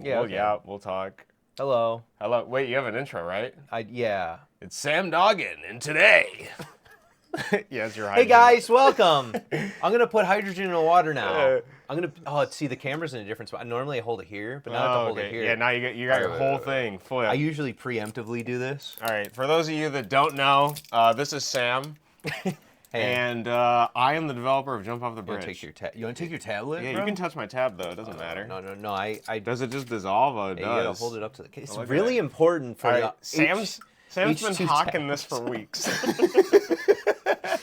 Yeah. Well, yeah, we'll talk. Hello. Hello. Wait, you have an intro, right? Yeah. It's Sam Doggin, and today. Yes, you're Hey hydrogen. guys, welcome. I'm gonna put hydrogen in the water now. Uh, I'm gonna. Oh, see, the camera's in a different spot. Normally I hold it here, but now I have to hold it here. Yeah, now you got your whole thing flipped. I usually preemptively do this. All right, for those of you that don't know, this is Sam, Hey. and I am the developer of Jump Off the You wanna Bridge. take your tablet? Yeah, bro? you can touch my tab though. It doesn't matter. No. I Does it just dissolve? Oh, it you does. gotta hold it up to the. It's look at really that. important for All right, the Sam's been H2 hawking tabs. this for weeks.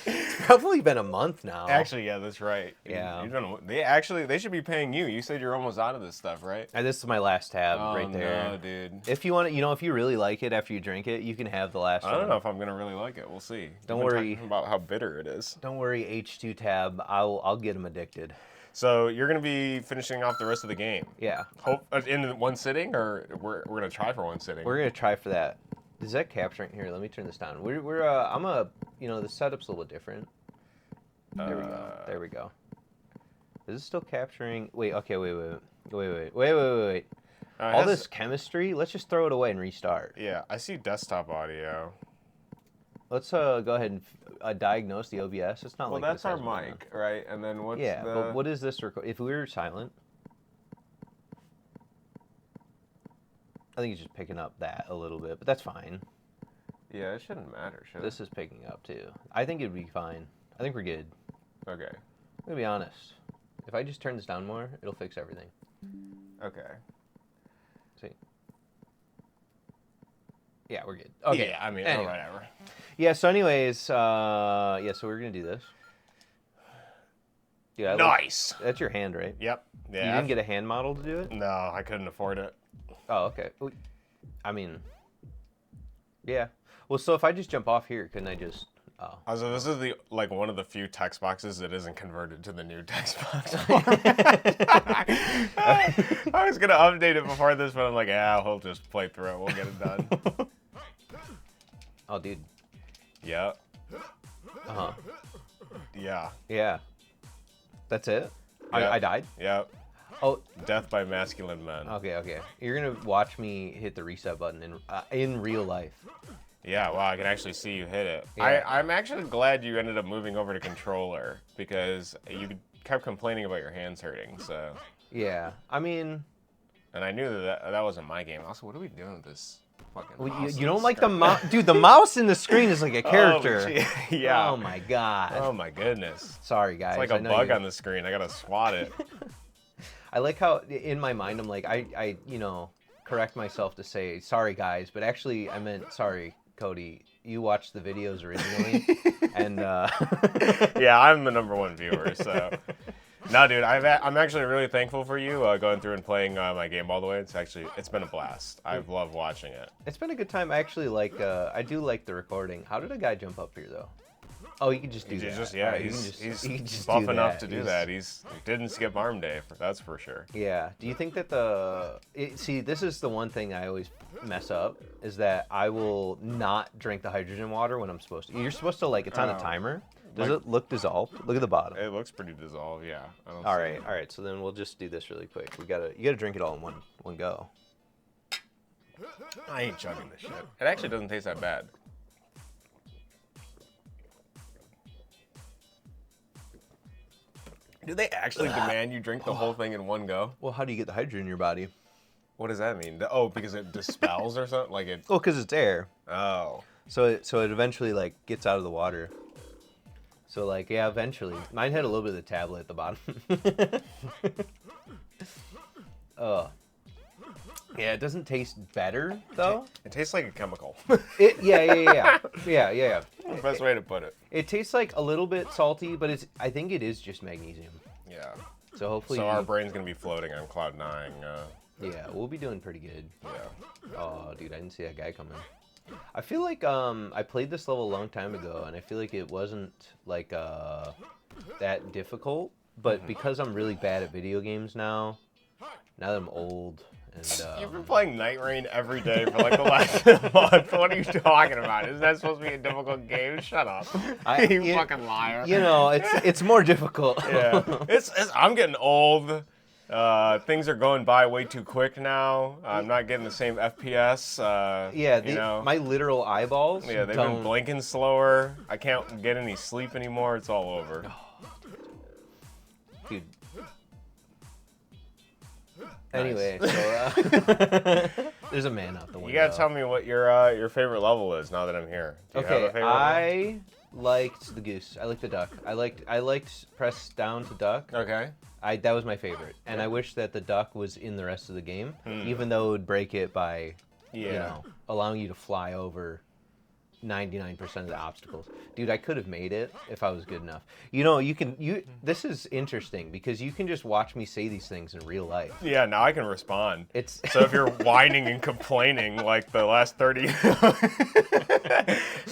It's probably been a month now. Actually, yeah, that's right. Yeah. They should be paying you. You said you're almost out of this stuff, right? And this is my last tab Oh, right there. no, dude. If you want, if you really like it after you drink it, you can have the last one. I don't know if I'm gonna really like it. We'll see. Don't We've been worry. talking about how bitter it is. Don't worry, H2 tab. I'll get them addicted. So you're gonna be finishing off the rest of the game. Yeah. Hope in one sitting, or we're gonna try for one sitting. We're gonna try for that. Is that capturing here? Let me turn this down. The setup's a little bit different. There we go. There we go. Is this still capturing? Wait. Okay. Wait. All this chemistry. Let's just throw it away and restart. Yeah, I see desktop audio. Let's go ahead and diagnose the OBS. It's not Well, like that's this our has one. mic, right? And then what's Yeah, the? but what is this record? If we were silent, I think it's just picking up that a little bit, but that's fine. Yeah, it shouldn't matter, should This is picking up too. I think it'd be fine. I think we're good. it? Okay. I'm gonna be honest. If I just turn this down more, it'll fix everything. Okay. See? Yeah, we're good. Okay. Yeah, I mean, Anyway. whatever. Yeah. So, anyways, so we're gonna do this. Yeah. Nice. That's your hand, right? Yep. Yeah. You didn't get a hand model to do it? No, I couldn't afford it. Oh, okay. I mean, yeah. Well, so if I just jump off here, couldn't I just? Oh. Also, this is one of the few text boxes that isn't converted to the new text box. I was gonna update it before this, but I'm like, yeah, we'll just play through it. We'll get it done. Oh, dude. Yep. Uh huh. Yeah. Yeah. That's it. Yep. I died. Yep. Oh. Death by masculine men. Okay. You're gonna watch me hit the reset button in real life. Yeah, wow, I can actually see you hit it. Yeah. I'm actually glad you ended up moving over to controller because you kept complaining about your hands hurting, so. Yeah. I mean. And I knew that wasn't my game. Also, what are we doing with this fucking mouse? You don't like the mouse? Dude, the mouse in the screen is like a character. Oh, yeah. Oh my god. Oh my goodness. Sorry, guys. It's like a bug on the screen. I gotta swat it. I like how in my mind I'm like I correct myself to say sorry guys, but actually I meant sorry Cody. You watched the videos originally, and yeah, I'm the #1 viewer. So no, dude, I'm actually really thankful for you going through and playing my game all the way. It's been a blast. I've loved watching it. It's been a good time. I actually I do like the recording. How did a guy jump up here though? Oh, you can just do that. He's buff enough to do that. He didn't skip arm day, that's for sure. Yeah. Do you think that see, this is the one thing I always mess up, is that I will not drink the hydrogen water when I'm supposed to. You're supposed to, it's on a timer. Does it look dissolved? Look at the bottom. It looks pretty dissolved, yeah. All right. So then we'll just do this really quick. You gotta drink it all in one go. I ain't chugging this shit. It actually doesn't taste that bad. Do they actually demand you drink the whole thing in one go? Well, how do you get the hydrogen in your body? What does that mean? Oh, because it dispels or something? Like it? Well, because it's air. Oh. So it eventually gets out of the water. So yeah, eventually. Mine had a little bit of the tablet at the bottom. Yeah, it doesn't taste better though. It tastes like a chemical. Yeah. The best way to put it. It tastes like a little bit salty, but I think it is just magnesium. Yeah. So hopefully. So our brain's gonna be floating on cloud 9. Yeah, we'll be doing pretty good. Yeah. Oh, dude, I didn't see that guy coming. I feel like I played this level a long time ago, and I feel like it wasn't that difficult. But because I'm really bad at video games now that I'm old. And, you've been playing Night Rain every day for the last month. What are you talking about? Isn't that supposed to be a difficult game? Shut up. You fucking liar. It's more difficult. Yeah. I'm getting old. Things are going by way too quick now. I'm not getting the same FPS. Yeah, my literal eyeballs. Yeah, they've been blinking slower. I can't get any sleep anymore. It's all over. Dude. Anyway, so there's a man out the window. You gotta tell me what your favorite level is now that I'm here. Do you have a favorite level? I liked the goose. I liked the duck. I liked press down to duck. Okay. That was my favorite, and I wish that the duck was in the rest of the game, even though it would break it by, allowing you to fly over 99% of the obstacles. Dude, I could have made it if I was good enough. This is interesting because you can just watch me say these things in real life. Yeah, now I can respond. It's so if you're whining and complaining like the last 30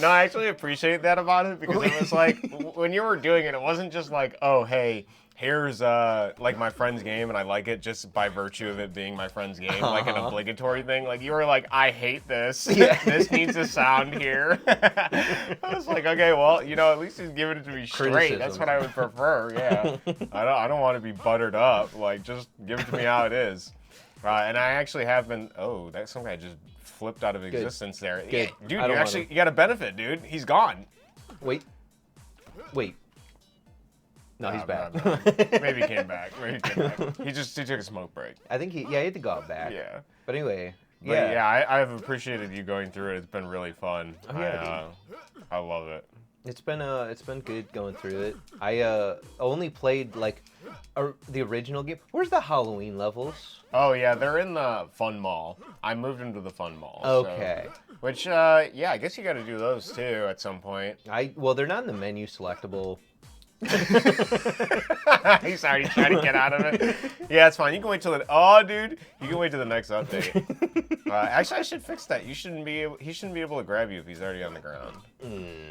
No, I actually appreciate that about it because it was like when you were doing it, it wasn't just like, oh, hey, here's like my friend's game and I like it just by virtue of it being my friend's game, like an obligatory thing. Like you were like, I hate this. Yeah. This needs a sound here. I was like, okay, well, at least he's giving it to me straight. Criticism. That's what I would prefer. Yeah. I don't want to be buttered up. Like just give it to me how it is. And I actually have been. Oh, that some guy just flipped out of existence there. Good. Yeah, dude, you got a benefit, dude. He's gone. Wait. No, he's back. Maybe he came back. He took a smoke break. I think he had to go out back. Yeah. But anyway, I've appreciated you going through it. It's been really fun. Oh, yeah, I love it. It's been good going through it. I only played like the original game. Where's the Halloween levels? Oh yeah, they're in the fun mall. I moved into the fun mall. Okay. So, which I guess you got to do those too at some point. They're not in the menu selectable. He's already trying to get out of it. Yeah, it's fine. You can wait till you can wait till the next update. Actually, I should fix that. He shouldn't be able to grab you if he's already on the ground.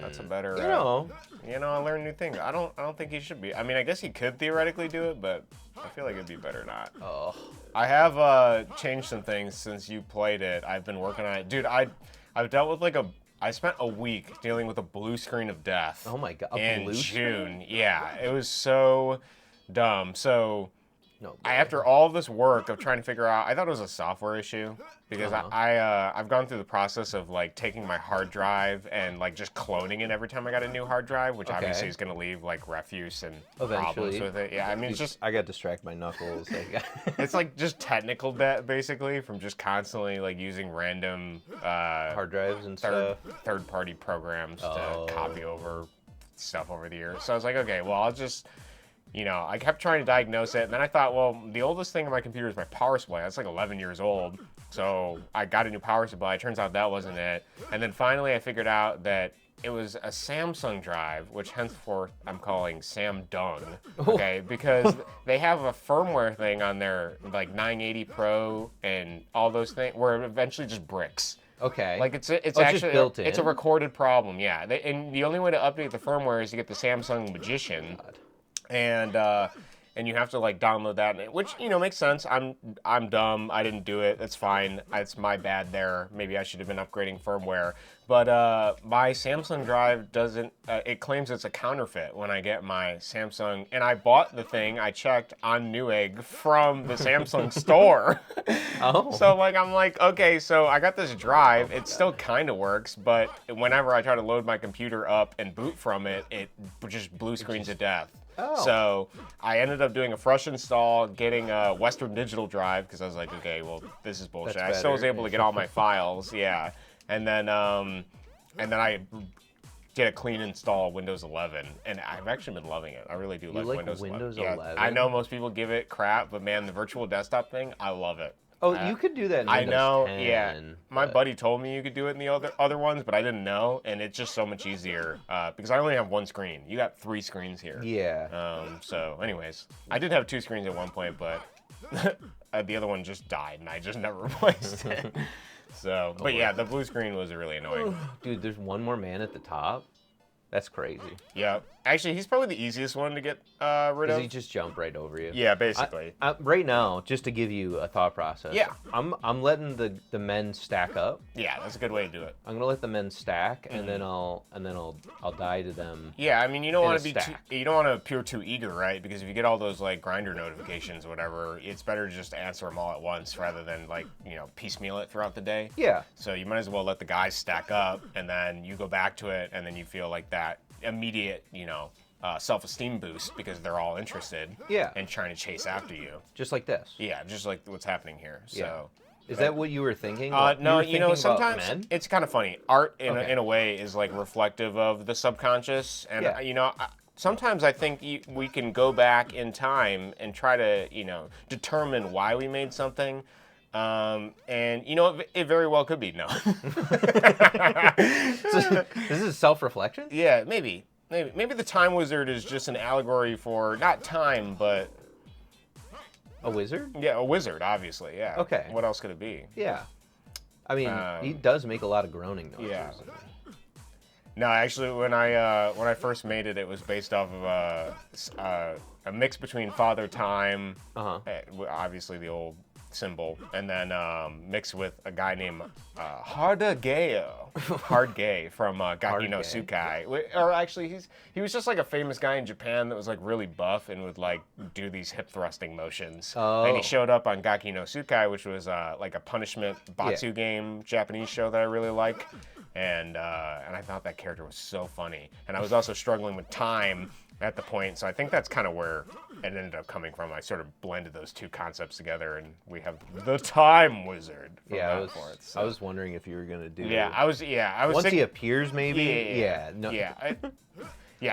That's a better. I learned new things. I don't think he should be. I mean, I guess he could theoretically do it, but I feel like it'd be better not. Oh. I have changed some things since you played it. I've been working on it, dude. I've dealt with I spent a week dealing with a blue screen of death. Oh my god! In June, yeah, it was so dumb. So, after all this work of trying to figure out, I thought it was a software issue because I've gone through the process of like taking my hard drive and like just cloning it every time I got a new hard drive, which obviously is going to leave like refuse and problems with it. Yeah, I mean, it's just I got distracted by Knuckles. it's like just technical debt basically from just constantly like using random hard drives and third-party programs to copy over stuff over the years. So I was like, okay, well, I'll just. I kept trying to diagnose it, and then I thought, well, the oldest thing on my computer is my power supply. That's like 11 years old. So I got a new power supply. Turns out that wasn't it. And then finally I figured out that it was a Samsung drive, which henceforth I'm calling Sam Dung, okay? Because they have a firmware thing on their like 980 Pro and all those things where it eventually just bricks. Okay. Like it's actually built in. It's a recorded problem, yeah. And the only way to update the firmware is to get the Samsung Magician. And you have to like download that, which makes sense. I'm dumb. I didn't do it. That's fine. It's my bad there. Maybe I should have been upgrading firmware. But my Samsung drive doesn't. It claims it's a counterfeit when I get my Samsung. And I bought the thing. I checked on Newegg from the Samsung store. Oh. So I'm like, okay. So I got this drive. It still kind of works, but whenever I try to load my computer up and boot from it, it just blue screens to death. Oh. So I ended up doing a fresh install, getting a Western Digital drive because I was like, okay, well, this is bullshit. I still was able to get all my files, yeah. And then I did a clean install of Windows 11, and I've actually been loving it. I really do like Windows 11. Yeah, I know most people give it crap, but man, the virtual desktop thing, I love it. Oh, you could do that in Windows 10, yeah. My buddy told me you could do it in the other ones, but I didn't know, and it's just so much easier because I only have one screen. You got 3 screens here. Yeah. So, anyways, I did have 2 screens at one point, but the other one just died, and I just never replaced it. So, but yeah, the blue screen was really annoying. Dude, there's one more man at the top. That's crazy. Yep. Actually, he's probably the easiest one to get rid Does of. he just jump right over you? Yeah, basically. Right now, just to give you a thought process. Yeah. I'm letting the men stack up. Yeah, that's a good way to do it. I'm gonna let the men stack, and then I'll die to them. Yeah, I mean, you don't want to be stack. you don't want to appear too eager, right? Because if you get all those like grinder notifications or whatever, it's better to just answer them all at once rather than like piecemeal it throughout the day. Yeah. So you might as well let the guys stack up, and then you go back to it, and then you feel like that immediate, self-esteem boost because they're all interested. Yeah. And trying to chase after you. Just like this. Yeah, just like what's happening here. So. Is that what you were thinking? No, you were thinking sometimes about men? it's kind of funny. Art, in a way, is like reflective of the subconscious, and sometimes I think we can go back in time and try to, determine why we made something. And it very well could be no. So, this is self-reflection? Yeah, maybe the Time Wizard is just an allegory for not time, but a wizard? Yeah, a wizard, obviously. Yeah. Okay. What else could it be? Yeah. I mean, he does make a lot of groaning noises. Yeah. No, actually, when I first made it, it was based off of a mix between Father Time, obviously the old symbol, and then mixed with a guy named Hard Gay from Gaki no Tsukai. Or actually, he was just like a famous guy in Japan that was like really buff and would like do these hip thrusting motions. Oh. And he showed up on Gaki no Tsukai, which was like a punishment Batsu game Japanese show that I really like. And I thought that character was so funny. And I was also struggling with time at the point, so I think that's kind of where it ended up coming from. I sort of blended those two concepts together, and we have the Time Wizard. Yeah, I was wondering if you were gonna do. Yeah, I was. Once he appears, maybe. Yeah. No. Yeah.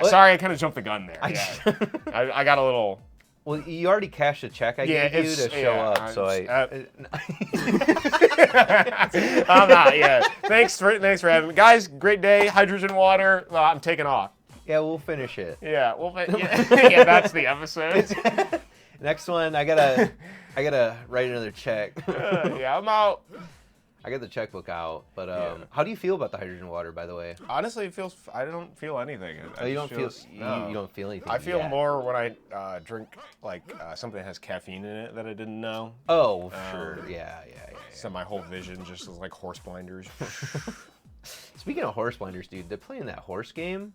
Sorry, I kind of jumped the gun there. I got a little. Well, you already cashed a check I gave you to show up, so I'm not. Yeah. Thanks for having me, guys. Great day. Hydrogen water. I'm taking off. Yeah, we'll finish it. Yeah, yeah, that's the episode. Next one, I gotta write another check. Yeah, I'm out. I got the checkbook out, but how do you feel about the hydrogen water, by the way? Honestly, I don't feel anything. You don't feel anything. I feel more when I drink like something that has caffeine in it that I didn't know. Oh, sure. Yeah. So my whole vision just is like horse blinders. Speaking of horse blinders, dude, they're playing that horse game.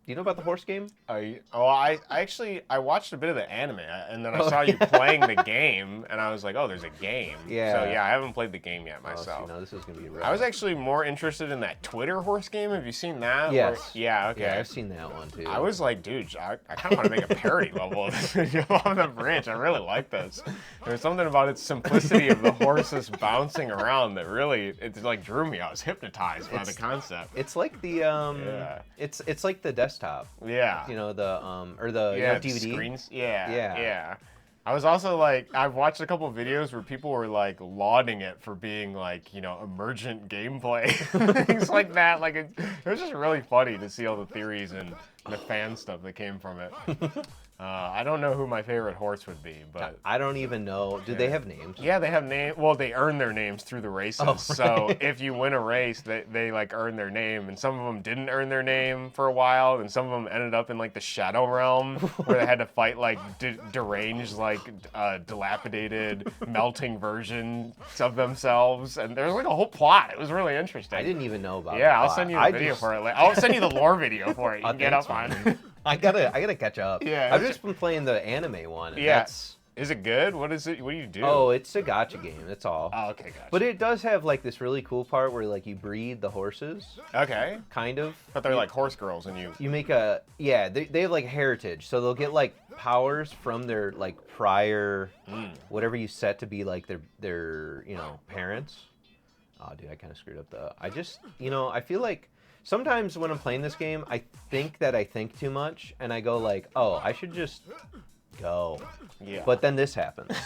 Do you know about the horse game? I watched a bit of the anime, and then I saw you playing the game, and I was like, oh, there's a game. Yeah. So yeah, I haven't played the game yet myself. This is gonna be rough. I was actually more interested in that Twitter horse game. Have you seen that? Yes. Yeah. Okay. Yeah, I've seen that one too. I was like, dude, I kind of want to make a parody level of this video on the bridge. I really like this. There's something about its simplicity of the horses bouncing around that really it like drew me. I was hypnotized by the concept. It's like the it's like the desktop. Yeah. The DVD screens. Yeah. I was also like, I've watched a couple videos where people were like lauding it for being like, emergent gameplay, things like that. Like it was just really funny to see all the theories and the fan stuff that came from it. I don't know who my favorite horse would be, but I don't even know. Do they have names? Yeah, they have names. Well, they earn their names through the races. Oh, right. So if you win a race, they like earn their name, and some of them didn't earn their name for a while, and some of them ended up in like the Shadow Realm where they had to fight like deranged, like dilapidated, melting versions of themselves, and there's like a whole plot. It was really interesting. I didn't even know about. Yeah, I'll send you a video for it. I'll send you the lore video for it. You can get up on it. I gotta catch up. Yeah, I've just been playing the anime one. Yeah. Is it good? What is it? What do you do? Oh, it's a gacha game. That's all. Oh, okay, gotcha. But it does have like this really cool part where like you breed the horses. Okay. Kind of. But they're like horse girls, and you make they have like heritage, so they'll get like powers from their like prior whatever you set to be like their parents. Oh, dude, I kind of screwed up I just I feel like. Sometimes when I'm playing this game, I think that I think too much, and I go like, "Oh, I should just go." Yeah. But then this happens.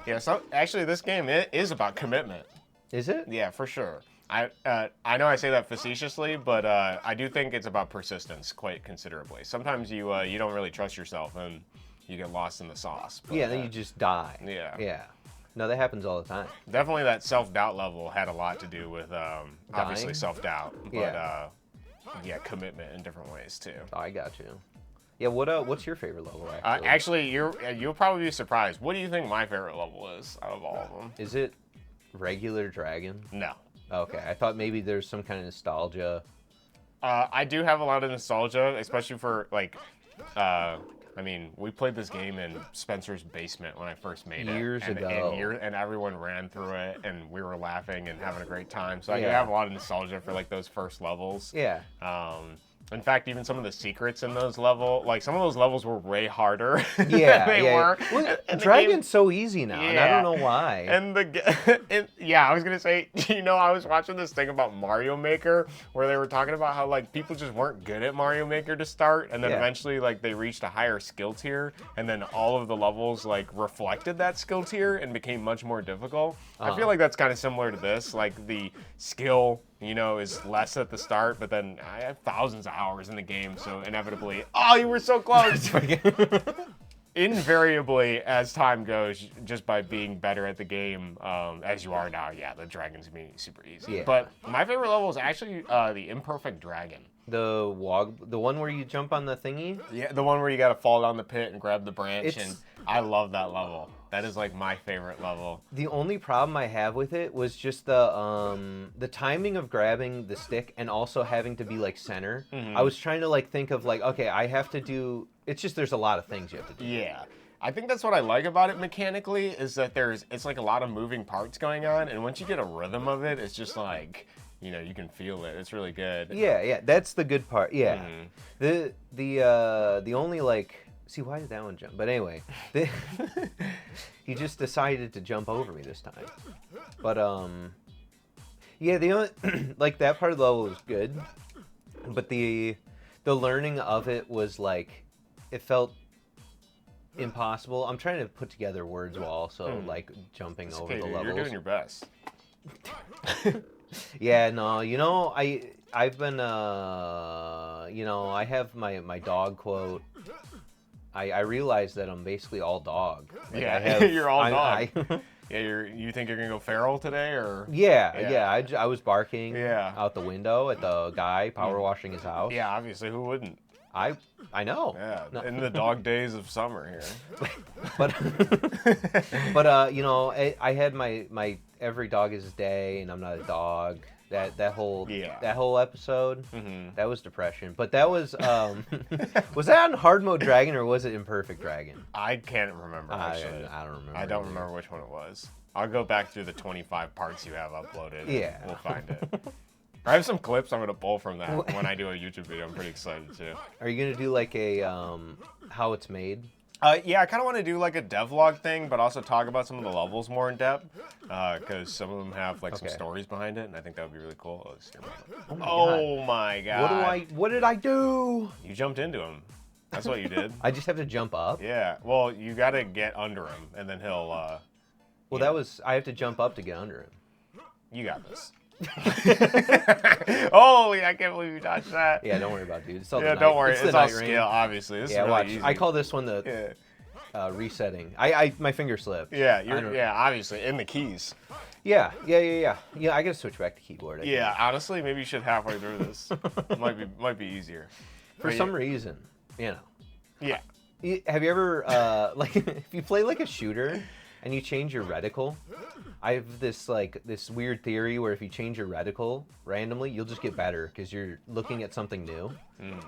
Yeah. So actually, this game is about commitment. Is it? Yeah, for sure. I know I say that facetiously, but I do think it's about persistence quite considerably. Sometimes you don't really trust yourself and you get lost in the sauce. But, then you just die. Yeah. Yeah. No, that happens all the time. Definitely that self-doubt level had a lot to do with obviously self-doubt. But commitment in different ways too. Oh, I got you. Yeah, what's your favorite level, actually? Actually, you'll probably be surprised. What do you think my favorite level is out of all of them? Is it regular dragon? No. Okay, I thought maybe there's some kind of nostalgia. I do have a lot of nostalgia, especially for, like, I mean, we played this game in Spencer's basement when I first made Years it. ago. And everyone ran through it, and we were laughing and having a great time. So I do Yeah. have a lot of nostalgia for, like, those first levels. Yeah. In fact, even some of the secrets in those levels, like, some of those levels were way harder Yeah, than they yeah. were. Well, And the Dragon's game- so easy now, and I don't know why. Yeah, I was gonna say, I was watching this thing about Mario Maker where they were talking about how, like, people just weren't good at Mario Maker to start, and then Yeah. eventually, like, they reached a higher skill tier, and then all of the levels, like, reflected that skill tier and became much more difficult. I feel like that's kind of similar to this, like, the skill, is less at the start, but then I have thousands of hours in the game, so inevitably, oh, you were so close! Invariably, as time goes, just by being better at the game, as you are now, yeah, the dragon's gonna be super easy. Yeah. But my favorite level is actually the Imperfect Dragon. The one where you jump on the thingy? Yeah, the one where you gotta fall down the pit and grab the branch, It's- and I love that level. That is, like, my favorite level. The only problem I have with it was just the timing of grabbing the stick and also having to be, like, center. I was trying to, like, think of, like, okay, I have to do... It's just there's a lot of things you have to do. Yeah. I think that's what I like about it mechanically, is that it's like a lot of moving parts going on, and once you get a rhythm of it, it's just like, you can feel it. It's really good. Yeah, that's the good part. Yeah. The only, like... See, why did that one jump? But anyway, he just decided to jump over me this time. But, yeah, the only... like, that part of the level was good, but the learning of it was, like... It felt impossible. I'm trying to put together words while also, like, jumping over Okay, the dude, levels. you're doing your best. Yeah, no, I've been, I have my dog quote. I realize that I'm basically all dog. Like, Yeah, you're all dog. I- Yeah, you think you're gonna go feral today, or? yeah. I was barking Yeah. out the window at the guy power washing his house. Yeah, obviously, who wouldn't? I know. Yeah, No. in the dog days of summer here. But I had my every dog is his day and I'm not a dog. That whole episode, that was depression. But that was was that on hard mode dragon or was it imperfect dragon? I can't remember actually. I don't remember. I don't remember which one it was. I'll go back through the 25 parts you have uploaded. And Yeah. we'll find it. I have some clips I'm gonna pull from that when I do a YouTube video. I'm pretty excited too. Are you gonna do like a how it's made? Yeah, I kind of want to do like a devlog thing, but also talk about some of the levels more in depth, because some of them have like some Okay. stories behind it, and I think that would be really cool. Oh, this is your my oh my god! What did I do? You jumped into him. That's what you did. I just have to jump up. Yeah. Well, you got to get under him, and then he'll. Well, that was I have to jump up to get under him. You got this. Holy! I can't believe you dodged that. Yeah, don't worry about it, dude. It's all Yeah, the don't night- worry. It's, It's the all night rain. skill, obviously. This Yeah, is really watch. easy. I call this one the resetting. My finger slipped. Yeah, I don't- obviously, in the keys. Yeah. Yeah, I gotta switch back to keyboard. I think. Yeah, honestly, maybe you should halfway through this. might be easier. For But some reason, Yeah. Have you ever like if you play like a shooter and you change your reticle? I have this weird theory where if you change your reticle randomly, you'll just get better because you're looking at something new,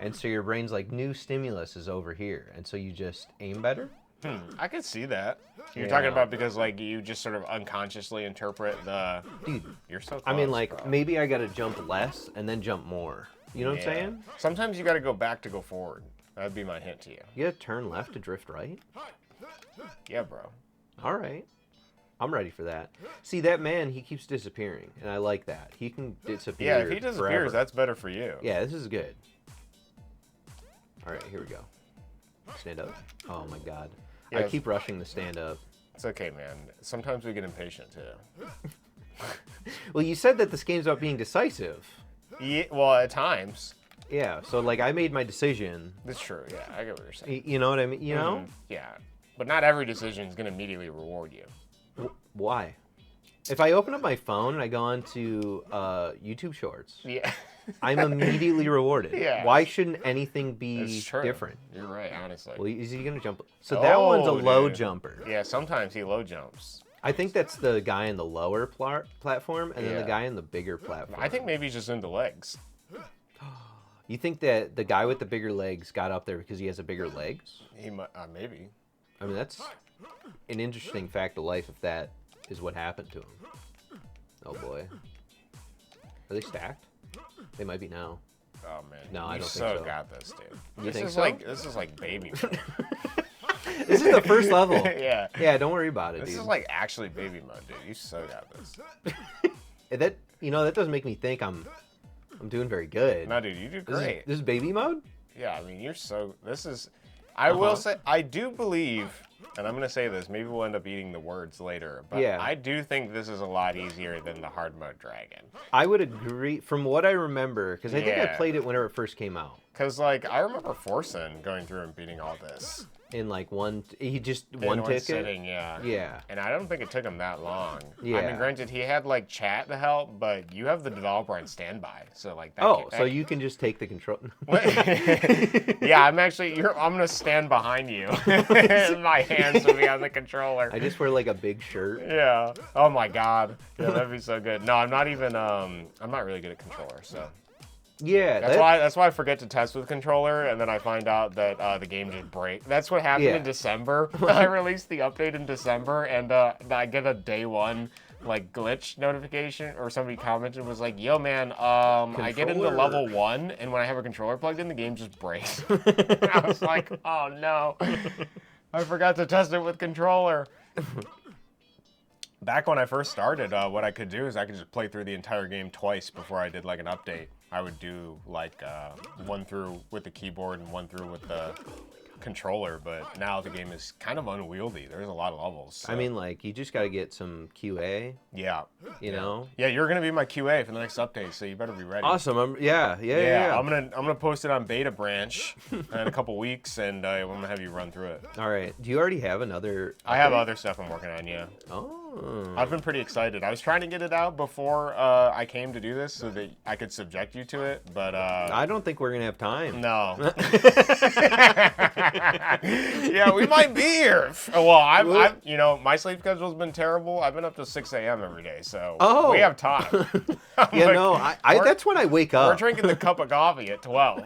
and so your brain's like new stimulus is over here, and so you just aim better. I could see that. You're Yeah. talking about because like you just sort of unconsciously interpret the. Dude, You're so. Close, I mean, like bro. maybe I gotta jump less and then jump more. You know what I'm Yeah. saying? Sometimes you got to go back to go forward. That'd be my hint to you. You gotta turn left to drift right. Yeah, bro. All right. I'm ready for that. See, that man, he keeps disappearing, and I like that. He can disappear. Yeah, if he disappears, forever. that's better for you. Yeah, this is good. All right, here we go. Stand up. Oh my god. I Yeah. keep rushing the stand up. It's okay, man. Sometimes we get impatient too. Well, you said that this game's about being decisive. Yeah, well, at times. Yeah, so like I made my decision. That's true. Yeah, I get what you're saying. You know what I mean? You know? Yeah, but not every decision is going to immediately reward you. Why? If I open up my phone and I go on to YouTube Shorts, Yeah. I'm immediately rewarded. Yeah. Why shouldn't anything be It's true. different? You're right, honestly. Well, is he gonna jump? So that one's a low dude. jumper. Yeah, sometimes he low jumps. I think that's the guy in the lower platform, and then the Yeah. guy in the bigger platform. I think maybe he's just into legs. You think that the guy with the bigger legs got up there because he has a bigger legs? He might, maybe. I mean, that's an interesting fact of life if that is what happened to him. Oh boy. Are they stacked? They might be now. Oh man. No, I You don't think so. got this, dude. You this think is so? This is like baby mode. This is the first level. Yeah. Yeah, don't worry about it, This dude. is like actually baby mode, dude. You so got this. That that doesn't make me think I'm doing very good. No, dude, you do This is- great. This is baby mode? Yeah, I mean, you're so. This is. I will say, I do believe, and I'm going to say this, maybe we'll end up eating the words later, but Yeah. I do think this is a lot easier than the hard mode dragon. I would agree from what I remember, because I think I Yeah. played it whenever it first came out. Because, like, I remember Forsen going through and beating all this. In like one In one ticket. sitting, yeah. Yeah. And I don't think it took him that long. I Yeah. mean, granted, he had, like, chat to help, but you have the developer on standby, so, like, that Oh, so you can just take the control. Yeah, I'm gonna stand behind you. My hands will be on the controller. I just wear like a big shirt. Yeah. Oh my god. Yeah, that'd be so good. No, I'm not even. I'm not really good at controller, so Yeah, that's why I forget to test with controller, and then I find out that the game just breaks. That's what happened Yeah. in December. I released the update in December, and I get a day one like glitch notification, or somebody commented and was like, "Yo, man, I get into Controller. level 1, and when I have a controller plugged in, the game just breaks." I was like, "Oh no, I forgot to test it with controller." Back when I first started, what I could do is I could just play through the entire game twice before I did like an update. I would do like one through with the keyboard and one through with the controller, but now the game is kind of unwieldy. There's a lot of levels. So. I mean, like you just got to get some QA. Yeah. You know. Yeah, you're gonna be my QA for the next update, so you better be ready. Awesome. Yeah. I'm gonna post it on Beta Branch in a couple weeks, and I'm gonna have you run through it. All right. Do you already have another? I have other stuff I'm working on. Yeah. Oh. I've been pretty excited. I was trying to get it out before I came to do this so that I could subject you to it, but I don't think we're gonna have time. no. Yeah, we might be here. Well, I've my sleep schedule's been terrible. I've been up to 6 a.m. every day, so Oh. we have time. Yeah, Like, no. I that's when I wake we're up. drinking the cup of coffee at 12.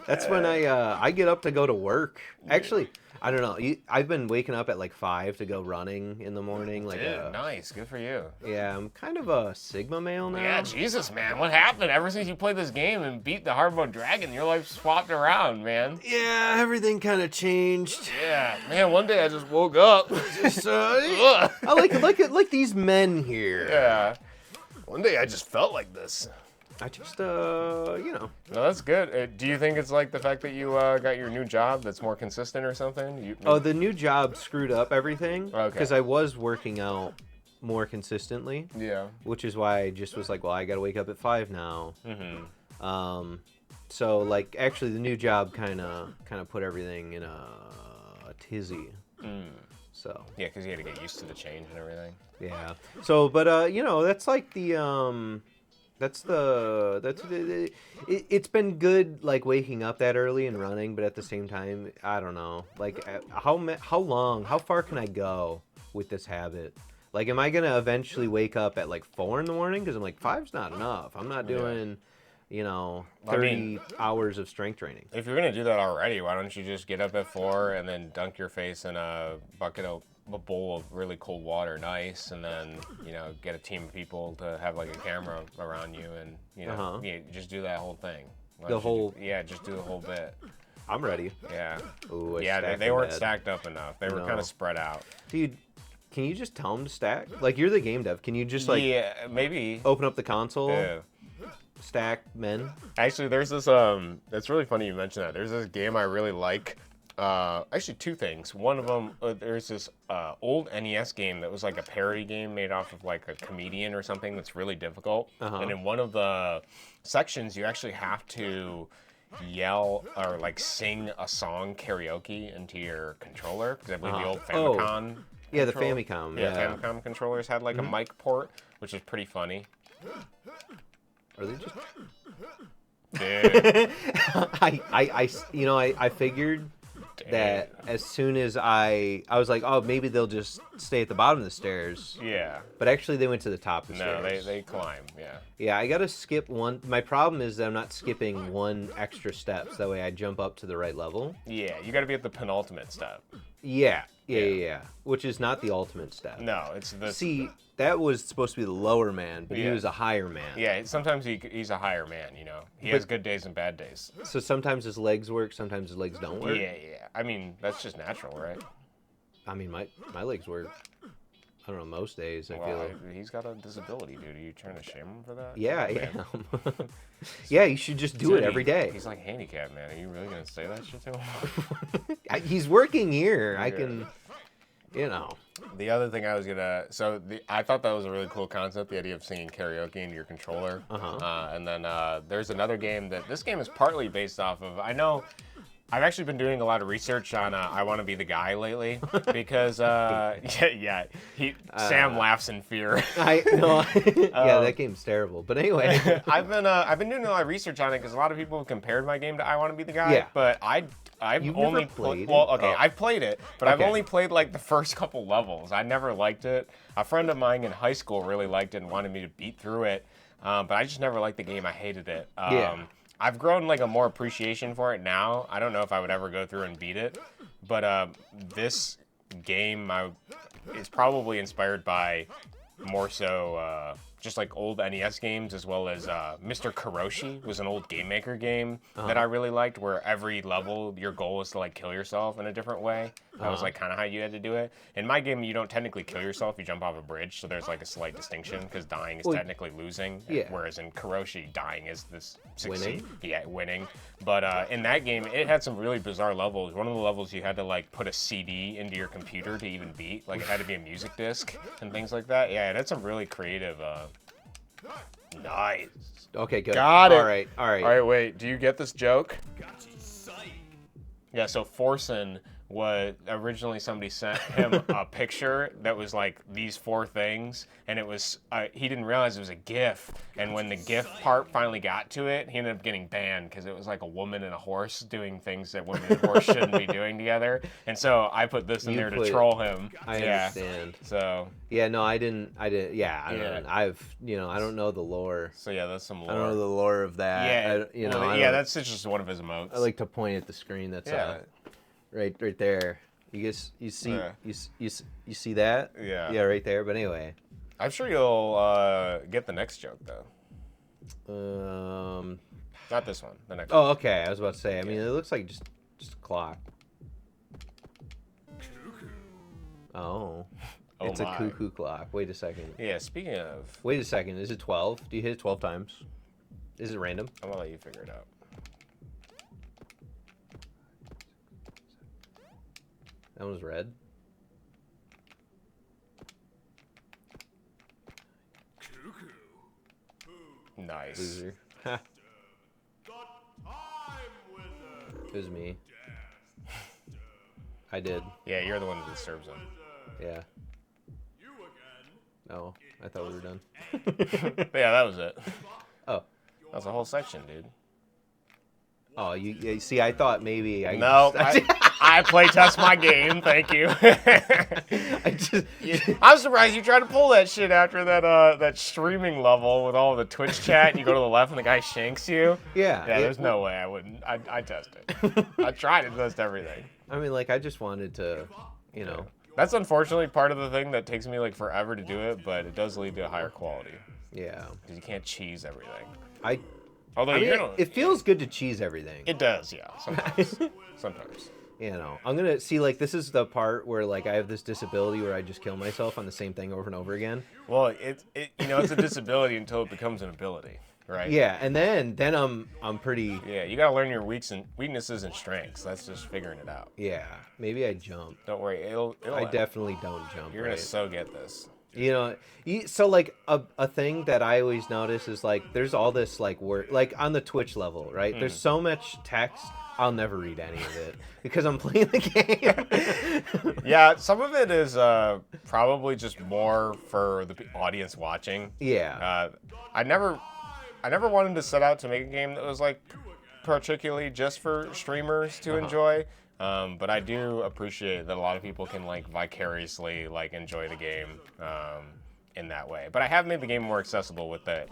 That's when I get up to go to work. Actually, I don't know. I've been waking up at like 5 to go running in the morning. Like, Dude, nice. Good for you. yeah, I'm kind of a Sigma male now. Yeah, Jesus, man. What happened? Ever since you played this game and beat the hard mode dragon, your life swapped around, man. Yeah, everything kind of changed. Yeah, man. One day I just woke up. Just, I like these men here. Yeah. One day I just felt like this. I just No, that's good. Do you think it's like the fact that you got your new job that's more consistent or something? Oh, the new job screwed up everything. Okay. Because I was working out more consistently, Yeah. which is why I just was like, well, I got to wake up at 5 now. Mm-hmm. So like actually the new job kind of put everything in a tizzy. So Yeah, because you had to get used to the change and everything. yeah. So but that's like the it's been good like waking up that early and running, but at the same time I don't know like how far can I go with this habit? Like, am I gonna eventually wake up at like 4 in the morning? Because I'm like 5's not enough. I'm not doing 30 hours of strength training. If you're gonna do that already, why don't you just get up at 4 and then dunk your face in a bowl of really cold water, nice, and then get a team of people to have like a camera around you, and just do that whole thing. Just do the whole bit. I'm ready. Yeah. Ooh, They weren't stacked up enough. They were kind of spread out. Dude, can you just tell them to stack? Like, you're the game dev. Can you just like maybe open up the console? Yeah. Stack men. Actually, there's this it's really funny you mentioned that. There's this game I really like. Actually, two things. One of them, there's this old NES game that was like a parody game made off of like a comedian or something that's really difficult. And in one of the sections, you actually have to yell or like sing a song karaoke into your controller, because I believe the old Famicom Yeah, the control- Famicom. Yeah, Yeah. Famicom controllers had like a mic port, which is pretty funny. Are they just? Dude. I figured that as soon as I was like, oh, maybe they'll just stay at the bottom of the stairs. Yeah. But actually, they went to the top of the No, stairs. they climb. Yeah. Yeah, I gotta skip one. My problem is that I'm not skipping one extra step, so that way I jump up to the right level. Yeah, you got to be at the penultimate step. Yeah. Which is not the ultimate step. No, it's the. See, that was supposed to be the lower man, but he Yeah. was a higher man. Yeah, sometimes he's a higher man. You know, he has good days and bad days. So sometimes his legs work, sometimes his legs don't work. Yeah. I mean, that's just natural, right? I mean, my legs work. I don't know, most days, I feel Well, like. he's got a disability, dude. Are you trying to shame him for that? Yeah, I Man. am. Yeah, you should just do it Dude, every day. He's like handicapped, man. Are you really gonna say that shit to him? He's working here. I Yeah. can, you know. The other thing I was gonna, I thought that was a really cool concept, the idea of singing karaoke into your controller. And then there's another game this game is partly based off of. I know. I've actually been doing a lot of research on I Want to Be the Guy lately because Sam laughs in fear. I know. Yeah, that game's terrible. But anyway, I've been doing a lot of research on it because a lot of people have compared my game to I Want to Be the Guy. Yeah. But I've You've only never played it? Well, okay, Oh. I've played it, but I've Okay. only played like the first couple levels. I never liked it. A friend of mine in high school really liked it and wanted me to beat through it, but I just never liked the game. I hated it. Yeah. I've grown like a more appreciation for it now. I don't know if I would ever go through and beat it, but this game is probably inspired by more so just like old NES games, as well as Mr. Kuroshi was an old Game Maker game that I really liked, where every level your goal was to like kill yourself in a different way. That was like kind of how you had to do it. In my game, you don't technically kill yourself; you jump off a bridge, so there's like a slight distinction because dying is technically losing. Yeah. Whereas in Kuroshi, dying is this succeed. Winning? Yeah, winning. But in that game, it had some really bizarre levels. One of the levels you had to like put a CD into your computer to even beat. Like it had to be a music disc and things like that. Yeah, it had some really creative. Nice. okay, good. Got it. All right. All right, wait. Do you get this joke? Yeah, so Forsen was originally somebody sent him a picture that was like these 4 things, and it was he didn't realize it was a GIF, and when the GIF part finally got to it, he ended up getting banned because it was like a woman and a horse doing things that women and horse shouldn't be doing together, and so I put this in there to troll him. I yeah. understand. So Yeah, no, I didn't. Yeah, I Yeah. don't. I don't know the lore. yeah, that's some lore. I don't know the lore of that. Yeah, that's just one of his emotes. I like to point at the screen. That's right there. You see Yeah. you see that? Yeah. Yeah, right there. But anyway, I'm sure you'll get the next joke though. Not this one. The next. Oh, okay. I was about to say. I mean, it looks like just a clock. Oh. Oh It's my. a cuckoo clock. Wait a second. Yeah. Speaking of, Wait a second. Is it 12? Do you hit it 12 times? Is it random? I'm gonna let you figure it out. That one's red. Nice. Loser. Ha. It was me. I did. Yeah, you're the one that disturbs him. Yeah. Oh, I thought we were done. But yeah, that was it. Oh. That's a whole section, dude. Oh, you see, I thought maybe I. No, I play test my game. Thank you. I just. I'm surprised you tried to pull that shit after that streaming level with all the Twitch chat, and you go to the left and the guy shanks you. Yeah. Yeah, there's no way I wouldn't. I test it. I try to test everything. I mean, like, I just wanted to, That's unfortunately part of the thing that takes me like forever to do it, but it does lead to a higher quality Yeah. because you can't cheese everything. I Although mean, you're gonna, it feels good to cheese everything. it does, yeah. Sometimes, sometimes. I'm gonna see, like, this is the part where, like, I have this disability where I just kill myself on the same thing over and over again. Well, it's a disability until it becomes an ability, right? Yeah, and then I'm pretty. Yeah, you gotta learn your weaknesses and strengths. That's just figuring it out. Yeah, maybe I jump. Don't worry, I definitely don't jump. You're right? gonna so get this. You know, so like a thing that I always notice is like there's all this like word like on the Twitch level, right? There's so much text. I'll never read any of it because I'm playing the game. Yeah, some of it is probably just more for the audience watching. Yeah. I never wanted to set out to make a game that was like particularly just for streamers to enjoy. But I do appreciate that a lot of people can like vicariously like enjoy the game in that way. But I have made the game more accessible with the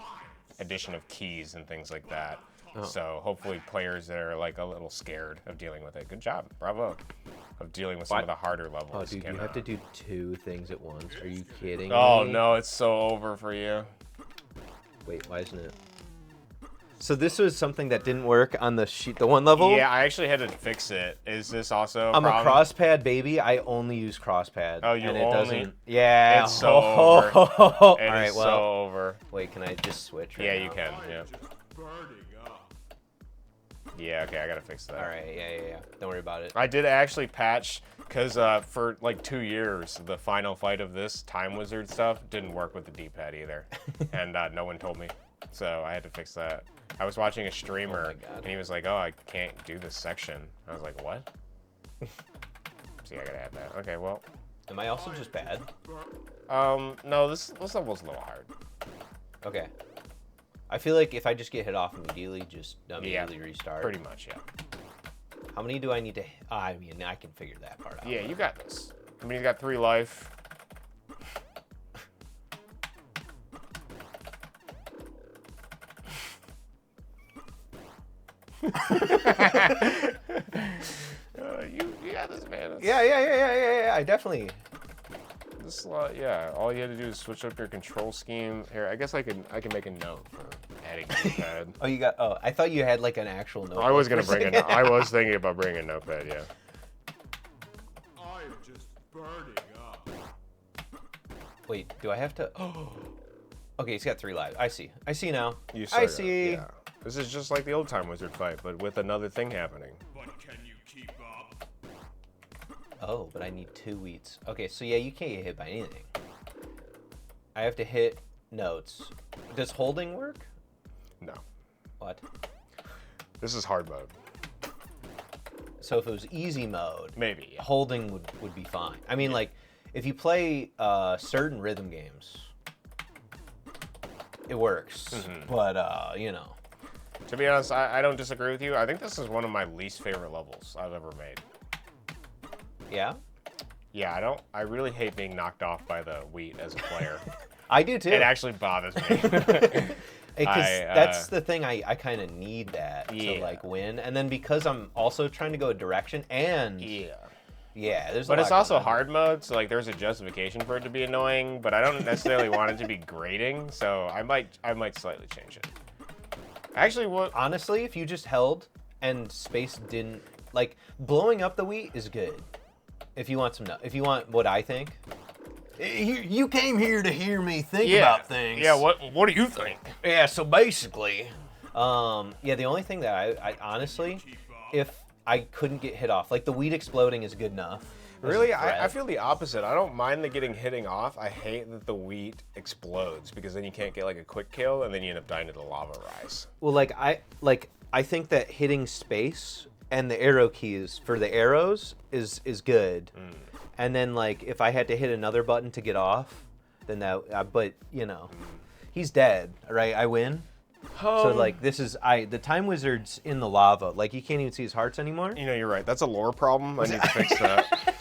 addition of keys and things like that. So hopefully players that are like a little scared of dealing with it. Good job, bravo, of dealing with some of the harder levels. Oh, dude, you have to do 2 things at once. Are you kidding Oh me? no, it's so over for you. Wait, why isn't it? So this was something that didn't work on the one level? Yeah, I actually had to fix it. Is this also a I'm problem? a crosspad baby. I only use crosspad. Oh, you and only? it doesn't. Yeah. It's so over. All It right, is well. so over. Wait, can I just switch? Yeah, Right you now? can. Yeah. Yeah, okay, I gotta fix that. All right, yeah. Don't worry about it. I did actually patch, because for like 2 years, the final fight of this Time Wizard stuff didn't work with the D-pad either. And no one told me. So I had to fix that. I was watching a streamer, God. and he was like, oh, I can't do this section. I was like, what? See, I gotta add that. Okay, well. Am I also just bad? No, this level's a little hard. Okay. I feel like if I just get hit off immediately, just immediately restart. Pretty much, yeah. How many do I need to? I mean, I can figure that part out. Yeah, you got this. I mean, he's got 3 life. You got this, man. Yeah. I definitely. This yeah. All you had to do is switch up your control scheme. Here, I guess I can make a note for adding notepad. Oh, you got. Oh, I thought you had like an actual notepad. I was gonna bring a. I was thinking about bringing a notepad. Yeah. I'm just burning up. Wait, do I have to? Oh. Okay, he's got 3 lives. I see now. You I said it, see. Yeah. This is just like the old Time Wizard fight, but with another thing happening. But can you keep up? Oh, but I need 2 wheats. Okay, so yeah, you can't get hit by anything. I have to hit notes. Does holding work? No. What? This is hard mode. So if it was easy mode, Maybe. Yeah. holding would be fine. I mean, like, if you play certain rhythm games, it works. But, you know. To be honest, I don't disagree with you. I think this is one of my least favorite levels I've ever made. Yeah? Yeah, I really hate being knocked off by the wheat as a player. I do too. It actually bothers me. Because that's the thing, I kind of need that to, Yeah. like, win. And then because I'm also trying to go a direction and... Yeah, there's a But lot it's also going on. hard mode, so like there's a justification for it to be annoying, but I don't necessarily want it to be grating, so I might slightly change it. Actually, what? Honestly, if you just held and space didn't... Like, blowing up the wheat is good. If you want if you want what I think. You came here to hear me think about things. Yeah, what do you think? Yeah, so basically, yeah, the only thing that I honestly, if I couldn't get hit off, like the wheat exploding is good enough. as a Really, threat. I feel the opposite. I don't mind the hitting off. I hate that the wheat explodes because then you can't get like a quick kill and then you end up dying to the lava rise. Well, I think that hitting space and the arrow keys for the arrows is good. And then like if I had to hit another button to get off, then that. But you know, he's dead, right? I win. So like this is the Time Wizard's in the lava. Like you can't even see his hearts anymore. You know, you're right. That's a lore problem. I need to fix that.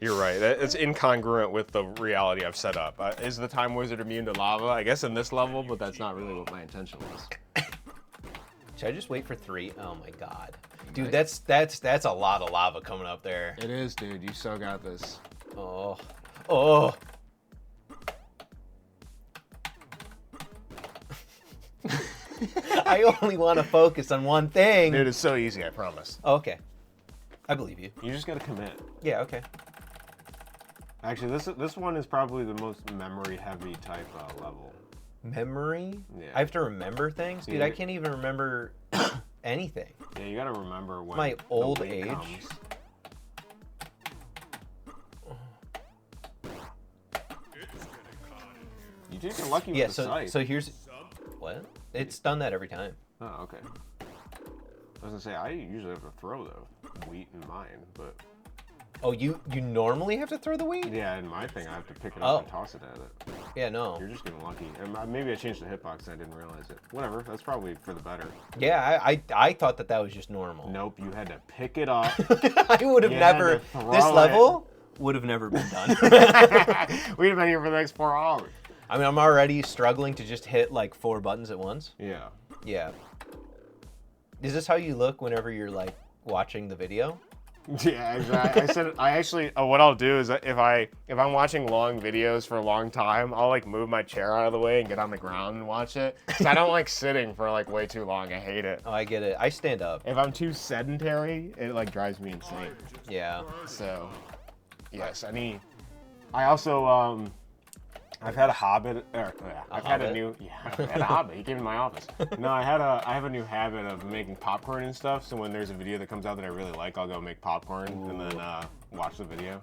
You're right. It's incongruent with the reality I've set up. Is the Time Wizard immune to lava? I guess in this level, but that's not really what my intention was. Should I just wait for 3? Oh my god. Dude, that's a lot of lava coming up there. It is, dude. You so got this. Oh. I only want to focus on one thing. Dude, it's so easy, I promise. Oh, okay. I believe you. You just gotta commit. Yeah, okay. Actually, this one is probably the most memory-heavy type level. Memory? Yeah. I have to remember things? Dude, Yeah. I can't even remember anything. Yeah, you gotta remember when My the old wheat age. comes. You did get lucky with Yeah, the so sight. so here's what? It's done that every time. Oh, okay. I was gonna say I usually have to throw the wheat in mine, but Oh, you normally have to throw the wheat? yeah, in my thing I have to pick it up Oh. and toss it at it. Yeah, no. You're just getting lucky. And maybe I changed the hitbox and I didn't realize it. Whatever, that's probably for the better. Yeah, I thought that was just normal. Nope, you had to pick it up. I would have You had never. to throw This it. level would have never been done. We'd have been here for the next 4 hours. I mean, I'm already struggling to just hit like 4 buttons at once. Yeah. Yeah. Is this how you look whenever you're like watching the video? Yeah, exactly. I said I actually. What I'll do is if I'm watching long videos for a long time, I'll like move my chair out of the way and get on the ground and watch it. Cause I don't like sitting for like way too long. I hate it. Oh, I get it. I stand up. If I'm too sedentary, it like drives me insane. Yeah. So, yes, I also I've had a habit. I've had a new. Yeah, I've had a habit. He came to my office. No, I have a new habit of making popcorn and stuff. So when there's a video that comes out that I really like, I'll go make popcorn and then watch the video.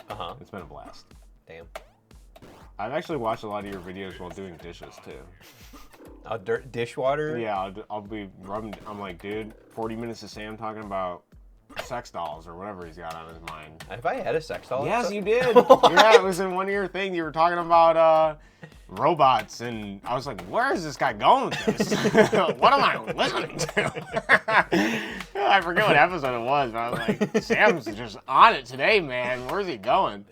Uh-huh. It's been a blast. Damn. I've actually watched a lot of your videos while doing dishes too. Dishwater? Yeah, I'll be rubbing. I'm like, dude, 40 minutes of Sam talking about sex dolls or whatever he's got on his mind. Have I had a sex doll? Yes, you did. Yeah, it was in one of your things. You were talking about robots, and I was like, where is this guy going with this? What am I listening to? I forget what episode it was, but I was like, Sam's just on it today, man. Where's he going?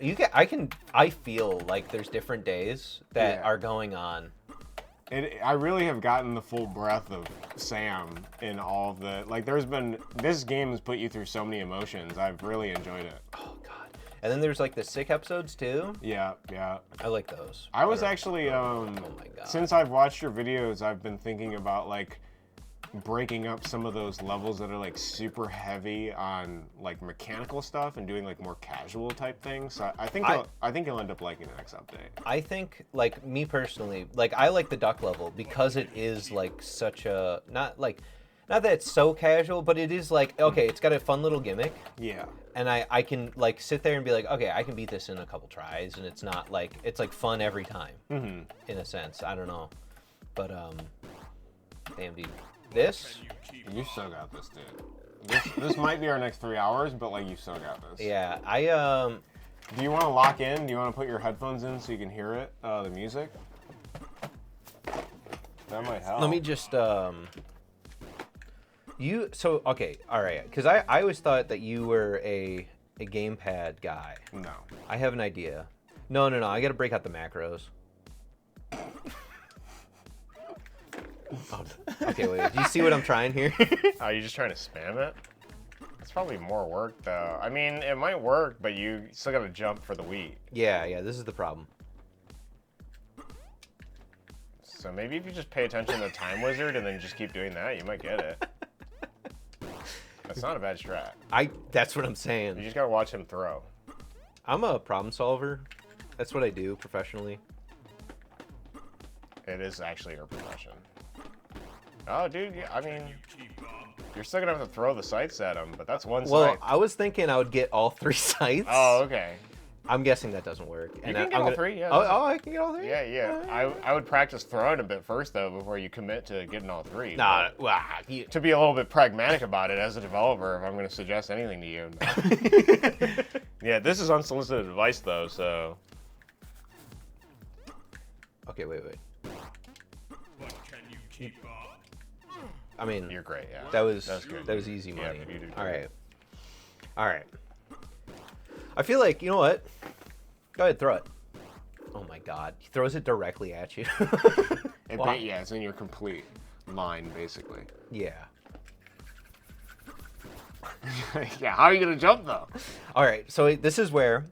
I feel like there's different days that Yeah. are going on. I really have gotten the full breadth of Sam in all of the, like, this game has put you through so many emotions. I've really enjoyed it. Oh god. And then there's like the sick episodes too. Yeah, yeah. I like those. I was Better. actually, Oh my god. since I've watched your videos, I've been thinking about, like, breaking up some of those levels that are, like, super heavy on, like, mechanical stuff and doing, like, more casual type things. So I think you'll end up liking the next update. I think, like, me personally, like, I like the duck level because it is, like, such a, not that it's so casual, but it is, like, okay, it's got a fun little gimmick, Yeah. and I can, like, sit there and be like, okay, I can beat this in a couple tries, and it's not, like, it's, like, fun every time, in a sense. I don't know. But, damn, dude. This? You still got this, dude. This might be our next 3 hours, but, like, you still got this. Yeah, Do you want to lock in? Do you want to put your headphones in so you can hear it, the music? That might help. let me just, okay, alright, because I always thought that you were a gamepad guy. No. I have an idea. No, I gotta break out the macros. Oh, okay, wait, do you see what I'm trying here? Are you just trying to spam it? It's probably more work, though. I mean, it might work, but you still gotta jump for the wheat. Yeah, this is the problem. So maybe if you just pay attention to the Time Wizard and then just keep doing that, you might get it. That's not a bad strat. That's what I'm You saying. just gotta watch him throw. I'm a problem solver. That's what I do professionally. It is actually your profession. Oh, dude, yeah, I mean, you're still gonna have to throw the sights at him, but that's one Well, sight. I was thinking I would get all 3 sites. Oh, okay. I'm guessing that doesn't work. You can get all 3, yeah. Oh, I can get all 3? Yeah, yeah. I would practice throwing a bit first, though, before you commit to getting all 3. Nah, But well, to be a little bit pragmatic about it as a developer, if I'm going to suggest anything to you. Yeah, this is unsolicited advice, though, so. Okay, wait. But can you keep up? I mean, You're great, yeah. that was good. That was easy Yeah, money. you did All great. right. I feel like, you know what? Go ahead, throw it. Oh my god. He throws it directly at you. Wow. Yeah, it's in your complete line, basically. Yeah. Yeah, how are you going to jump, though? All right, so this is where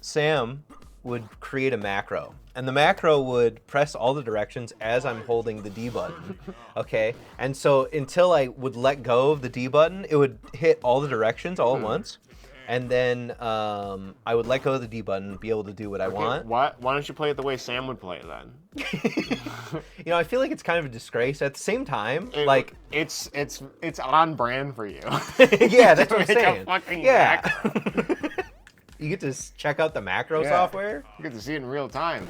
Sam would create a macro. And the macro would press all the directions as I'm holding the D button, okay? And so until I would let go of the D button, it would hit all the directions all at once. And then I would let go of the D button, be able to do what I want. Why don't you play it the way Sam would play it, then? You know, I feel like it's kind of a disgrace. At the same time, It's on brand for you. yeah, that's what I'm Make a saying. fucking Yeah. You get to check out the macro Yeah. software. You get to see it in real time.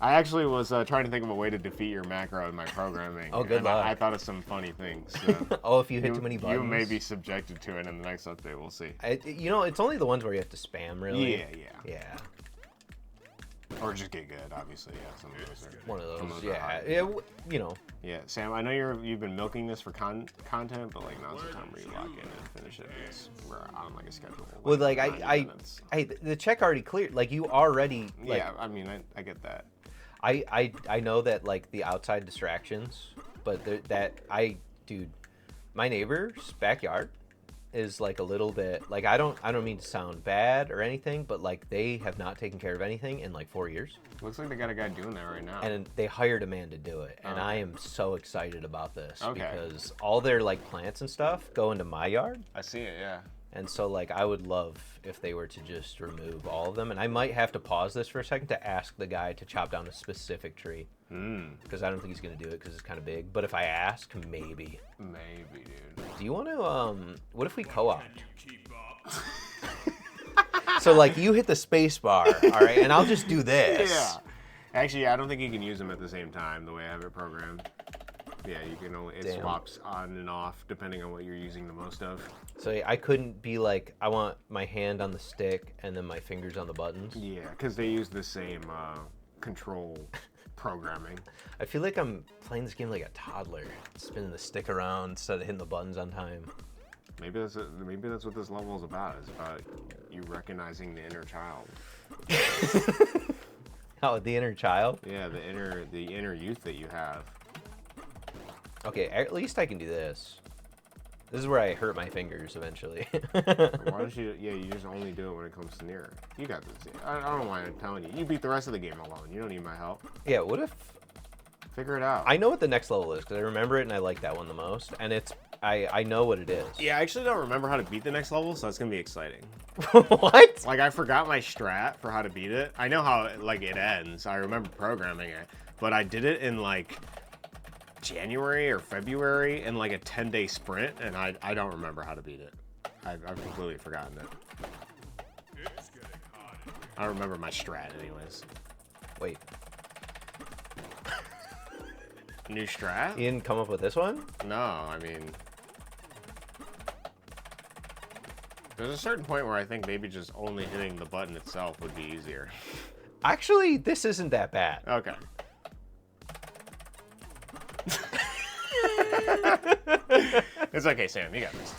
I actually was trying to think of a way to defeat your macro in my programming. Oh, good and luck. I thought of some funny things. So Oh, if you hit too many buttons. You may be subjected to it in the next update. We'll see. You know, it's only the ones where you have to spam, really. Yeah. Yeah. Or just get good, obviously. Yeah, some of those are. One of some those. are Yeah. hard. You know. Yeah, Sam. I know you've been milking this for content, but like now's the time where you lock in and finish it. Because we're on like a schedule. Well, like 90 minutes. the check already cleared. Like you already. Like, Yeah, I mean, I get that. I know that like the outside distractions, but dude, my neighbor's backyard is like a little bit like I don't mean to sound bad or anything, but like they have not taken care of anything in like 4 years, Looks like they got a guy doing that right now. and they hired a man to do it, and Okay. I am so excited about this Okay. because all their like plants and stuff go into my yard. I see it. Yeah. And so, like, I would love if they were to just remove all of them. And I might have to pause this for a second to ask the guy to chop down a specific tree. Because I don't think he's going to do it because it's kind of big. But if I ask, maybe. Maybe, dude. Do you want to, what if we co-op? Can you keep up? So, like, you hit the space bar, all right? And I'll just do this. Yeah. Actually, I don't think you can use them at the same time the way I have it programmed. Yeah, you can only, it Damn. swaps on and off depending on what you're using the most of. So I couldn't be like, I want my hand on the stick and then my fingers on the buttons. Yeah, because they use the same control programming. I feel like I'm playing this game like a toddler, spinning the stick around instead of hitting the buttons on time. Maybe that's what this level is about. It's about you recognizing the inner child. Oh, the inner child? Yeah, the inner youth that you have. Okay, at least I can do this. This is where I hurt my fingers eventually. Why don't you? Yeah, you just only do it when it comes to near. You got this. I don't know why I'm telling you. You beat the rest of the game alone. You don't need my help. Yeah, what if... Figure it out. I know what the next level is, because I remember it and I like that one the most. And it's... I know what it is. Yeah, I actually don't remember how to beat the next level, so that's gonna be exciting. What? Like, I forgot my strat for how to beat it. I know how, like, it ends. I remember programming it. But I did it in, like, January or February in, like, a 10-day sprint, and I don't remember how to beat it. I've completely forgotten it. It's getting hot in here. I don't remember my strat, anyways. Wait, New strat? you didn't come up with this one? No, I mean... There's a certain point where I think maybe just only hitting the button itself would be easier. Actually, this isn't that bad. Okay. It's okay, Sam. You got this.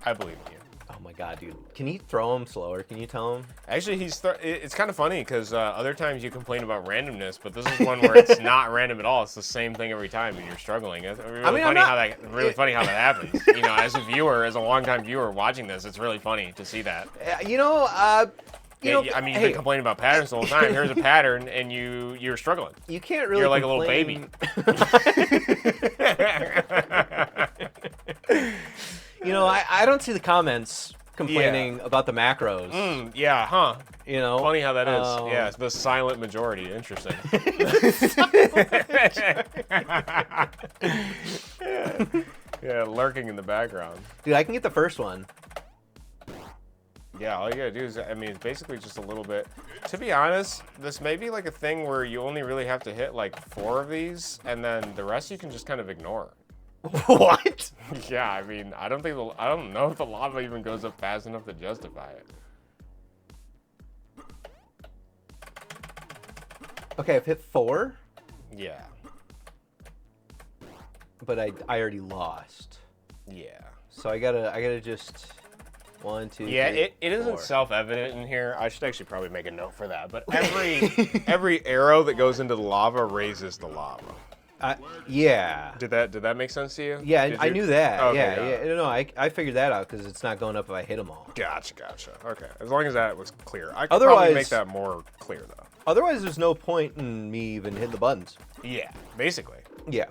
I believe in you. Oh my god, dude. Can you throw him slower? Can you tell him? Actually, it's kind of funny because other times you complain about randomness, but this is one where it's not random at all. It's the same thing every time, and you're struggling. It's really funny how that happens. You know, as a viewer, as a longtime viewer watching this, it's really funny to see that. You know, I mean, you've been complaining about patterns the whole time. Here's a pattern, and you're struggling. you can't really You're like a little baby. You know, I don't see the comments complaining about the macros. Yeah, huh? You know, Funny how that is. Yeah, it's the silent majority. Interesting. Yeah, lurking in the background. dude, I can get the first one. Yeah, all you gotta do is, I mean, it's basically just a little bit. To be honest, this may be like a thing where you only really have to hit like 4 of these, and then the rest you can just kind of ignore. What? Yeah, I mean, I don't know if the lava even goes up fast enough to justify it. Okay, I've hit 4, Yeah. but I already lost. Yeah. So I gotta just 1, 2. Yeah, 3, it isn't 4. self-evident in here. I should actually probably make a note for that. But every arrow that goes into the lava raises the lava. Yeah. Did that make sense to you? Yeah, Did I you- knew that. Okay, Yeah. No, I figured that out because it's not going up if I hit them all. Gotcha. Okay, as long as that was clear. I could probably Otherwise- make that more clear though. Otherwise, there's no point in me even hitting the buttons. Yeah, basically. Yeah.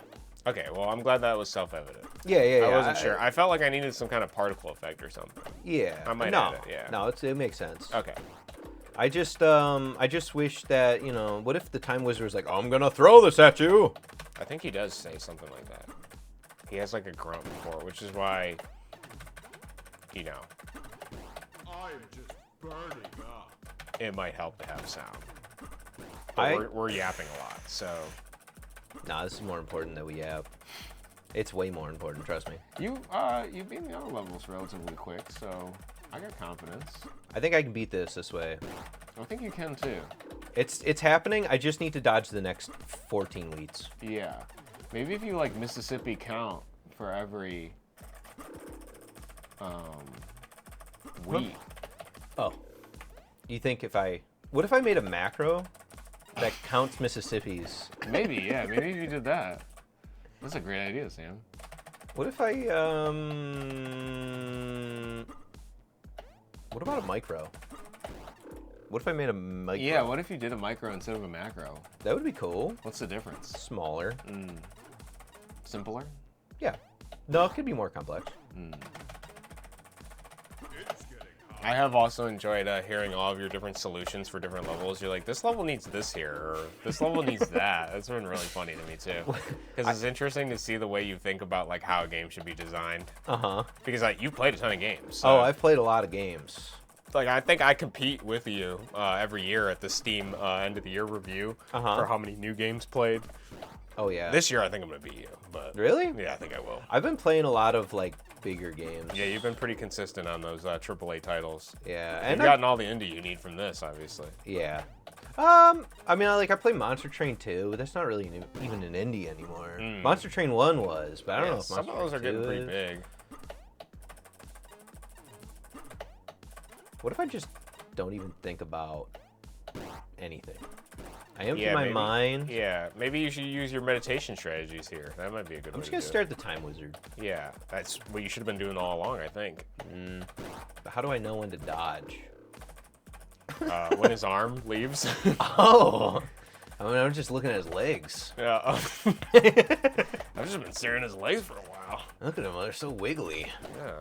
Okay, well, I'm glad that was self-evident. Yeah. I wasn't sure. I felt like I needed some kind of particle effect or something. Yeah. I might no, add it, yeah. No, it makes sense. Okay. I just wish that, you know, what if the Time Wizard was like, I'm gonna throw this at you? I think he does say something like that. He has like a grunt before, which is why, you know, I am just burning up. it might help to have sound. But we're yapping a lot, so. Nah, this is more important that we have. It's way more important, trust me. You beat the other levels relatively quick, so I got confidence. I think I can beat this way. I think you can too. It's happening. I just need to dodge the next 14 wheats. Yeah. Maybe if you like Mississippi count for every wheat. Oh. You think what if I made a macro that counts Mississippi's? Maybe, yeah. Maybe if you did that. That's a great idea, Sam. What if I what about a micro? What if I made a micro? Yeah, what if you did a micro instead of a macro? That would be cool. What's the difference? Smaller. Simpler? Yeah. No, it could be more complex. It's getting hot. I have also enjoyed hearing all of your different solutions for different levels. You're like, this level needs this here, or this level needs that. That's been really funny to me too, because it's interesting to see the way you think about like how a game should be designed. Because like you've played a ton of games. So, Oh, I've played a lot of games. like I think I compete with you every year at the Steam end of the year review for how many new games played. Oh yeah. This year I think I'm gonna beat you, but Really? yeah, I think I will. I've been playing a lot of like bigger games. Yeah, you've been pretty consistent on those AAA titles. Yeah, You've and gotten all the indie you need from this, obviously. yeah. I mean, I play Monster Train 2, but that's not really even an indie anymore. Monster Train 1 was, but I don't know if some Monster of those are Train 2 getting pretty is. big. What if I just don't even think about anything? I empty Yeah, my maybe. mind. Yeah, maybe you should use your meditation strategies here. That might be a good I'm way just to gonna do stare at the Time Wizard. it. Yeah, that's what you should have been doing all along, I think. But how do I know when to dodge? When his arm leaves. Oh! I mean, I'm just looking at his legs. Yeah. I've just been staring at his legs for a while. Look at him, they're so wiggly. Yeah.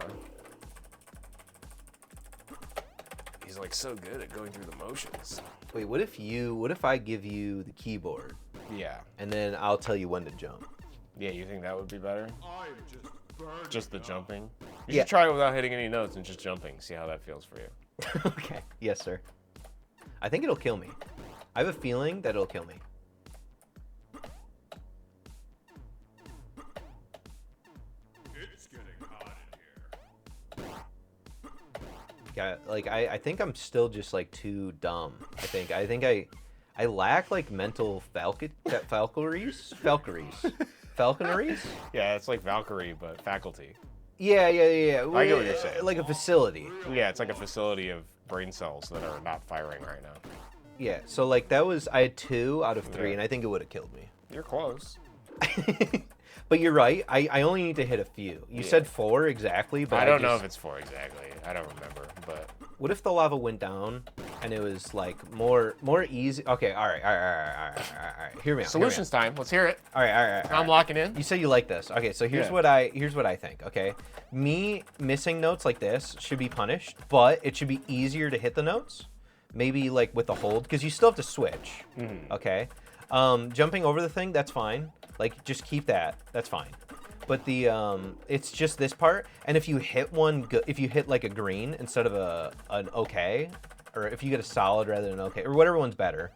He's like so good at going through the motions. Wait, what if I give you the keyboard, Yeah. and then I'll tell you when to jump? Yeah, you think that would be better? I'm just burning Just the up. jumping? You Yeah. should try it without hitting any notes and just jumping. See how that feels for you. Okay. Yes, sir. I think it'll kill me. I have a feeling that it'll kill me. It's getting hot in here. Yeah, like I think I'm still just like too dumb. I think I lack like mental falconeries. Yeah, it's like Valkyrie, but faculty. Yeah. I get what you're saying. Like a facility. Yeah, it's like a facility of brain cells that are not firing right now. Yeah. So like I had 2 out of 3, Yeah. and I think it would have killed me. You're close. But you're right. I only need to hit a few. You said 4 exactly, but I don't know if it's 4 exactly. I don't remember, but What if the lava went down and it was like more easy? Okay, all right. Hear me out. solutions time. Let's hear it. All right. I'm locking in. You say you like this. Okay, so here's Yeah. what I think. Okay, me missing notes like this should be punished, but it should be easier to hit the notes. Maybe like with the hold, because you still have to switch. Okay, jumping over the thing, that's fine. Like just keep that. That's fine. But the it's just this part, and if you hit if you hit like a green instead of an okay, or if you get a solid rather than an okay, or whatever one's better,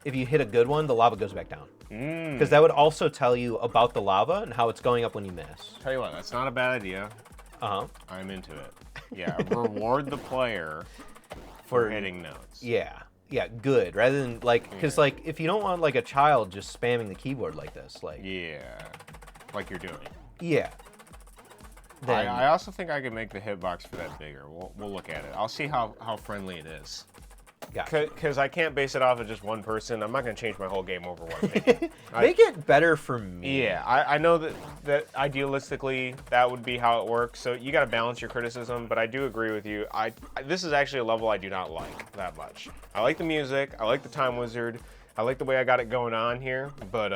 if you hit a good one, the lava goes back down. Because that would also tell you about the lava and how it's going up when you miss. Tell you what, that's not a bad idea. I'm into it. Yeah, reward the player for hitting notes. Yeah, good. Rather than like, because like if you don't want like a child just spamming the keyboard like this, like Yeah, like you're doing. yeah. Then I also think I can make the hitbox for that bigger. We'll look at it. I'll see how friendly it is. gotcha. Because I can't base it off of just one person. I'm not going to change my whole game over one opinion. Make it better for me. Yeah, I know that idealistically that would be how it works. So you got to balance your criticism, but I do agree with you. This is actually a level I do not like that much. I like the music. I like the Time Wizard. I like the way I got it going on here, but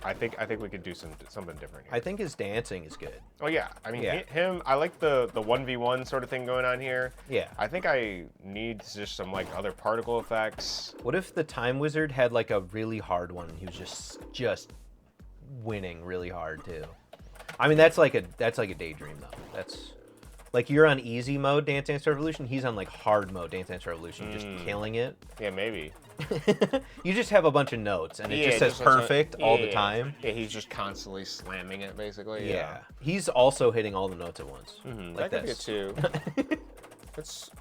I think we could do something different here. I think his dancing is good. Oh yeah, I mean Yeah. him. I like the 1v1 sort of thing going on here. Yeah. I think I need just some like other particle effects. What if the Time Wizard had like a really hard one and he was just winning really hard too? I mean that's like a daydream though. Like you're on easy mode Dance Dance Revolution, he's on like hard mode Dance Dance Revolution, just killing it. Yeah, maybe. You just have a bunch of notes and it Yeah, just says just looks like- perfect all the time. Yeah, he's just constantly slamming it, basically. Yeah. He's also hitting all the notes at once. Like that could be it this. too.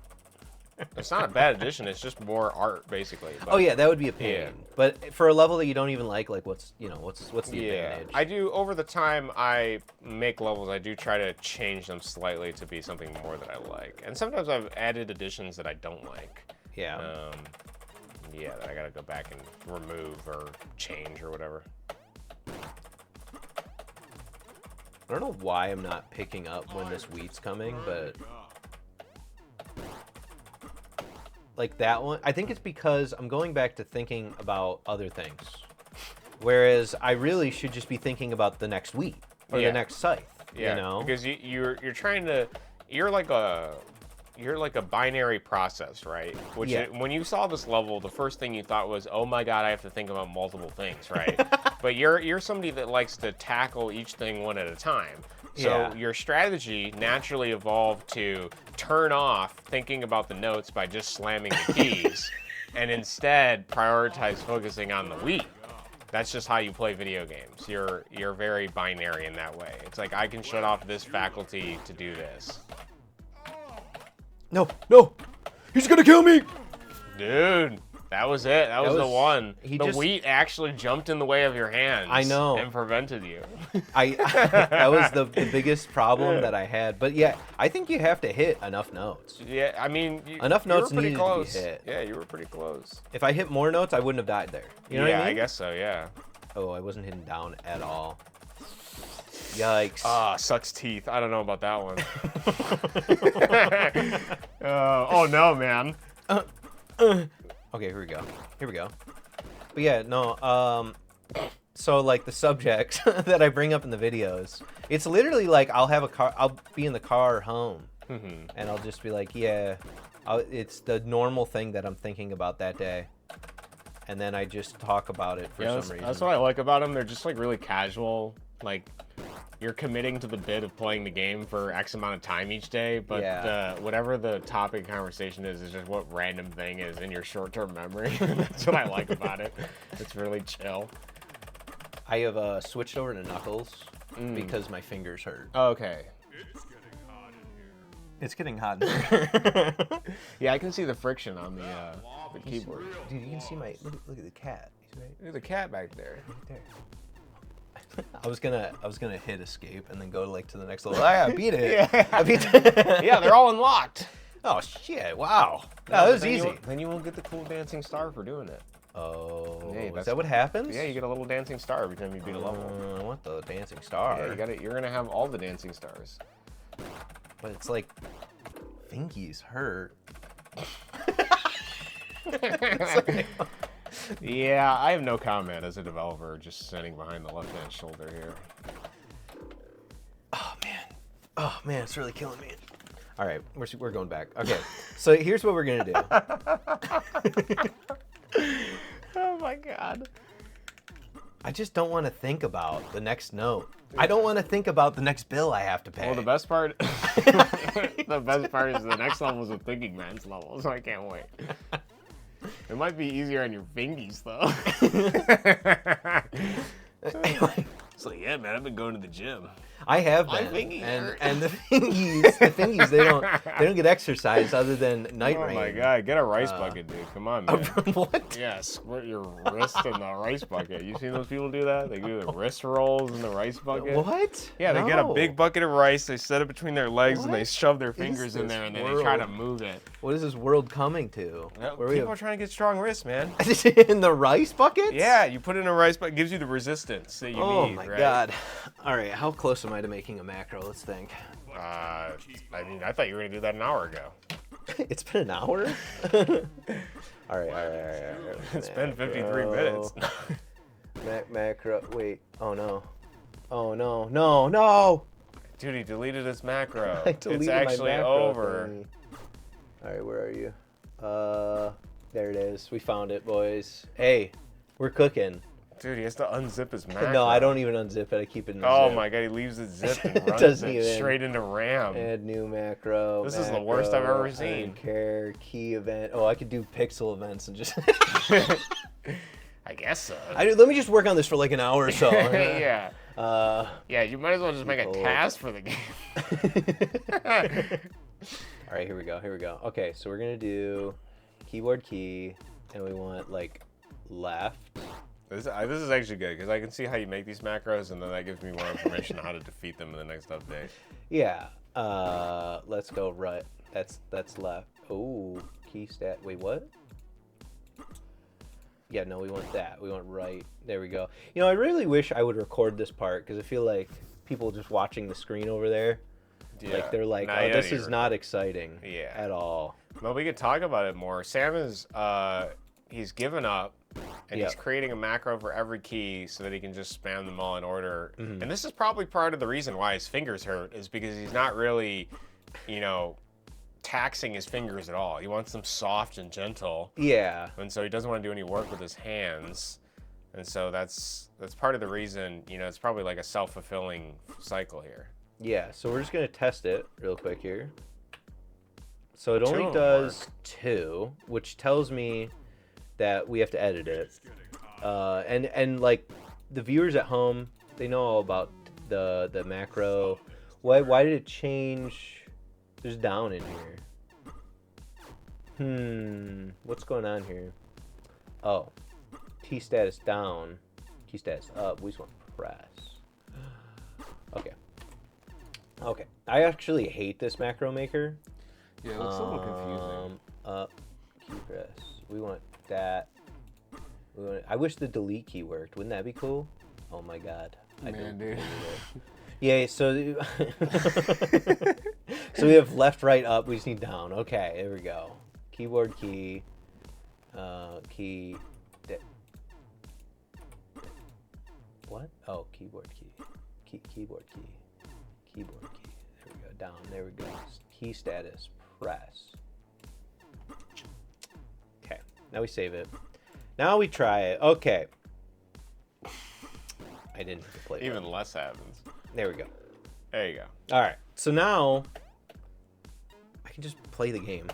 It's not a bad addition. It's just more art, basically. But, Oh yeah, that would be a pain. Yeah. But for a level that you don't even like what's the advantage? I do. Over the time I make levels, I do try to change them slightly to be something more that I like. And sometimes I've added additions that I don't like. Yeah. Yeah, that I gotta go back and remove or change or whatever. I don't know why I'm not picking up when this wheat's coming, but like that one, I think it's because I'm going back to thinking about other things. Whereas I really should just be thinking about the next wheat or Yeah. the next scythe. Yeah, You know? because you're trying to, you're like a binary process, right? Which Yeah. when you saw this level, the first thing you thought was, oh my god, I have to think about multiple things, right? But you're somebody that likes to tackle each thing one at a time. So Yeah. your strategy naturally evolved to turn off thinking about the notes by just slamming the keys, and instead prioritize focusing on the wheat. That's just how you play video games. You're very binary in that way. It's like I can shut off this faculty to do this. No, he's gonna kill me. Dude, that was it. That was the one. he The just- wheat actually jumped in the way of your hands. I know. And prevented you. That was the biggest problem that I had. But yeah, I think you have to hit enough notes. Yeah, I mean, Enough you were notes pretty needed to be close. hit. Yeah, you were pretty close. If I hit more notes, I wouldn't have died there. You know what I mean? guess so. Yeah. Oh, I wasn't hitting down at all. Yikes. Ah, sucks teeth. I don't know about that one. Oh no, man. Okay, here we go. But yeah, no, so like the subjects that I bring up in the videos, it's literally like I'll be in the car home, and I'll just be like, yeah, it's the normal thing that I'm thinking about that day. And then I just talk about it for some reason. That's what I like about them. They're just like really casual. Like you're committing to the bit of playing the game for X amount of time each day, but Yeah. whatever the topic of conversation is just what random thing is in your short-term memory. That's what I like about it. It's really chill. I have switched over to Knuckles because my fingers hurt. Okay. It's getting hot in here. It's getting hot. Yeah, I can see the friction on the keyboard. Dude, you can see my look at the cat. He's right There's a cat back there. there. I was gonna hit escape and then go to the next level. I beat it. Yeah. I beat it. Yeah, they're all unlocked. Oh shit! Wow. That was easy. Then you won't get the cool dancing star for doing it. Oh, Hey, is that's- that what happens? Yeah, you get a little dancing star every time you beat a level. I want the dancing star. Yeah, you got it. You're gonna have all the dancing stars. But it's like fingies hurt. Yeah, I have no comment as a developer, just sitting behind the left-hand shoulder here. Oh man, it's really killing me. All right, we're going back. Okay, so here's what we're gonna do. Oh my god. I just don't want to think about the next note. I don't want to think about the next bill I have to pay. Well, the best part, is the next level is a thinking man's level, so I can't wait. It might be easier on your fingies though. It's like, yeah, man, I've been going to the gym. I have My been, fingies hurt. and the fingies, they don't get exercise other than night Oh rain. my god, get a rice bucket, dude. Come on, man. What? Yeah, squirt your wrist in the rice bucket. You seen those people do that? They do the wrist rolls in the rice bucket. What? Yeah, they get a No. big bucket of rice, they set it between their legs, and they What shove their is fingers in this there, and then they try to world? move it. What is this world coming to? Where we People are trying to get strong wrists, man. in the rice buckets? Yeah, you put it in a rice bucket, it gives you the resistance that you Oh need, my right? god. All right, how close am I to making a macro? Let's think. I mean, I thought you were going to do that an hour ago. It's been an hour? All right. It's been 53 minutes. Macro. Wait. Oh no. No. Dude, he deleted his macro. I deleted It's my actually macro over. thingy. All right, where are you? There it is. We found it, boys. Hey, we're cooking. Dude, he has to unzip his macro. No, I don't even unzip it. I keep it in the Oh zip. my god, he leaves it zipped and It runs doesn't it even- straight into RAM. Add new macro. This is the worst I've ever I seen. don't care. Key event. Oh, I could do pixel events and just. I guess so. Let me just work on this for like an hour or so. Yeah. Uh, Yeah, you might as well just make a People- task for the game. All right, here we go. Here we go. Okay, so we're gonna do keyboard key, and we want like left. This is actually good because I can see how you make these macros, and then that gives me more information on how to defeat them in the next update. Yeah. Let's go right. That's left. Oh, key stat. Wait, what? Yeah, no, we want that. We want right. There we go. You know, I really wish I would record this part because I feel like people just watching the screen over there, like they're like, Nah, oh, yeah, this you're is not exciting Yeah. at all. Well, we could talk about it more. Sam is he's given up, and he's Yep. creating a macro for every key so that he can just spam them all in order. Mhm. And this is probably part of the reason why his fingers hurt is because he's not really, taxing his fingers at all. He wants them soft and gentle, Yeah. and so he doesn't want to do any work with his hands. And so that's part of the reason. It's probably like a self-fulfilling cycle here. Yeah, so we're just going to test it real quick here. So it Two only of them does 2, which tells me that we have to edit it. And like the viewers at home, they know all about the macro. Why did it change? There's down in here. What's going on here? Oh, T status down, key status up. We just want press. Okay. Okay. I actually hate this macro maker. Yeah, it looks a little confusing. Up, key press. We want that. I wish the delete key worked. Wouldn't that be cool? Oh my god. Man, dude. Yeah, so so we have left, right, up. We just need down. Okay, there we go. Keyboard key. Key. What? Oh, keyboard key. Keyboard key. Keyboard key. There we go. Down. There we go. Key status. Press. Okay. Now we save it. Now we try it. Okay. I didn't hit the play. Even less happens. There we go. There you go. All right. So now I can just play the game.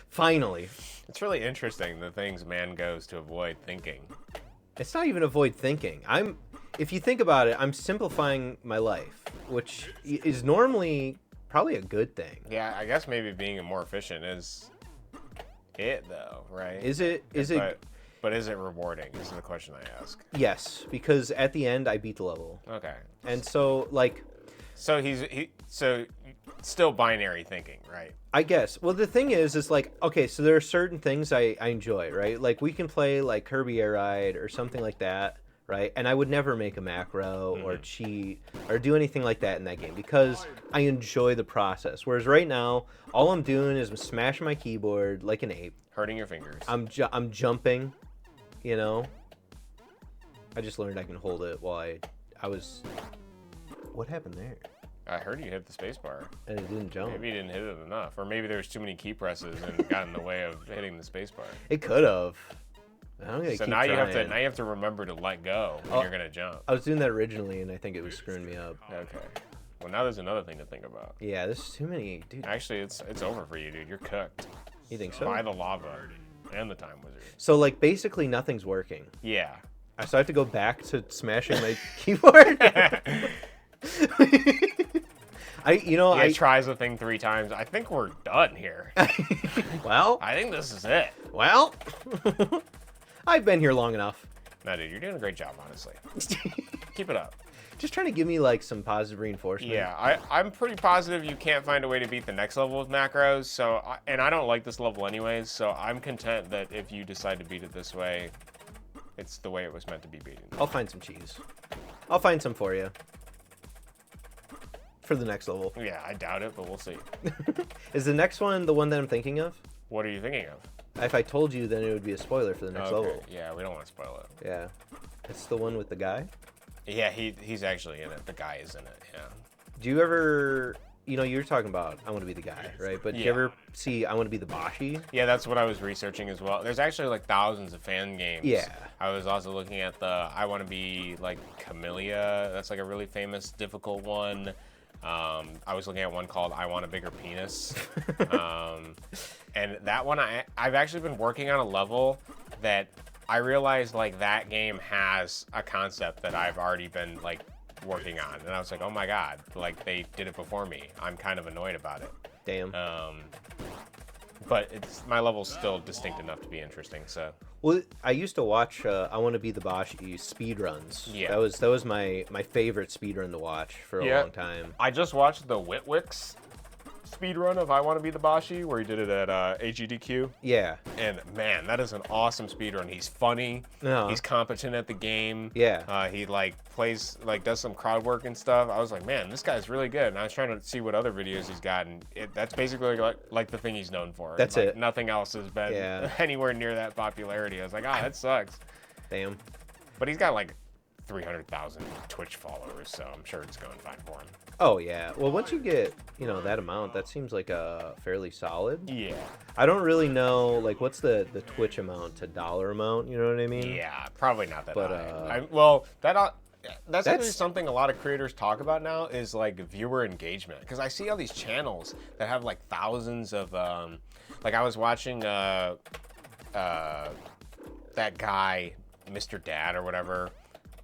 Finally. It's really interesting the things man goes to avoid thinking. It's not even avoid thinking. If you think about it, I'm simplifying my life, which is normally probably a good thing. Yeah, I guess maybe being more efficient is it though, right? Is it? But is it rewarding? Is the question I ask. Yes, because at the end I beat the level, Okay. and so like So so still binary thinking, right? I guess. Well, the thing is like, okay, so there are certain things I enjoy, right? Like we can play like Kirby Air Ride or something like that, right? And I would never make a macro or cheat or do anything like that in that game because I enjoy the process. Whereas right now, all I'm doing is I'm smashing my keyboard like an ape. Hurting your fingers. I'm jumping, you know. I just learned I can hold it while I was. What happened there? I heard you hit the spacebar. And it didn't jump. Maybe you didn't hit it enough, or maybe there's too many key presses and got in the way of hitting the spacebar. It could have. I'm gonna So keep now you have to trying. remember to let go when you're gonna jump. I was doing that originally, and I think it was screwing me up. Okay. Well, now there's another thing to think about. Yeah, there's too many, dude. Actually, it's over for you, dude. You're cooked You think so? by the lava and the time wizard. So like basically nothing's working. Yeah. So I have to go back to smashing my keyboard. He I tries the thing 3 times. I think we're done here. well, I think this is it. I've been here long enough. No, dude, you're doing a great job, honestly. Keep it up. Just trying to give me like some positive reinforcement. Yeah, I'm pretty positive you can't find a way to beat the next level with macros. So, and I don't like this level anyways. So I'm content that if you decide to beat it this way, it's the way it was meant to be beaten. I'll find some cheese. I'll find some for you. For the next level. Yeah, I doubt it, but we'll see. Is the next one the one that I'm thinking of? What are you thinking of? If I told you, then it would be a spoiler for the next level. Yeah, we don't want to spoil it. Yeah. It's the one with the guy? Yeah, he's actually in it. The guy is in it. Yeah. Do you ever you know, you're talking about I Want to Be the Guy, right? But did you Yeah. ever see I Want to Be the Boshi? Yeah, that's what I was researching as well. There's actually like thousands of fan games. Yeah. I was also looking at the I Want to Be like Camellia. That's like a really famous, difficult one. I was looking at one called I Want a Bigger Penis. And that one, I've actually been working on a level that I realized like that game has a concept that I've already been like working on. And I was like, oh my God, like they did it before me. I'm kind of annoyed about it. Damn. But my level's still distinct enough to be interesting, so. Well, I used to watch I Want to Be the Boshi speed runs. Yeah. That was my favorite speed run to watch for a Yeah. long time. I just watched the Witwick's speedrun of I Want to Be the Boshi, where he did it at AGDQ. Yeah. And man, that is an awesome speedrun. He's funny. Uh-huh. He's competent at the game. Yeah. He like plays, like does some crowd work and stuff. I was like, man, this guy's really good. And I was trying to see what other videos he's got, and that's basically like the thing he's known for. That's like, it. Nothing else has been Yeah. anywhere near that popularity. I was like, that sucks. Damn. But he's got like 300,000 Twitch followers, so I'm sure it's going fine for him. Oh yeah. Well, once you get, you know, that amount, that seems like a fairly solid. Yeah. I don't really know, like, what's the Twitch amount to dollar amount, you know what I mean? Yeah, probably not that But, high. That's actually something a lot of creators talk about now is like viewer engagement. Because I see all these channels that have like thousands of, like I was watching that guy, Mr. Dad or whatever.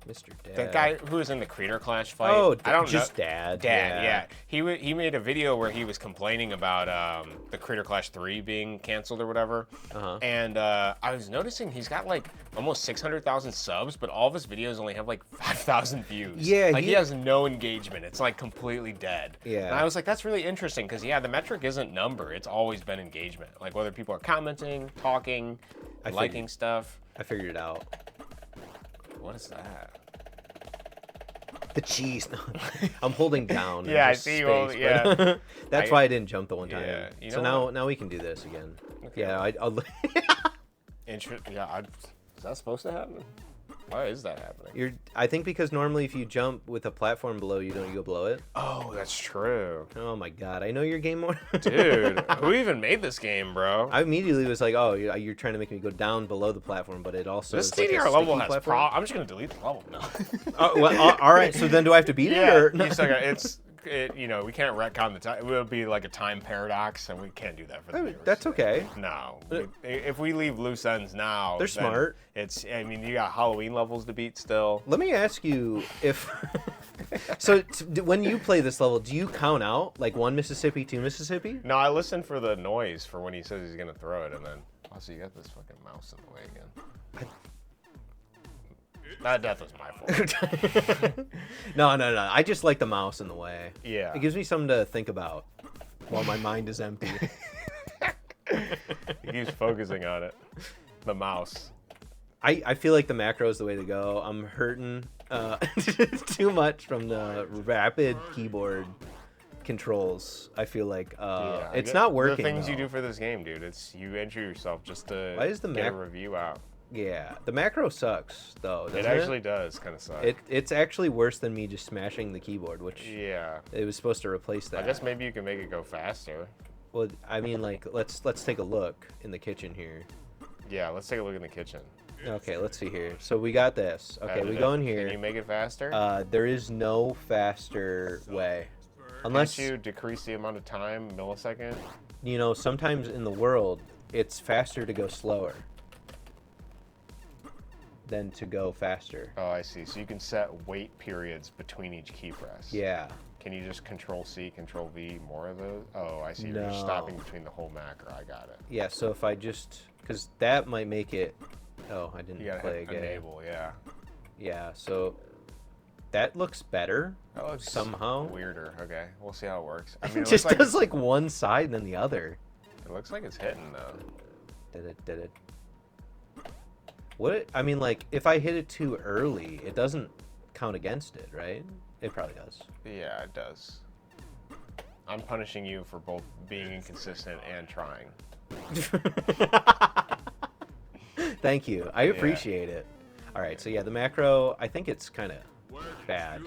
Mr. Dad. That guy who was in the Creator Clash fight. Oh, I don't just know. Dad. Dad, yeah. He made a video where he was complaining about the Creator Clash 3 being canceled or whatever. Uh-huh. And I was noticing he's got like almost 600,000 subs, but all of his videos only have like 5,000 views. Yeah, like he has no engagement. It's like completely dead. Yeah. And I was like, that's really interesting because yeah, the metric isn't number. It's always been engagement. Like whether people are commenting, talking, liking stuff. I figured it out. What is that? The cheese. I'm holding down. and Yeah, I just see you space, all- but yeah. That's why I didn't jump the one time. Yeah, you So know now we can do this again. Okay. Yeah, I'll Yeah, is that supposed to happen? Why is that happening? I think because normally if you jump with a platform below you, don't you go below it? Oh, that's true. Oh my god, I know your game more. Dude, who even made this game, bro? I immediately was like, oh, you're trying to make me go down below the platform, but it also This is like a DDR level sticky has platform. I'm just gonna delete the level now. Oh, well, all right, so then do I have to beat it? Or? you still got, you know, we can't retcon the time. It would be like a time paradox, and we can't do that for the viewers. That's okay. No, if we leave loose ends now, They're then smart. I mean, you got Halloween levels to beat still. Let me ask you if so when you play this level, do you count out like 1 Mississippi, 2 Mississippi? No, I listen for the noise for when he says he's gonna throw it, and then also you got this fucking mouse in the way again. That death was my fault. No. I just like the mouse in the way. Yeah. It gives me something to think about while my mind is empty. He keeps focusing on it. The mouse. I feel like the macro is the way to go. I'm hurting too much from the rapid keyboard controls. I feel like it's not working. The things you though. do for this game, dude. It's you injure yourself just to Why is the get a review out. Yeah, the macro sucks though. It actually does kind of suck. It's actually worse than me just smashing the keyboard, which Yeah. it was supposed to replace that. I guess maybe you can make it go faster. Well, I mean, like let's take a look in the kitchen here. Yeah, let's take a look in the kitchen. Okay, let's see here. So we got this. Okay, we go in here. Can you make it faster? There is no faster way, unless Can't you decrease the amount of time, millisecond? you know. Sometimes in the world, it's faster to go slower than to go faster. Oh, I see. So you can set wait periods between each key press. Yeah. Can you just Control C, Control V, more of those? Oh, I see. You're No. just stopping between the whole macro. I got it. Yeah. So if I just, because that might make it. Oh, I didn't You gotta play hit again. enable, yeah. Yeah. So that looks better. That looks somehow. weirder. Okay, we'll see how it works. I mean, It it just looks like does like one side and then the other. it looks like it's hitting though. Did it. What? I mean, like, if I hit it too early, it doesn't count against it, right? It probably does. Yeah, it does. I'm punishing you for both being inconsistent and trying. Thank you. I appreciate it. All right, so yeah, the macro, I think it's kind of bad.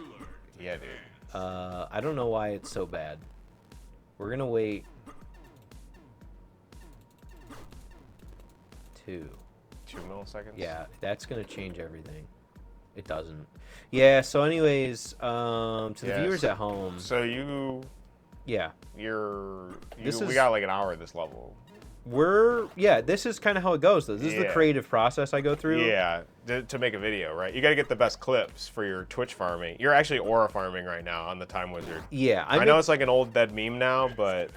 Yeah, dude. I don't know why it's so bad. We're gonna wait 2 milliseconds. Yeah, that's gonna change everything. It doesn't. Yeah. So, anyways, to the Yeah, viewers at home. So you Yeah. we This is- got like an hour at this level. This is kind of how it goes, though. This is the Yeah. creative process I go through. Yeah, to make a video, right? You got to get the best clips for your Twitch farming. You're actually aura farming right now on the Time Wizard. Yeah. I know it's like an old dead meme now, but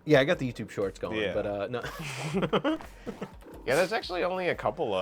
Yeah, I got the YouTube Shorts going, Yeah. but no. yeah, there's actually only a couple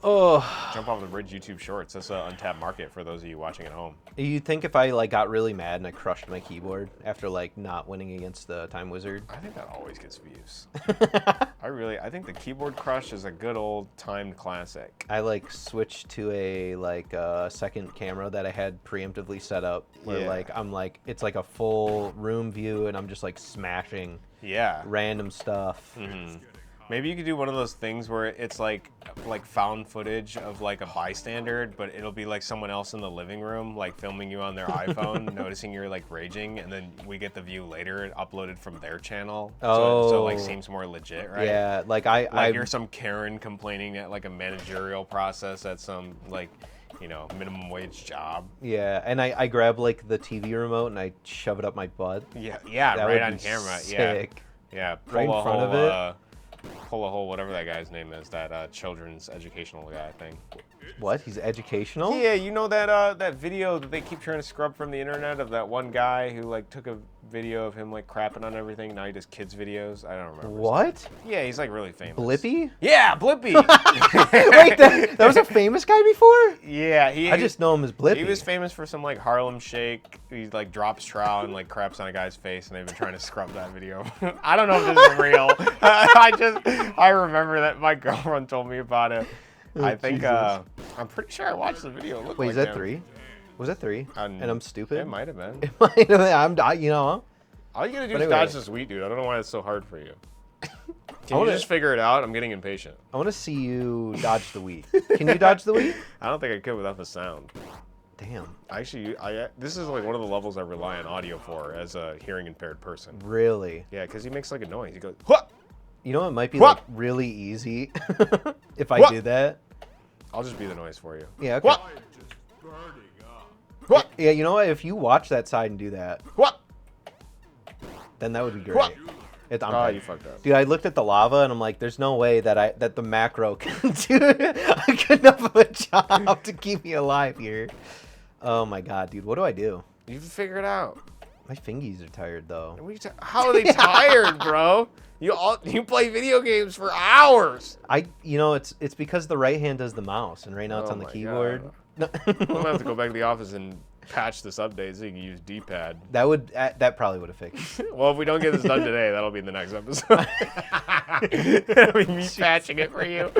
Oh, Jump Off the Bridge YouTube Shorts. That's an untapped market for those of you watching at home. you think if I like got really mad and I crushed my keyboard after like not winning against the Time Wizard? I think that always gets views. I think the keyboard crush is a good old timed classic. I like switched to a second camera that I had preemptively set up where Yeah. like I'm like it's like a full room view and I'm just like smashing Yeah. random stuff. Mhm. Maybe you could do one of those things where it's like found footage of like a bystander, but it'll be like someone else in the living room, like filming you on their iPhone, noticing you're like raging, and then we get the view later and uploaded from their channel. So it like Oh. seems more legit, right? Yeah, like I You're some Karen complaining at like a managerial process at some like, minimum wage job. yeah, and I grab like the TV remote and I shove it up my butt. Yeah, That right would on be camera. sick. Yeah. Right in front of it? Pull a hole, whatever that guy's name is, that children's educational guy thing. What? He's educational? Yeah, you know that video that they keep trying to scrub from the internet of that one guy who like took a video of him like crapping on everything. Now he does kids videos. I don't remember. his What? name. Yeah, he's like really famous. Blippy? Yeah, Blippy. Wait, that was a famous guy before? Yeah, I just know him as Blippy. He was famous for some like Harlem Shake. He like drops trowel and like craps on a guy's face, and they've been trying to scrub that video. I don't know if this is real. I remember that my girlfriend told me about it. I think Jesus. I'm pretty sure I watched the video. It looked Wait, like is that him. 3? Was that 3? And I'm stupid? It might have been. It might have been. Huh? All you gotta do But is anyway. dodge this wheat, dude. I don't know why it's so hard for you. Can you wanna- just figure it out? I'm getting impatient. I want to see you dodge the wheat. Can you dodge the wheat? I don't think I could without the sound. Damn. Actually, this is like one of the levels I rely on audio for as a hearing impaired person. Really? Yeah, because he makes like a noise. He goes, "What?" You know, it might be What? like really easy if I What? do that. I'll just be the noise for you. Yeah. Okay. What? I am just burning up. What? Yeah. You know what? If you watch that side and do that, What? then that would be great. What? I'm Oh, dead. you fucked up. Dude, I looked at the lava and I'm like, there's no way that the macro can do a good enough of a job to keep me alive here. Oh my god, dude, what do I do? You figure it out. My fingies are tired though. How are they tired, bro? You play video games for hours. It's because the right hand does the mouse and right now it's Oh on the my keyboard. God. No. I'm gonna have to go back to the office and patch this update so you can use D-pad. that probably would have fixed it. Well, if we don't get this done today, that'll be in the next episode. It'll be me patching it for you.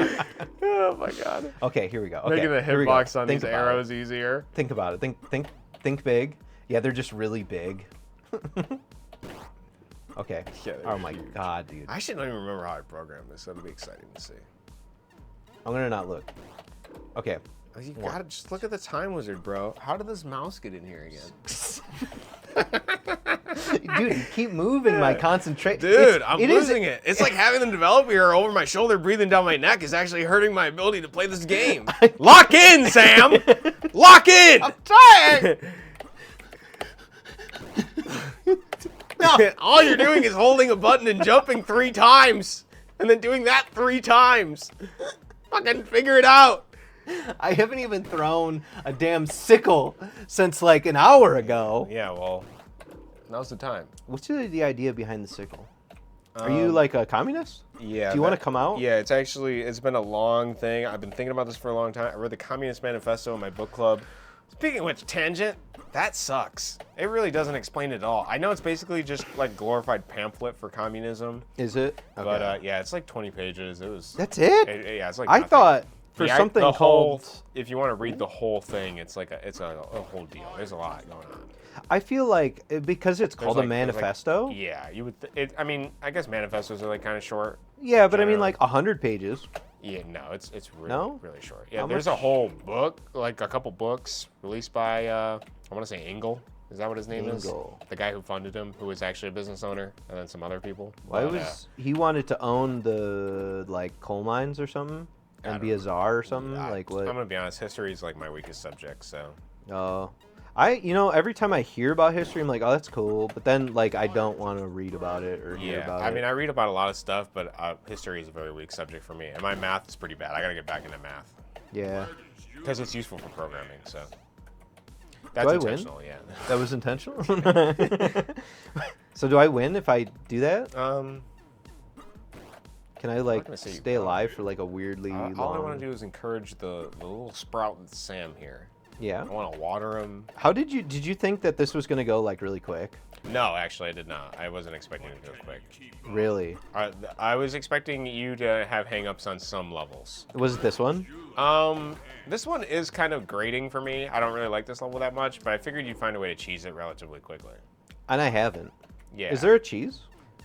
Oh my god. Okay, here we go. Okay, Making the here we go. hitbox on Think these about arrows easier. Think about it. Think big. Yeah, they're just really big. Okay. Yeah, they're Oh my huge. god, dude. I actually don't even remember how I programmed this. That'll be exciting to see. I'm gonna not look. Okay. You gotta just look at the Time Wizard, bro. How did this mouse get in here again? Dude, you keep moving my concentration. Dude, I'm losing it. It's like having the developer here over my shoulder breathing down my neck is actually hurting my ability to play this game. Lock in, Sam! Lock in! I'm trying. No. All you're doing is holding a button and jumping 3 times. And then doing that 3 times. Fucking figure it out. I haven't even thrown a damn sickle since like an hour ago. Yeah, well, now's the time. What's the idea behind the sickle? Are you like a communist? Yeah. Do you want to come out? Yeah, it's been a long thing. I've been thinking about this for a long time. I read the Communist Manifesto in my book club. Speaking of which, tangent, that sucks. It really doesn't explain it at all. I know it's basically just like glorified pamphlet for communism, Is it? Okay. but yeah, it's like 20 pages. It was. That's it? Yeah, it's like. I nothing. thought for Yeah, something the whole, called. if you want to read the whole thing, it's like a whole deal. There's a lot going on. I feel like because it's called a There's like- manifesto. Yeah, you would. I mean, I guess manifestos are like kind of short. Yeah, but I mean generally. like 100 pages. Yeah, no, it's really, No? really short. Yeah, How there's much? a whole book, like a couple books released by I want to say Engel. Is that what his name is? Dingle. The guy who funded him, who was actually a business owner, and then some other people. Why But, was he wanted to own the like coal mines or something and be a czar or something? Like what? I'm gonna be honest. History is like my weakest subject, so. Oh, every time I hear about history, I'm like, oh, that's cool. But then, like, I don't want to read about it or hear about it. I mean, I read about a lot of stuff, but history is a very weak subject for me. And my math is pretty bad. I gotta get back into math. Yeah. Because it's useful for programming, so. Do That's I intentional, win? yeah. That was intentional? So do I win if I do that? Can I, like, gonna say you stay alive for, like, a weirdly long... All I want to do is encourage the little sprout with Sam here. Yeah. I want to water him. How did you think that this was going to go, like, really quick? No, actually, I did not. I wasn't expecting it to go quick. Really? I was expecting you to have hang-ups on some levels. Was it this one? This one is kind of grating for me. I don't really like this level that much, but I figured you'd find a way to cheese it relatively quickly. And I haven't. Yeah. Is there a cheese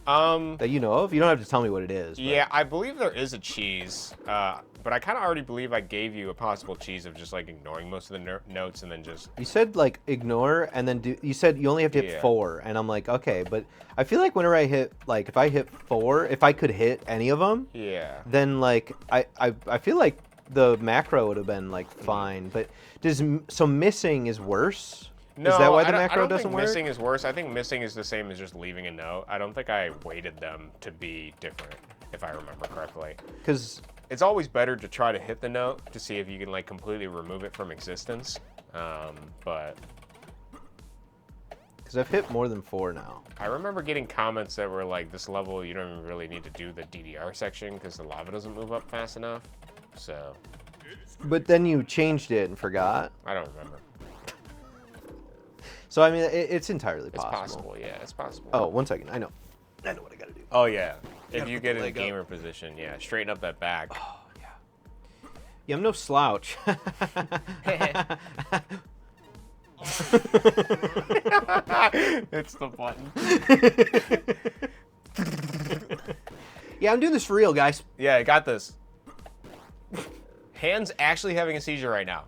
that you know of? You don't have to tell me what it is. But... Yeah, I believe there is a cheese, but I kind of already believe I gave you a possible cheese of just like ignoring most of the notes and then just... You said like ignore and then you said you only have to hit 4 and I'm like, okay, but I feel like whenever I hit, like if I hit 4, if I could hit any of them, yeah, then like I feel like the macro would have been like fine, but so missing is worse? No, is that why the I macro don't doesn't think work? missing is worse. I think missing is the same as just leaving a note. I don't think I weighted them to be different, if I remember correctly. Because it's always better to try to hit the note to see if you can like completely remove it from existence. But I've hit more than 4 now. I remember getting comments that were like, this level, you don't even really need to do the DDR section because the lava doesn't move up fast enough. So. But then you changed it and forgot. I don't remember. So, I mean, it's entirely possible. It's possible, yeah, it's possible. Oh, 1 second. I know what I gotta do. Oh, yeah. If you put get the in a leg up. gamer position, yeah, straighten up that back. Oh, yeah. Yeah, I'm no slouch. It's the button. Yeah, I'm doing this for real, guys. Yeah, I got this. Hand's actually having a seizure right now.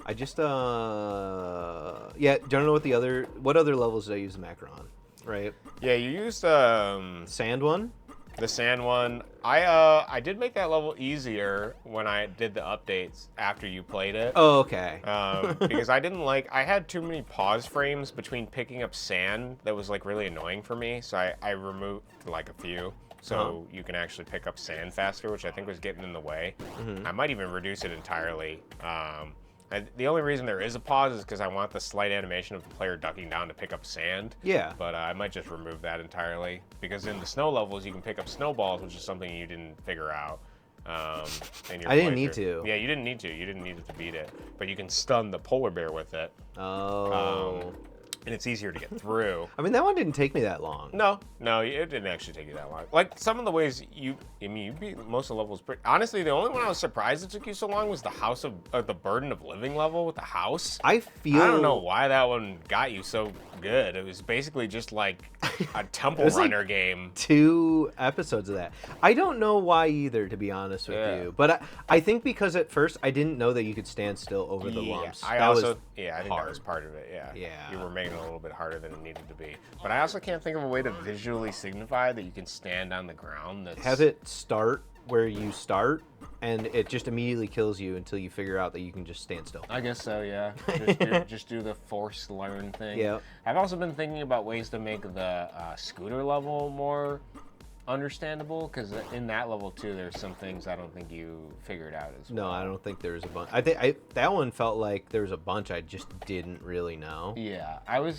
I just yeah, don't know what other levels did I use the macro on, right? Yeah, you used Sand one? the sand one. I did make that level easier when I did the updates after you played it. Oh, okay. Because I had too many pause frames between picking up sand that was like really annoying for me, so I removed like a few. So you can actually pick up sand faster, which I think was getting in the way. I might even reduce it entirely. The only reason there is a pause is because I want the slight animation of the player ducking down to pick up sand. Yeah. But I might just remove that entirely. Because in the snow levels, you can pick up snowballs, which is something you didn't figure out. In your I didn't need playthrough. to. Yeah, you didn't need to. You didn't need it to beat it. But you can stun the polar bear with it. Oh. And it's easier to get through. I mean, that one didn't take me that long. No, it didn't actually take you that long. Like, some of the ways you beat most of the levels pretty... Honestly, the only one I was surprised it took you so long was the House of... the Burden of Living level with the house. I don't know why that one got you so good. It was basically just like a temple runner game. 2 episodes of that. I don't know why either, to be honest with you. But I think because at first I didn't know that you could stand still over the lumps. I think that was part of it, yeah. Yeah. You were making it a little bit harder than it needed to be. But I also can't think of a way to visually signify that you can stand on the ground. Have it start where you start, and it just immediately kills you until you figure out that you can just stand still. I guess so, yeah. Just do the forced learn thing. Yeah. I've also been thinking about ways to make the scooter level more understandable, because in that level too, there's some things I don't think you figured out as well. No, I don't think there's a bunch. I think that one felt like there was a bunch I just didn't really know. Yeah, I've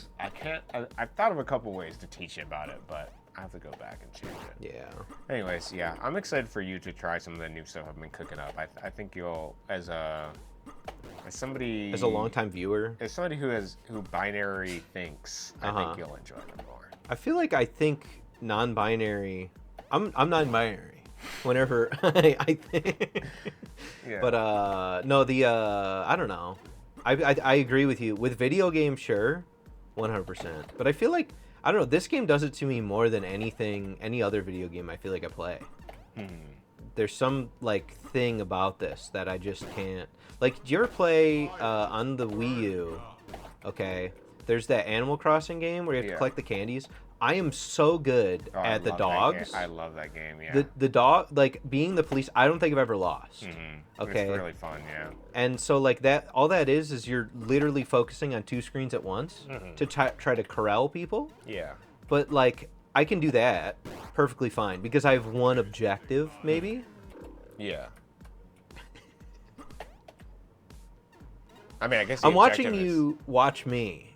thought of a couple ways to teach you about it, but I have to go back and change it. Yeah. Anyways, yeah, I'm excited for you to try some of the new stuff I've been cooking up. I think you'll, as somebody... As a longtime viewer? As somebody who binary thinks, I think you'll enjoy them more. I feel like I think non-binary... I'm non-binary. Whenever I think... Yeah. But, no, I don't know. I agree with you. With video games, sure, 100%. But I feel like, I don't know, this game does it to me more than any other video game I feel like I play. there's some like thing about this that I just can't. Like, do you ever play on the Wii U? Okay, there's that Animal Crossing game where you have to collect the candies. I am so good at the dogs. I love that game. Yeah. The dog, like being the police, I don't think I've ever lost. Okay, it's really fun. Yeah. and so like that, all that is you're literally focusing on 2 screens at once to try to corral people. Yeah. But like I can do that perfectly fine because I have one objective, maybe. Yeah. I mean, I guess I'm watching you watch me.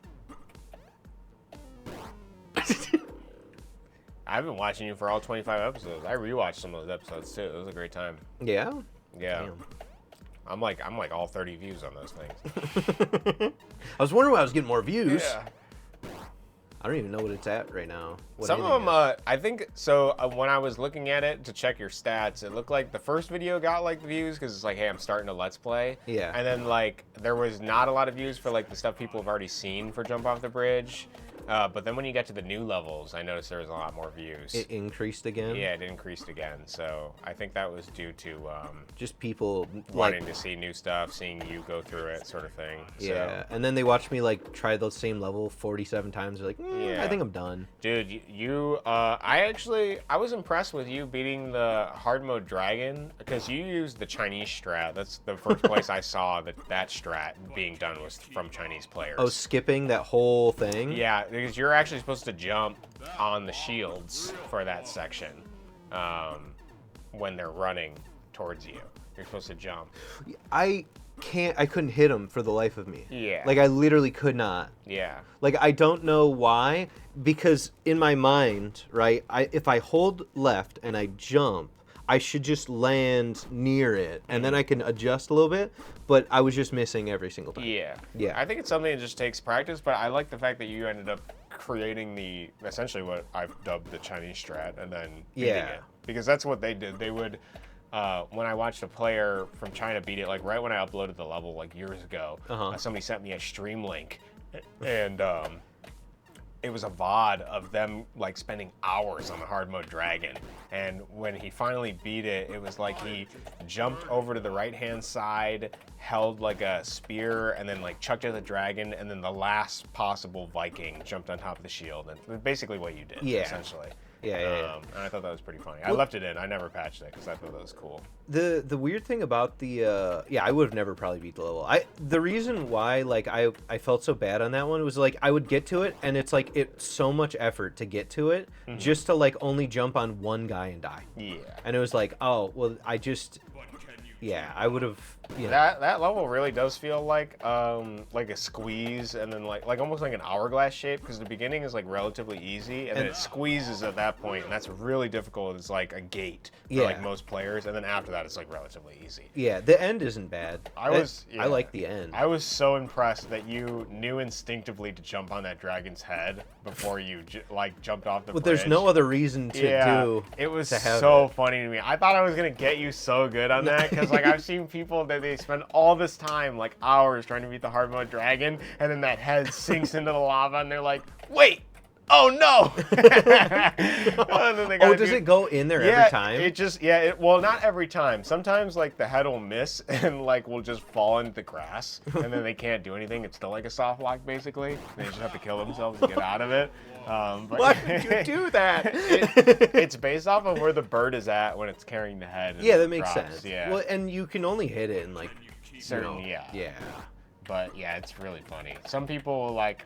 I've been watching you for all 25 episodes. I rewatched some of those episodes too. It was a great time. Yeah. Yeah. Damn. I'm like all 30 views on those things. I was wondering why I was getting more views. Yeah. I don't even know what it's at right now. Some of them, I think, so when I was looking at it to check your stats, it looked like the first video got like the views because it's like, hey, I'm starting to Let's Play. Yeah. And then like there was not a lot of views for like the stuff people have already seen for Jump Off the Bridge. But then when you get to the new levels, I noticed there was a lot more views. It increased again? Yeah, it increased again. So I think that was due to just people wanting to see new stuff, seeing you go through it, sort of thing. Yeah, and then they watched me like try the same level 47 times. They're like, I think I'm done. Dude, I was impressed with you beating the hard mode dragon because you used the Chinese strat. That's the first place I saw that strat being done was from Chinese players. Oh, skipping that whole thing? Yeah, because you're actually supposed to jump on the shields for that section when they're running towards you. You're supposed to jump. I couldn't hit him for the life of me. Yeah. Like, I literally could not. Yeah. Like, I don't know why, because in my mind, right, if I hold left and I jump, I should just land near it, and then I can adjust a little bit, but I was just missing every single time. Yeah. Yeah. I think it's something that just takes practice, but I like the fact that you ended up creating essentially what I've dubbed the Chinese strat, and then beating it. Because that's what they did. They would, when I watched a player from China beat it, like right when I uploaded the level like years ago, somebody sent me a stream link, and it was a VOD of them like spending hours on the hard mode dragon. And when he finally beat it, it was like he jumped over to the right-hand side, held like a spear, and then like chucked at the dragon, and then the last possible Viking jumped on top of the shield. And basically what you did, essentially. Yeah. And I thought that was pretty funny. I left it in. I never patched it because I thought that was cool. The weird thing about the I would have never probably beat the level. The reason why like I felt so bad on that one was like I would get to it and it's like it's so much effort to get to it just to like only jump on one guy and die. Yeah. And it was like, oh well, I would have. You know. That level really does feel like a squeeze, and then like almost like an hourglass shape, because the beginning is like relatively easy, and then it squeezes at that point, and that's really difficult. It's like a gate for like most players, and then after that it's like relatively easy. Yeah, the end isn't bad. I like the end. I was so impressed that you knew instinctively to jump on that dragon's head before you jumped off the bridge. But there's no other reason to do. It was so funny to me. I thought I was gonna get you so good on that, because like I've seen people that they spend all this time, like hours, trying to beat the hard mode dragon, and then that head sinks into the lava, and they're like, "Wait, oh no!" Does it go in there every time? It just well, not every time. Sometimes like the head will miss and like will just fall into the grass, and then they can't do anything. It's still like a soft lock basically. They just have to kill themselves to get out of it. But why would you do that? It's based off of where the bird is at when it's carrying the head. Yeah, that makes drops. sense. Yeah. Well, and you can only hit it in like certain. Yeah. But yeah, it's really funny. Some people like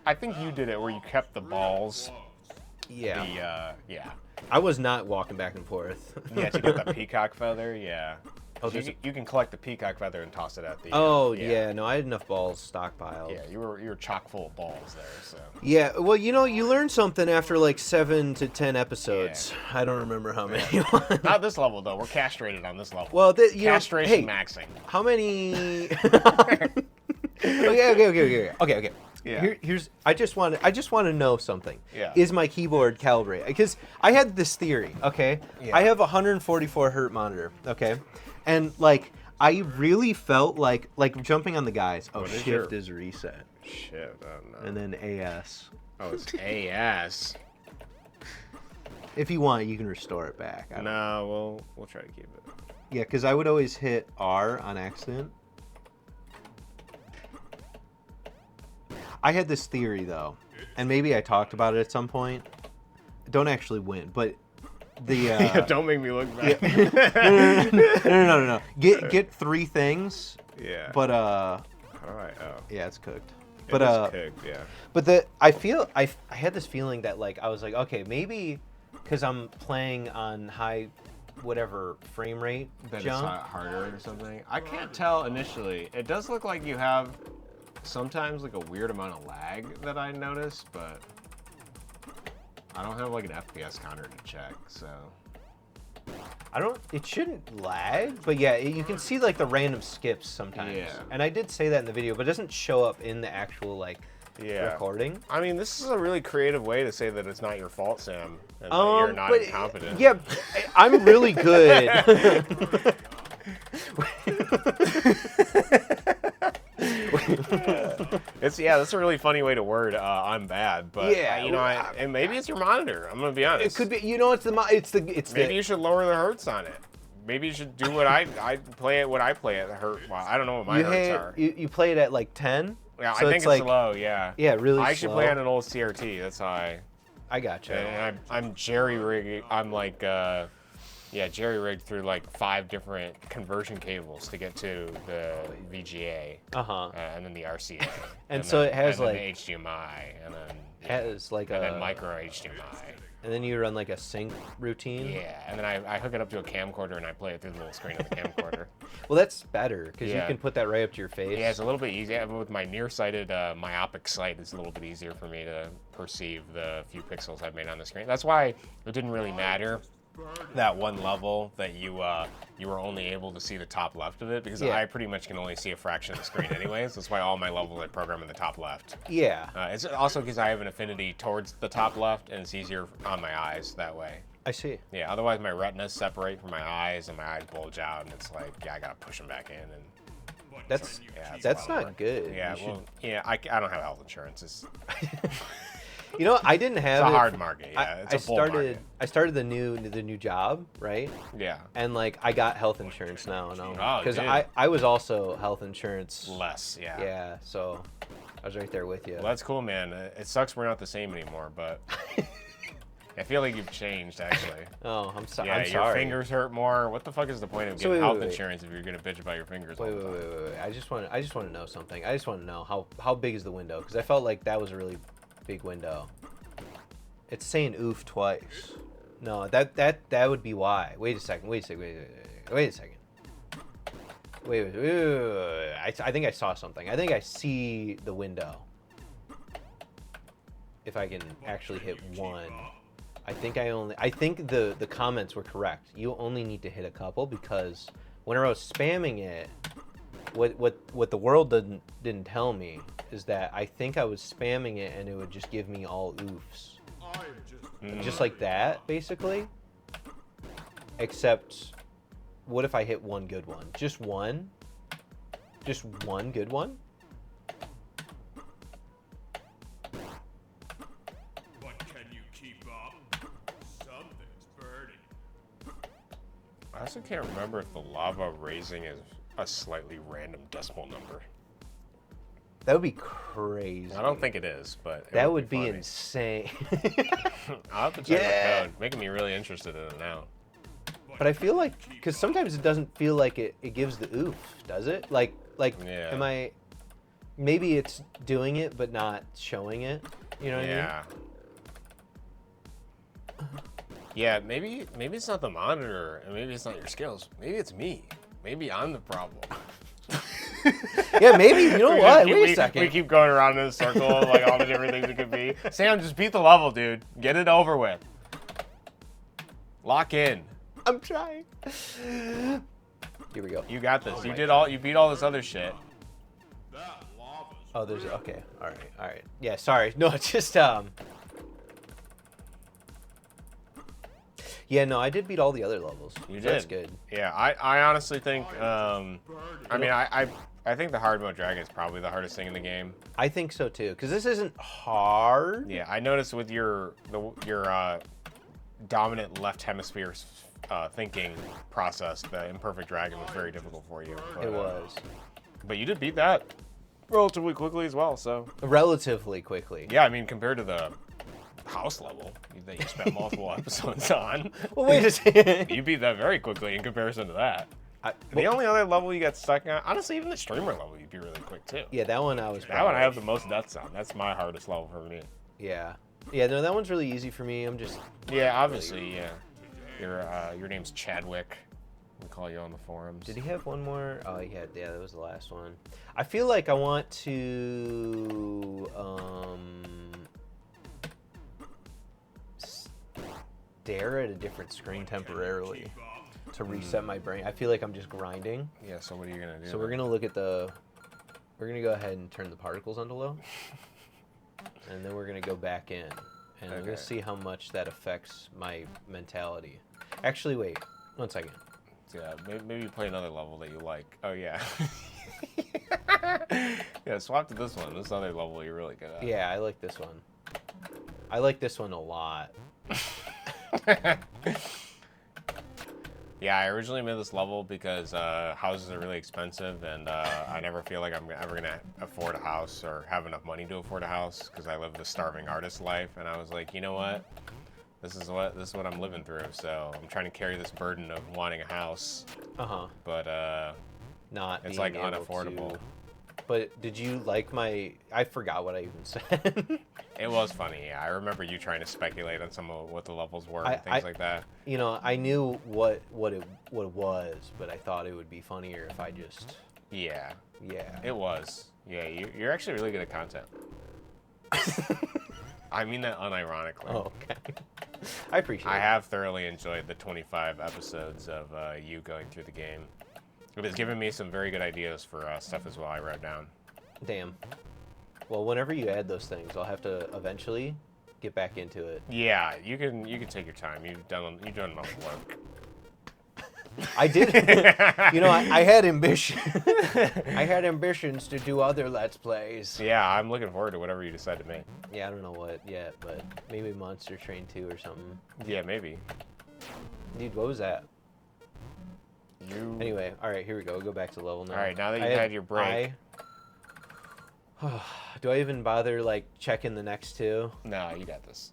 I think you did it where you kept the balls. Yeah. Yeah. I was not walking back and forth. Yeah, to get the peacock feather. Yeah. Oh, you can collect the peacock feather and toss it at the. No, I had enough balls stockpiled. Yeah, you were chock full of balls there. So. Yeah, well, you learn something after like 7 to 10 episodes. Yeah. I don't remember how many. Not this level though. We're castrated on this level. Well, castration maxing. How many? Okay. Yeah. I just want to know something. Yeah. Is my keyboard calibrated? Because I had this theory. Okay. Yeah. I have a 144 hertz monitor. Okay. And like I really felt like jumping on the guys. Oh, shift is reset. Shift. Oh no. And then AS. Oh, it's AS. If you want, you can restore it back. I don't know. No, we'll try to keep it. Yeah, because I would always hit R on accident. I had this theory, though, and maybe I talked about it at some point. Don't actually win, but the... Yeah, don't make me look bad. No. Get 3 things, Yeah. but, How do I... Oh. yeah, it's cooked. It But, is cooked, yeah. But I had this feeling that, like, I was like, okay, maybe because I'm playing on high, whatever, frame rate That it's jump. harder or something. I can't tell initially. It does look like you have sometimes like a weird amount of lag that I notice, but I don't have like an FPS counter to check, so. It shouldn't lag, but yeah, you can see like the random skips sometimes. Yeah. And I did say that in the video, but it doesn't show up in the actual like Yeah. recording. I mean, this is a really creative way to say that it's not your fault, Sam, and that you're not but, incompetent. Yeah, I'm really good. That's a really funny way to word I'm bad, but Yeah, and maybe it's your monitor. I'm gonna be honest. It could be, Maybe you should lower the hertz on it. Maybe you should do what I play it. What I play at the hertz. Well, I don't know what my hertz are. You play it at like 10. Yeah, so I think it's like, low. Yeah. Yeah, really. I actually slow. play on an old CRT. That's how I gotcha. And I'm jerry rigging. I'm like, jerry rigged through like 5 different conversion cables to get to the VGA. And then the RCA. And so it has and like then the HDMI, and then has like and a then micro HDMI. And then you run like a sync routine. Yeah, and then I hook it up to a camcorder and I play it through the little screen of the camcorder. Well, that's better because you Yeah. can put that right up to your face. Yeah, it's a little bit easier. With my nearsighted myopic sight, it's a little bit easier for me to perceive the few pixels I've made on the screen. That's why it didn't really matter that one level that you were only able to see the top left of it, because Yeah. I pretty much can only see a fraction of the screen anyways. That's why all my levels I program in the top left. Yeah. It's also because I have an affinity towards the top left, and it's easier on my eyes that way. I see. Yeah, otherwise my retinas separate from my eyes, and my eyes bulge out, and it's like, yeah, I gotta push them back in, and That's yeah, it's that's a lot of not work. good. Yeah, You well, yeah, I don't have health insurance. It's You know, I didn't have a it. hard market. Yeah, it's a bull market. I started the new job, right? Yeah, And like I got health insurance now, Oh, because dude. I was also health insurance. less. Yeah. Yeah, so I was right there with you. Well, that's cool, man. It sucks we're not the same anymore, but I feel like you've changed actually. Oh, I'm sorry. Yeah, I'm your sorry. fingers hurt more. What the fuck is the point of So getting wait, health wait. insurance if you're gonna bitch about your fingers all Wait, the wait, time? wait. I just want to know something. I just want to know how big is the window? Because I felt like that was a really big window. It's saying oof twice. No, that would be why. Wait a second. Wait a second. Wait a second. Wait. I think I saw something. I think I see the window. If I can actually hit 1. I think the comments were correct. You only need to hit a couple, because whenever I was spamming it, what the world didn't tell me is that I think I was spamming it and it would just give me all oofs. Just like that, basically. Except, what if I hit one good one? Just one? Just one good one? But can you keep up? Something's burning. I also can't remember if the lava raising is a slightly random decimal number. That would be crazy. I don't think it is, but That would be funny. insane. I'll have to check Yeah. the code. Making me really interested in it now. But I feel like, because sometimes it doesn't feel like it gives the oof, does it? Like, Yeah. maybe it's doing it but not showing it. You know what Yeah. Yeah, maybe it's not the monitor, and maybe it's not your skills. Maybe it's me. Maybe I'm the problem. I mean? Yeah, maybe. You know what? Wait a second. We keep going around in a circle of like all the different things it could be. Sam, just beat the level, dude. Get it over with. Lock in. I'm trying. Here we go. You got this. Oh You my did God. all. You beat all this other shit. That lava's Oh, there's okay. All right. Yeah, sorry. No, it's just Yeah, no, I did beat all the other levels. You So That's did. good. Yeah, I honestly think. burning. I mean, I think the hard mode dragon is probably the hardest thing in the game. I think so too, because this isn't hard. Yeah, I noticed with your dominant left hemisphere thinking process, the Imperfect Dragon was very difficult for you. But, It was. But you did beat that relatively quickly as well, so. Relatively quickly. Yeah, I mean, compared to the house level that you spent multiple episodes on, Well, wait a second. you beat that very quickly in comparison to that. The only other level you got stuck on, honestly, even the streamer level, you'd be really quick too. Yeah, that one I was. That one I have the most deaths on. That's my hardest level for me. Yeah. Yeah, no, that one's really easy for me. I'm just. Yeah, obviously, yeah. Your name's Chadwick. We call you on the forums. Did he have one more? Oh, he had. Yeah, that was the last one. I feel like I want to stare at a different screen temporarily to reset my brain. I feel like I'm just grinding. Yeah. So what are you gonna do? So we're gonna look at the. We're gonna go ahead and turn the particles onto low, and then we're gonna go back in, and we're gonna see how much that affects my mentality. Actually, wait 1 second. Yeah, maybe play another level that you like. Oh yeah. Yeah, swap to this one. This other level you're really good at. Yeah, I like this one. I like this one a lot. Yeah, I originally made this level because houses are really expensive, and I never feel like I'm ever gonna afford a house or have enough money to afford a house because I live the starving artist life. And I was like, you know what? This is what I'm living through. So I'm trying to carry this burden of wanting a house. But Not it's being like able unaffordable. to- But did you like my? I forgot what I even said. It was funny. Yeah, I remember you trying to speculate on some of what the levels were and things like that. You know, I knew what it was, but I thought it would be funnier if I just. Yeah. Yeah. It was. Yeah, you're actually really good at content. I mean that unironically. Oh, okay. I appreciate it. I have thoroughly enjoyed the 25 episodes of you going through the game. It has given me some very good ideas for stuff as well I wrote down. Damn. Well, whenever you add those things, I'll have to eventually get back into it. Yeah, you can take your time. You've done enough work. I did. You know, I had ambition. I had ambitions to do other Let's Plays. Yeah, I'm looking forward to whatever you decide to make. Yeah, I don't know what yet, but maybe Monster Train 2 or something. Yeah, maybe. Dude, what was that? You. Anyway, all right, here we go. Go back to level now. All right, now that you've had your break. Do I even bother, like, checking the next two? No, you got this.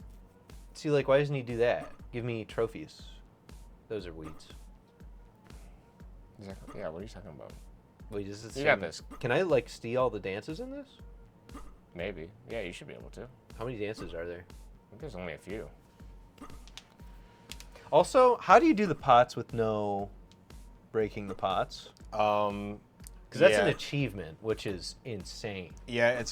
See, like, why doesn't he do that? Give me trophies. Those are weeds. Exactly. Yeah, what are you talking about? Wait, is this? You got this. Can I, like, steal all the dances in this? Maybe. Yeah, you should be able to. How many dances are there? I think there's only a few. Also, how do you do the pots with no breaking the pots? Because that's an achievement, which is insane. Yeah, it's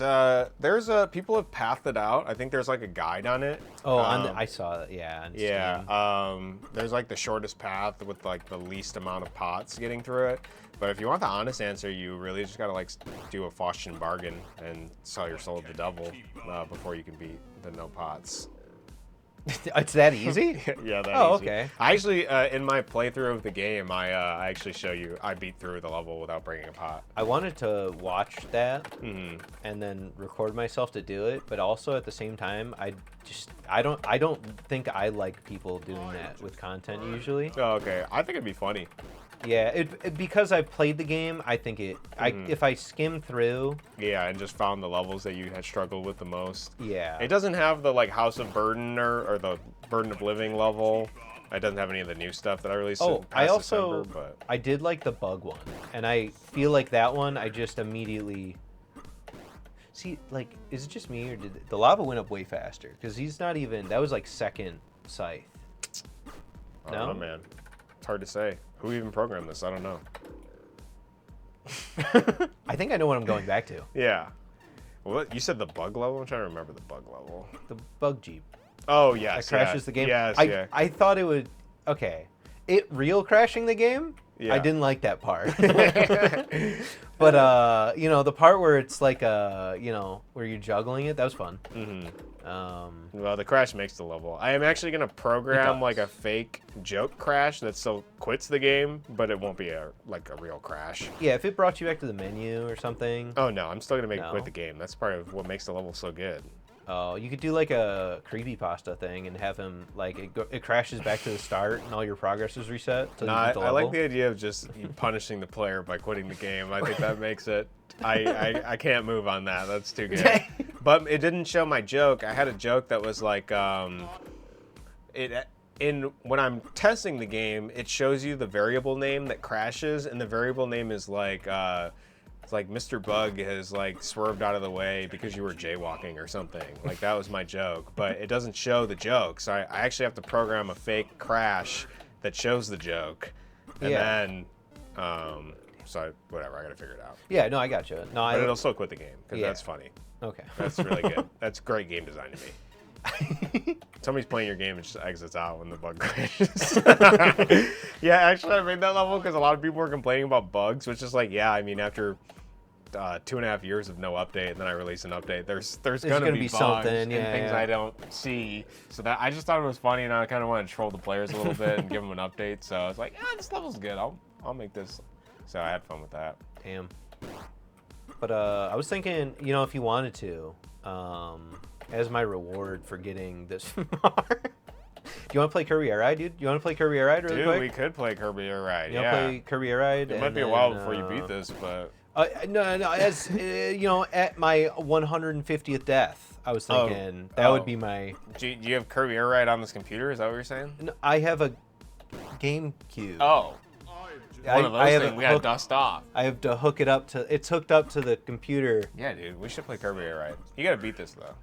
there's people have pathed it out. I think there's like a guide on it. Oh, I saw that. Yeah. On Steam. There's like the shortest path with like the least amount of pots getting through it. But if you want the honest answer, you really just gotta like do a Faustian bargain and sell your soul to the devil before you can beat the no pots. It's that easy? Yeah, that Oh, easy. okay. I actually, in my playthrough of the game, I actually show you, I beat through the level without breaking a pot. I wanted to watch that and then record myself to do it, but also at the same time, I don't think I like people doing that with content usually. Oh, okay. I think it'd be funny. Yeah, because I've played the game, I think if I skim through. Yeah, and just found the levels that you had struggled with the most. Yeah. It doesn't have the like House of Burden or the Burden of Living level. It doesn't have any of the new stuff that I released. December, but I did like the bug one, and I feel like that one I just immediately see. Like, is it just me or did the lava went up way faster? Because he's not even. That was like second scythe. I don't know, man. It's hard to say. Who even programmed this? I don't know. I think I know what I'm going back to. Yeah. Well, you said the bug level? I'm trying to remember the bug level. The bug jeep. Oh, yes. That crashes the game. Yes, I thought it would. Okay. It real crashing the game? Yeah. I didn't like that part. But, you know, the part where it's like, you know, where you're juggling it, that was fun. Well, the crash makes the level. I am actually going to program does. like a fake joke crash that still quits the game, but it won't be like a real crash. Yeah, if it brought you back to the menu or something. Oh, no. I'm still going to make it No. quit the game. That's part of what makes the level so good. Oh, you could do like a creepypasta thing and have him like it crashes back to the start and all your progress is reset. No, I like the idea of just punishing the player by quitting the game. I think that makes it. I can't move on that. That's too good. But it didn't show my joke. I had a joke that was like when I'm testing the game, it shows you the variable name that crashes, and the variable name is like it's like Mr. Bug has like swerved out of the way because you were jaywalking or something. Like that was my joke, but it doesn't show the joke. So I actually have to program a fake crash that shows the joke, and then whatever, I gotta figure it out. Yeah, no, I got you. No, But it'll still quit the game because that's funny. Okay. That's really good. That's great game design to me. Somebody's playing your game and just exits out when the bug crashes. Yeah, actually, I made that level because a lot of people were complaining about bugs, which is like, yeah, I mean, after 2.5 years of no update, and then I release an update, there's gonna be bugs something, and things I don't see. So that I just thought it was funny, and I kind of wanted to troll the players a little bit and give them an update. So I was like, yeah, this level's good. I'll make this. So I had fun with that. Damn. But I was thinking, you know, if you wanted to, as my reward for getting this far. Do you want to play Kirby Air Ride, dude? You want to play Kirby Air Ride really quick? We could play Kirby Air Ride. You want to play Kirby Air Ride? It might be a while before you beat this, but no. As you know, at my 150th death, I was thinking that would be my. Do you have Kirby Air Ride on this computer? Is that what you're saying? No, I have a GameCube. Oh. One of those things we gotta dust off. I have to hook it up to. It's hooked up to the computer. Yeah, dude, we should play Kirby Air Ride. You gotta beat this though.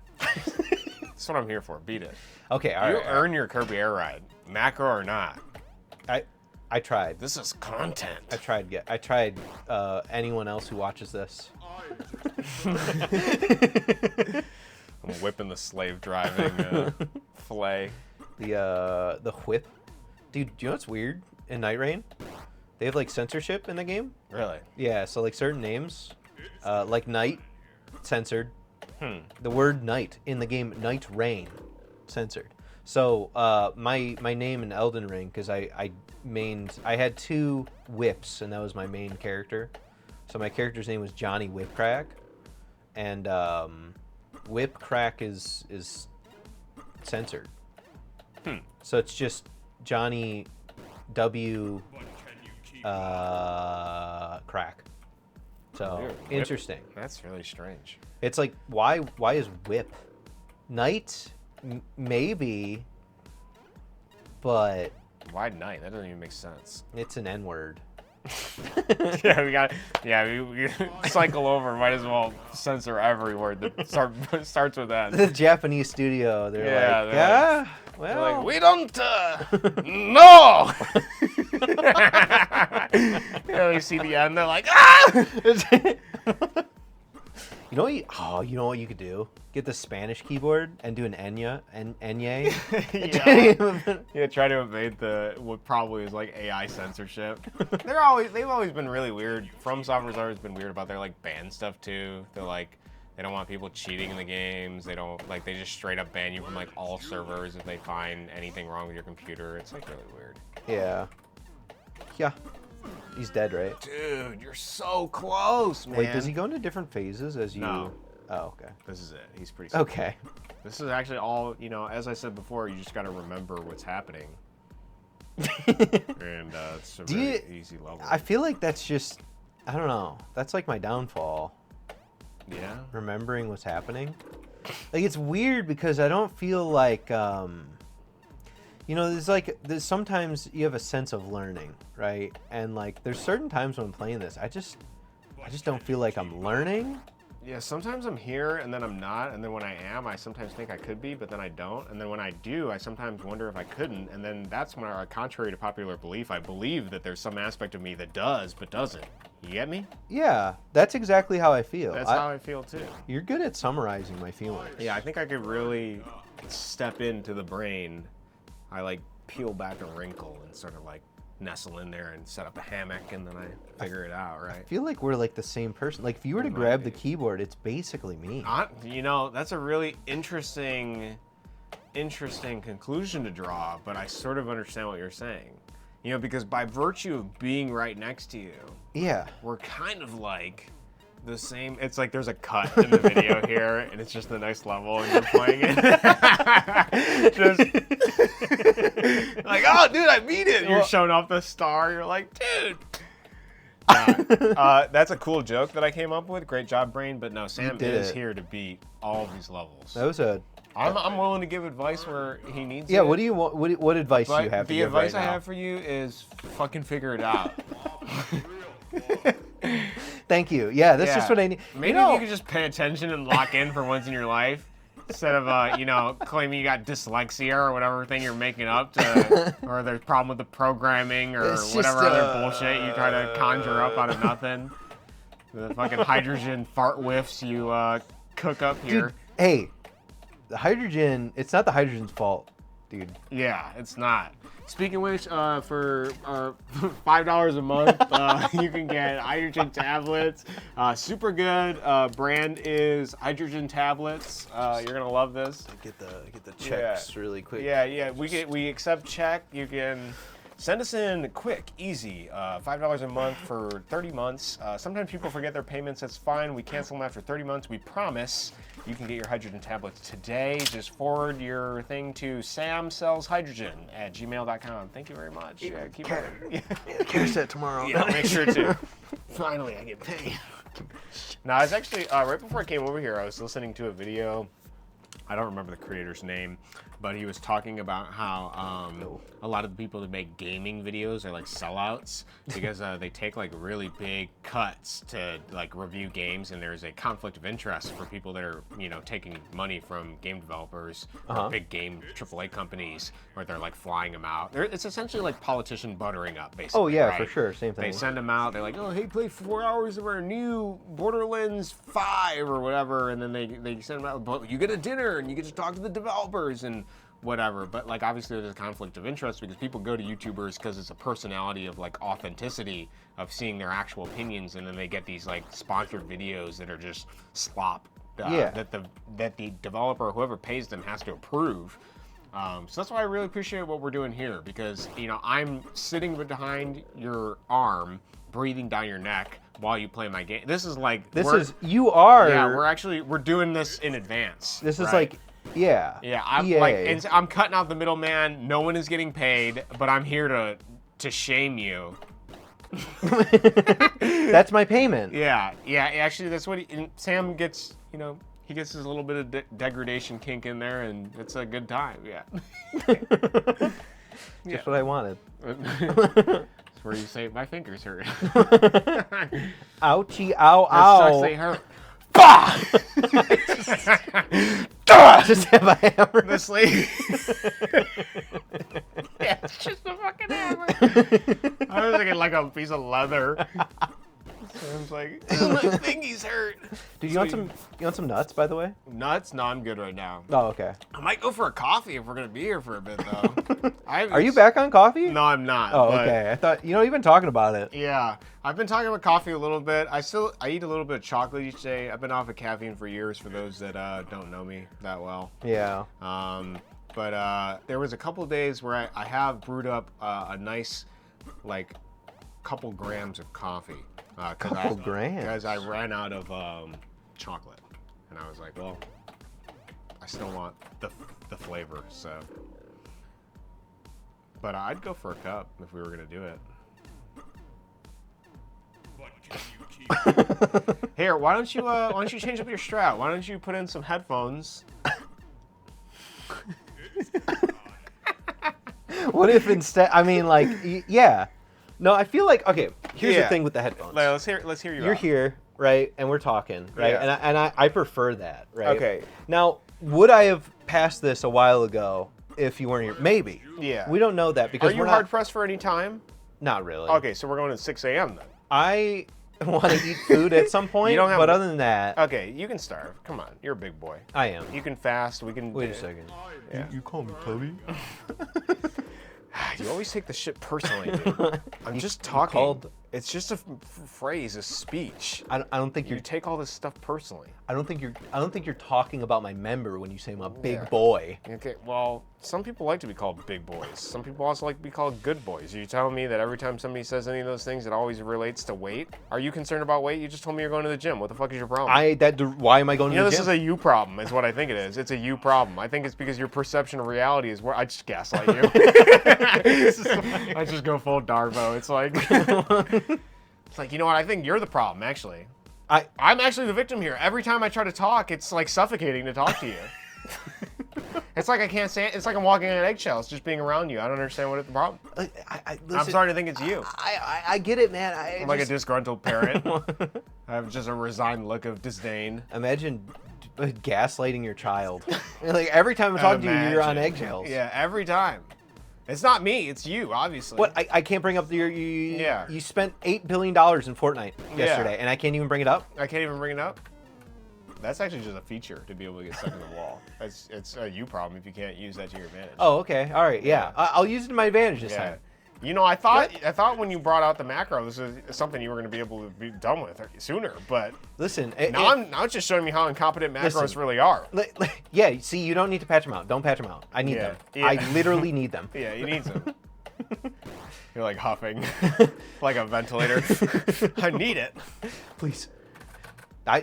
That's what I'm here for. Beat it. Okay, all right. You earn your Kirby Air Ride, macro or not. I tried. This is content. I tried. Anyone else who watches this. I'm whipping the slave driving fillet. The whip, dude. Do you know what's weird in Night Rain? They have like censorship in the game. Really? Yeah. So like certain names, like Night, censored. The word night in the game Night Rain, censored. So my name in Elden Ring, because I had 2 whips and that was my main character. So my character's name was Johnny Whipcrack, and Whipcrack is censored. So it's just Johnny W. Crack. So Weird. interesting. That's really strange. It's like why is whip? Night maybe, but Why night? That doesn't even make sense. it's an N-word. we cycle over. Might as well censor every word that starts with that. The Japanese studio, they're like, they're yeah, They're well, like, we don't, no! They see the end, they're like, ah! You know what you could do? Get the Spanish keyboard and do an Enya. Yeah, try to evade what probably is like AI censorship. They've always been really weird. From Software's always been weird about their like ban stuff too. They're like, they don't want people cheating in the games. They don't like, they just straight up ban you from like all servers if they find anything wrong with your computer. It's like really weird. Yeah. He's dead, right? Dude, you're so close, man. Wait, does he go into different phases as you? No. Oh, okay. This is it. He's pretty simple. Okay. This is actually all, as I said before, you just got to remember what's happening. And it's a very easy level. I feel like that's just, I don't know. That's like my downfall. Yeah? Remembering what's happening. Like, it's weird because I don't feel like, there's sometimes you have a sense of learning, right? And like, there's certain times when I'm playing this, I just don't feel like I'm learning. Yeah, sometimes I'm here and then I'm not, and then when I am, I sometimes think I could be, but then I don't, and then when I do, I sometimes wonder if I couldn't, and then that's when, contrary to popular belief, I believe that there's some aspect of me that does, but doesn't. You get me? Yeah, that's exactly how I feel. That's how I feel too. You're good at summarizing my feelings. Yeah, I think I could really step into the brain. I like peel back a wrinkle and sort of like nestle in there and set up a hammock, and then I figure it out, right? I feel like we're like the same person. Like if you were to grab the keyboard, it's basically me. That's a really interesting conclusion to draw, but I sort of understand what you're saying. Because by virtue of being right next to you, yeah, we're kind of like the same. It's like there's a cut in the video here, and it's just the next level, and you're playing it. Just like, oh, dude, I beat it. You're showing off the star. You're like, dude. That's a cool joke that I came up with. Great job, Brain. But no, Sam is here to beat all of these levels. That was a. I'm willing to give advice where he needs it. Yeah, what do you want? What advice do you have? The advice I have for you is fucking figure it out. Thank you. Yeah, that's just what I need. Maybe if you could just pay attention and lock in for once in your life, instead of claiming you got dyslexia or whatever thing you're making up, or there's a problem with the programming or whatever other bullshit you try to conjure up out of nothing. The fucking hydrogen fart whiffs you cook up here. Dude, hey, the hydrogen. It's not the hydrogen's fault, dude. Yeah, it's not. Speaking of which, for $5 a month, you can get hydrogen tablets. Super good. Brand is Hydrogen Tablets. You're gonna love this. Get the checks really quick. Yeah. We accept check. You can send us in quick, easy. $5 a month for 30 months. Sometimes people forget their payments. That's fine. We cancel them after 30 months. We promise. You can get your hydrogen tablets today. Just forward your thing to samsellshydrogen@gmail.com. Thank you very much. Yeah, keep it. Cash that tomorrow. Yeah, make sure to. Finally, I get paid. Now, I was actually, right before I came over here, I was listening to a video. I don't remember the creator's name, but he was talking about how a lot of the people that make gaming videos are like sellouts because they take like really big cuts to like review games, and there's a conflict of interest for people that are taking money from game developers or big game AAA companies where they're like flying them out. It's essentially like politician buttering up, basically. Oh yeah, right? for sure, same thing. They send them out. They're like, oh hey, play 4 hours of our new Borderlands 5 or whatever, and then they send them out. But you get a dinner and you get to talk to the developers and whatever. But like obviously there's a conflict of interest because people go to YouTubers because it's a personality of like authenticity of seeing their actual opinions, and then they get these like sponsored videos that are just slop that the developer, whoever pays them, has to approve. So that's why I really appreciate what we're doing here, because I'm sitting behind your arm, breathing down your neck while you play my game. This is like we're doing this in advance. This is like yeah. I'm EA. and I'm cutting out the middleman. No one is getting paid, but I'm here to shame you. That's my payment. Yeah. Actually, that's what Sam gets. He gets his little bit of degradation kink in there, and it's a good time. Yeah. Just what I wanted. That's where you say my fingers hurt. Ouchie! Ow! Ow! Sucks, they hurt. Just have a hammer. This lady. Yeah, it's just a fucking hammer. I was thinking like a piece of leather. Sam's like, my fingies hurt. Dude, you want some nuts, by the way? Nuts? No, I'm good right now. Oh, okay. I might go for a coffee if we're gonna be here for a bit, though. Are you back on coffee? No, I'm not. Oh, okay. I thought you've been talking about it. Yeah, I've been talking about coffee a little bit. I eat a little bit of chocolate each day. I've been off of caffeine for years. For those that don't know me that well. Yeah. But there was a couple of days where I have brewed up a nice, like, couple grams of coffee. Couple grams? Because I ran out of chocolate. And I was like, well, I still want the flavor, so. But I'd go for a cup if we were going to do it. But can you keep Here, why don't you change up your strat? Why don't you put in some headphones? What if instead? I mean, like, yeah. No, I feel like okay. Here's the thing with the headphones. Let's hear you. You're here, right? And we're talking, right? Yeah. And I prefer that, right? Okay. Now, would I have passed this a while ago if you weren't here? Maybe. Yeah. We don't know that because Are you we're hard not. pressed for any time? Not really. Okay, so we're going at 6 a.m. then. I want to eat food at some point, You don't have but to- other than that, Okay, you can starve. Come on, you're a big boy. I am. You can fast. We can. Wait a second. Yeah. You call me Cody? You always take the shit personally, dude. I'm just talking. It's just a phrase, a speech. I don't think You you're. take all this stuff personally. I don't think you're talking about my member when you say I'm a big Yeah. boy. Okay, well, some people like to be called big boys. Some people also like to be called good boys. Are you telling me that every time somebody says any of those things, it always relates to weight? Are you concerned about weight? You just told me you're going to the gym. What the fuck is your problem? Why am I going You to know, the this gym? is a you problem, is what I think it is. It's a you problem. I think it's because your perception of reality is where I just gaslight you. I just go full Darvo. It's like, it's like, you know what? I think you're the problem, actually. I'm actually the victim here. Every time I try to talk, it's like suffocating to talk to you. It's like I can't say it. It's like I'm walking on eggshells just being around you. I don't understand what the problem. I'm I'm starting to think it's you. I get it, man. I'm like a disgruntled parent. I have just a resigned look of disdain. Imagine gaslighting your child. Like every time I talk to you, you're on Imagine. eggshells. Yeah, every time. It's not me, it's you, obviously. What? I can't bring up Yeah. You spent $8 billion in Fortnite yesterday, and I can't even bring it up. I can't even bring it up? That's actually just a feature to be able to get stuck in the wall. It's a you problem if you can't use that to your advantage. Oh, okay. All right. Yeah. I'll use it to my advantage this Yeah. time. You know, I thought when you brought out the macro, this is something you were going to be able to be done with sooner. But Listen. now it's just showing me how incompetent macros Listen. really are. Yeah. See, you don't need to patch them out. Don't patch them out. I need them. Yeah. I literally need them. Yeah, you need some. You're like huffing, like a ventilator. I need it. Please.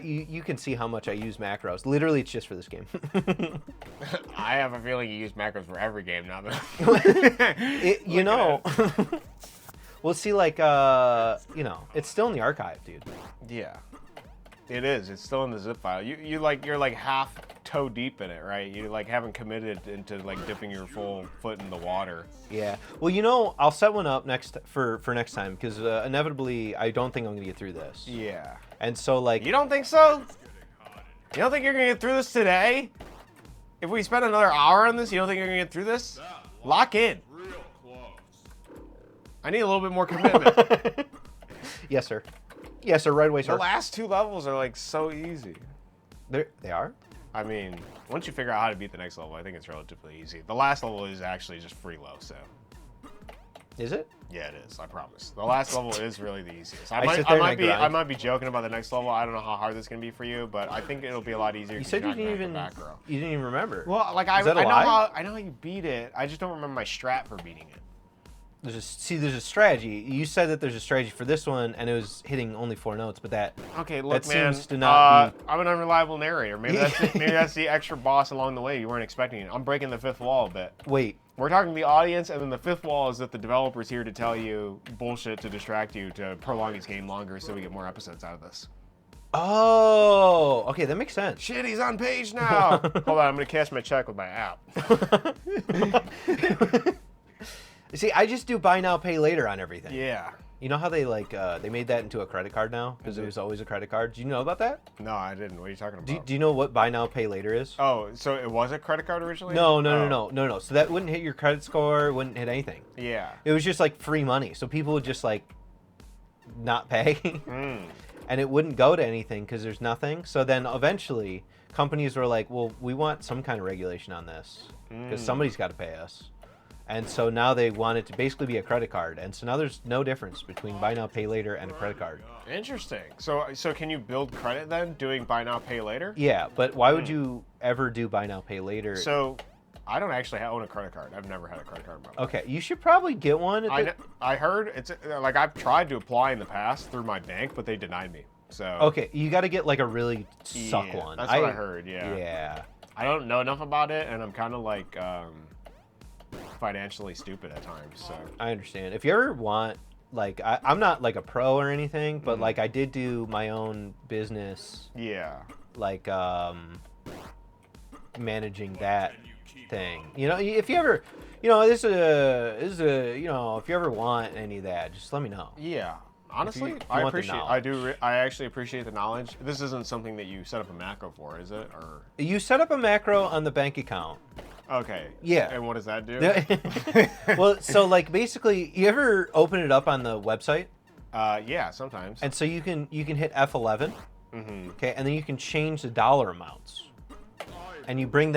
You can see how much I use macros. Literally, it's just for this game. I have a feeling you use macros for every game now. You know. Well, see, like, it's still in the archive, dude. Yeah, it is. It's still in the zip file. You're like half toe deep in it, right? You like haven't committed into like dipping your full foot in the water. Yeah. Well, I'll set one up for next time because inevitably I don't think I'm gonna get through this. Yeah. And so like. You don't think so? You don't think you're gonna get through this today? If we spend another hour on this, you don't think you're gonna get through this? Lock in. Real close. I need a little bit more commitment. Yes, sir. Yes, sir. Right away, The sir. last two levels are like so easy. They are. I mean, once you figure out how to beat the next level, I think it's relatively easy. The last level is actually just free low, so. Is it? Yeah, it is. I promise. The last level is really the easiest. I sit there and I I grind. might be joking about the next level. I don't know how hard this is gonna be for you, but I think it'll be a lot easier. You 'cause said you're you not didn't gonna have even. the back row. You didn't even remember. Well, like Is that a I know lie? I know how you beat it. I just don't remember my strat for beating it. There's a strategy. You said that there's a strategy for this one, and it was hitting only 4 notes, but that. Okay, look, That man. seems to not be- I'm an unreliable narrator. Maybe that's the extra boss along the way you weren't expecting it. I'm breaking the fifth wall a bit. Wait. We're talking to the audience, and then the fifth wall is that the developer's here to tell you bullshit to distract you to prolong his game longer so we get more episodes out of this. Oh. Okay, that makes sense. Shit, he's on page now. Hold on, I'm gonna cash my check with my app. See, I just do buy now, pay later on everything. Yeah. You know how they they made that into a credit card now because it was always a credit card. Do you know about that? No, I didn't. What are you talking about? Do you know what buy now, pay later is? Oh, so it was a credit card originally? No. Oh. No. So that wouldn't hit your credit score. Wouldn't hit anything. Yeah. It was just like free money. So people would just like not pay, and it wouldn't go to anything because there's nothing. So then eventually companies were like, well, we want some kind of regulation on this because somebody's got to pay us. And so now they want it to basically be a credit card. And so now there's no difference between buy now, pay later and a credit card. Interesting. So can you build credit then doing buy now, pay later? Yeah, but why would you ever do buy now, pay later? So I don't actually own a credit card. I've never had a credit card in my life. Okay, you should probably get one. I heard it's like I've tried to apply in the past through my bank, but they denied me. So Okay, you got to get like a really suck yeah, one. That's what I heard. Yeah. Yeah. I don't know enough about it, and I'm kind of like financially stupid at times. So I understand. If you ever want, like, I'm not like a pro or anything, but like I did do my own business, yeah. like managing that thing. You know, if you ever, this is a, if you ever want any of that, just let me know. Yeah. Honestly, if you I want the appreciate. I actually appreciate the knowledge. This isn't something that you set up a macro for, is it? Or You set up a macro on the bank account. okay. Yeah. And what does that do? Well, so like basically, you ever open it up on the website? Yeah, sometimes. And so you can hit F11. Okay, and then you can change the dollar amounts. And you print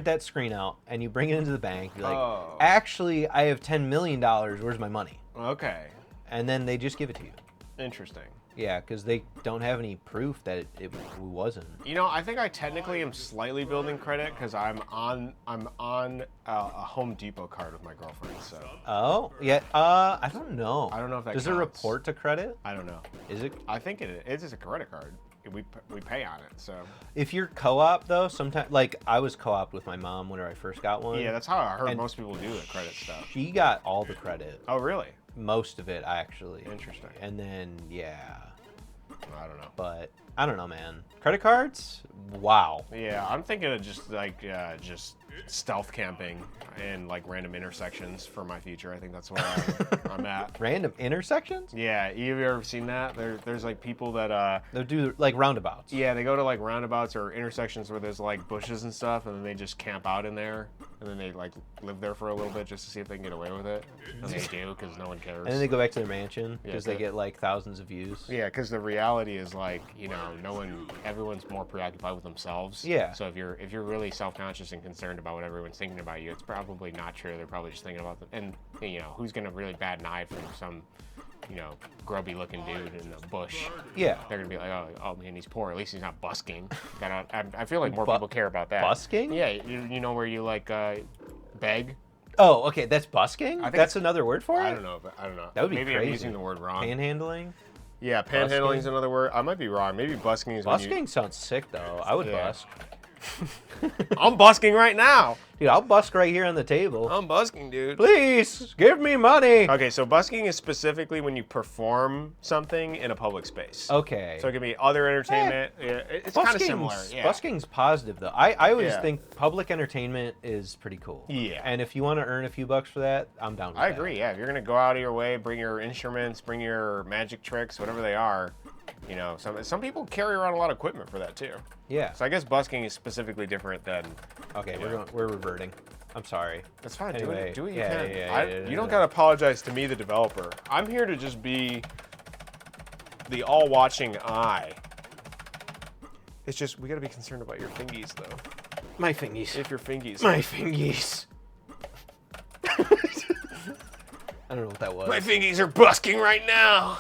that screen out, and you bring it into the bank. You're like, Oh. actually, I have $10 million. Where's my money? Okay. and then they just give it to you. Interesting. Yeah, because they don't have any proof that it wasn't. You know, I think I technically am slightly building credit because I'm on a Home Depot card with my girlfriend. So Oh, yeah. I don't know. I don't know if that Does it counts. report to credit? I don't know. Is it? I think it is a credit card. We pay on it. So If you're co-op though, sometimes like I was co-op with my mom when I first got one. yeah, that's how I heard And most people do the credit stuff. She got all the credit, Oh, really? most of it actually. Interesting. And then yeah, I don't know. but I don't know, man. Credit cards? Wow. Yeah, I'm thinking of just like just stealth camping in like random intersections for my future. I think that's where I'm at. Random intersections? Yeah, you ever seen that? There's like people that They'll do like roundabouts. yeah, they go to like roundabouts or intersections where there's like bushes and stuff, and then they just camp out in there, and then they like live there for a little bit just to see if they can get away with it, and they do because no one cares. And then they go back to their mansion Yeah, because they good. get like thousands of views. Yeah, because the reality is like, you know, everyone's more preoccupied with themselves. Yeah. So if you're really self-conscious and concerned about what everyone's thinking about you, it's probably not true. They're probably just thinking about them. And you know, who's gonna really bat an eye from some, you know, grubby-looking dude in the bush? Yeah. They're gonna be like, oh man, he's poor. At least he's not busking. I feel like more Bu- people care about that. busking? Yeah, you know where you like beg. Oh, okay. That's busking? think That's it's- another word for it? I don't know. But I don't know. That would be Maybe crazy. I'm using the word wrong. Panhandling? Yeah, panhandling is another word. I might be wrong. Maybe busking is when you... Busking sounds sick though. I would Yeah. busk. I'm busking right now. Dude, I'll busk right here on the table. I'm busking, dude. Please give me money. Okay, so busking is specifically when you perform something in a public space. Okay. So it can be other entertainment. Yeah, it's kind of similar. Yeah. Busking's positive though. I always Yeah. think public entertainment is pretty cool. Yeah. And if you want to earn a few bucks for that, I'm down with I that. agree. Yeah, if you're gonna go out of your way, bring your instruments, bring your magic tricks, whatever they are. You know, some people carry around a lot of equipment for that too. Yeah. So I guess busking is specifically different than. Okay, Yeah. we're reverting. I'm sorry. That's fine. Anyway, do what you yeah, can. yeah, You don't yeah. gotta apologize to me, the developer. I'm here to just be the all-watching eye. It's just we gotta be concerned about your fingies, though. My fingies. If your fingies. My fingies. I don't know what that was. My fingies are busking right now.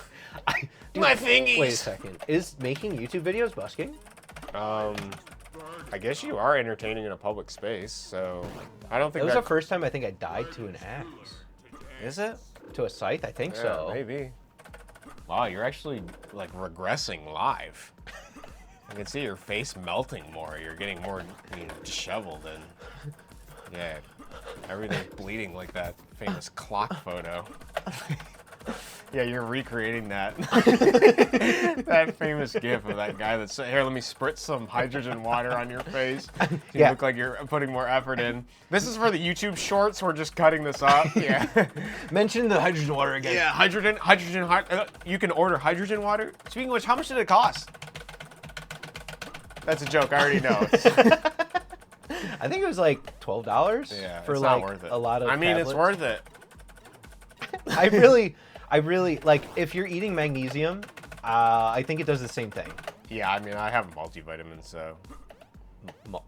My fingies. Wait a second. Is making YouTube videos busking? I guess you are entertaining in a public space, so I don't think That was that. the first time I think I died to an axe. Is it? To a scythe? I think Yeah, so. maybe. Wow, you're actually like regressing live. I can see your face melting more. You're getting more disheveled and yeah, everything's bleeding like that famous clock photo. Yeah, you're recreating that that famous gif of that guy that's here. Let me spritz some hydrogen water on your face. You Yeah. look like you're putting more effort in. This is for the YouTube shorts. We're just cutting this up. Yeah. Mention the hydrogen water again. Yeah, hydrogen. You can order hydrogen water. Speaking of which, how much did it cost? That's a joke. I already know. I think it was like $12 Yeah, for it's like not worth it. a lot of I mean, it's tablets. worth it. I really like if you're eating magnesium, I think it does the same thing. Yeah, I mean, I have multivitamins, so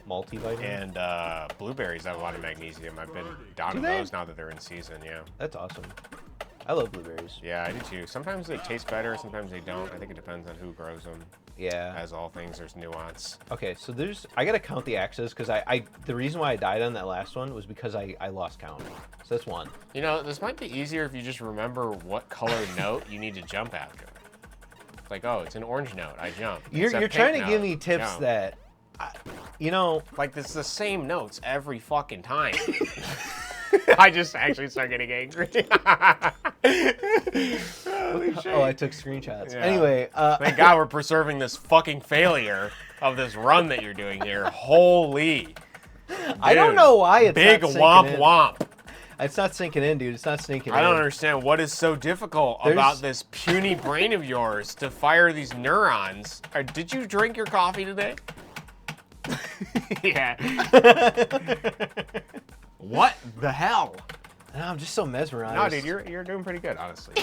Multivitamin. and blueberries have a lot of magnesium. I've been down Do on they? those now that they're in season. Yeah. That's awesome. I love blueberries. Yeah, I do too. Sometimes they taste better, sometimes they don't. I think it depends on who grows them. Yeah. As all things, there's nuance. Okay, so I gotta count the axes because the reason why I died on that last one was because I lost count. So that's one. You know, this might be easier if you just remember what color note you need to jump after. Like, oh, it's an orange note. I jump. It's a You're pink trying to give note, me tips jump. that, you know. Like, it's the same notes every fucking time. I just actually start getting angry. Holy shit. Oh, I took screenshots. Yeah. Anyway, Thank God we're preserving this fucking failure of this run that you're doing here. Holy. I don't Dude, know why it's big not sinking womp in. womp. It's not sinking in, dude. It's not sinking in. I don't understand what is so difficult about this puny brain of yours to fire these neurons. Did you drink your coffee today? Yeah. What the hell? No, I'm just so mesmerized. No, dude, you're doing pretty good, honestly.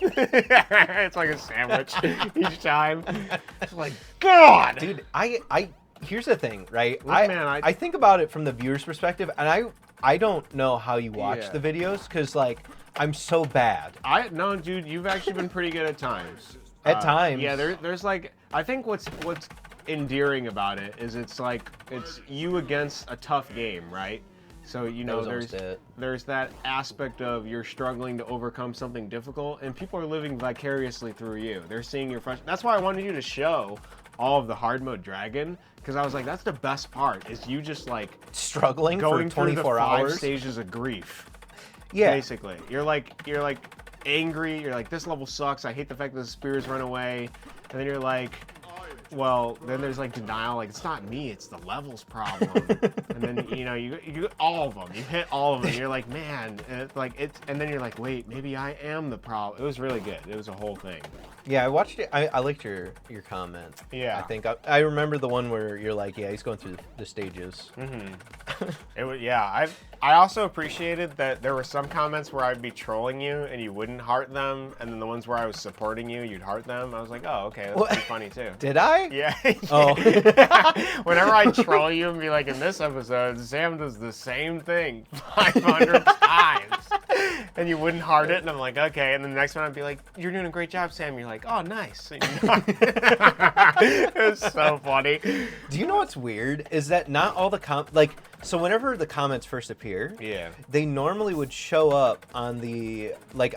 It's like a sandwich each time. It's like, God! Dude, I here's the thing, right? Look, man, I think about it from the viewer's perspective, and I don't know how you watch Yeah. the videos because like I'm so bad. No, dude, you've actually been pretty good at times. At times. Yeah, there's like, I think what's endearing about it is it's like it's you against a tough game, right? So you know there's that aspect of you're struggling to overcome something difficult, and people are living vicariously through you. They're seeing your frustration. That's why I wanted you to show all of the hard mode dragon, because I was like, that's the best part, is you just like struggling going for 24 through the 5 hours. stages of grief. Yeah. Basically, you're like angry. You're like, this level sucks. I hate the fact that the spears run away, and then you're like, well, then there's like denial, like it's not me, it's the level's problem. And then you all of them, you hit all of them. You're like, man, and and then you're like, wait, maybe I am the problem. It was really good. It was a whole thing. Yeah, I watched it. I liked your comment. Yeah. I think I remember the one where you're like, yeah, he's going through the stages. It was, yeah. I also appreciated that there were some comments where I'd be trolling you and you wouldn't heart them, and then the ones where I was supporting you, you'd heart them. I was like, oh, okay, that's pretty funny too. Did I? Yeah. Oh. Whenever I troll you and be like, in this episode, Sam does the same thing 500 times. And you wouldn't heart it, and I'm like, okay. And then the next one I'd be like, you're doing a great job, Sam. You're like, oh, nice. It was so funny. Do you know what's weird? Is that not all the so whenever the comments first appear, Yeah. they normally would show up on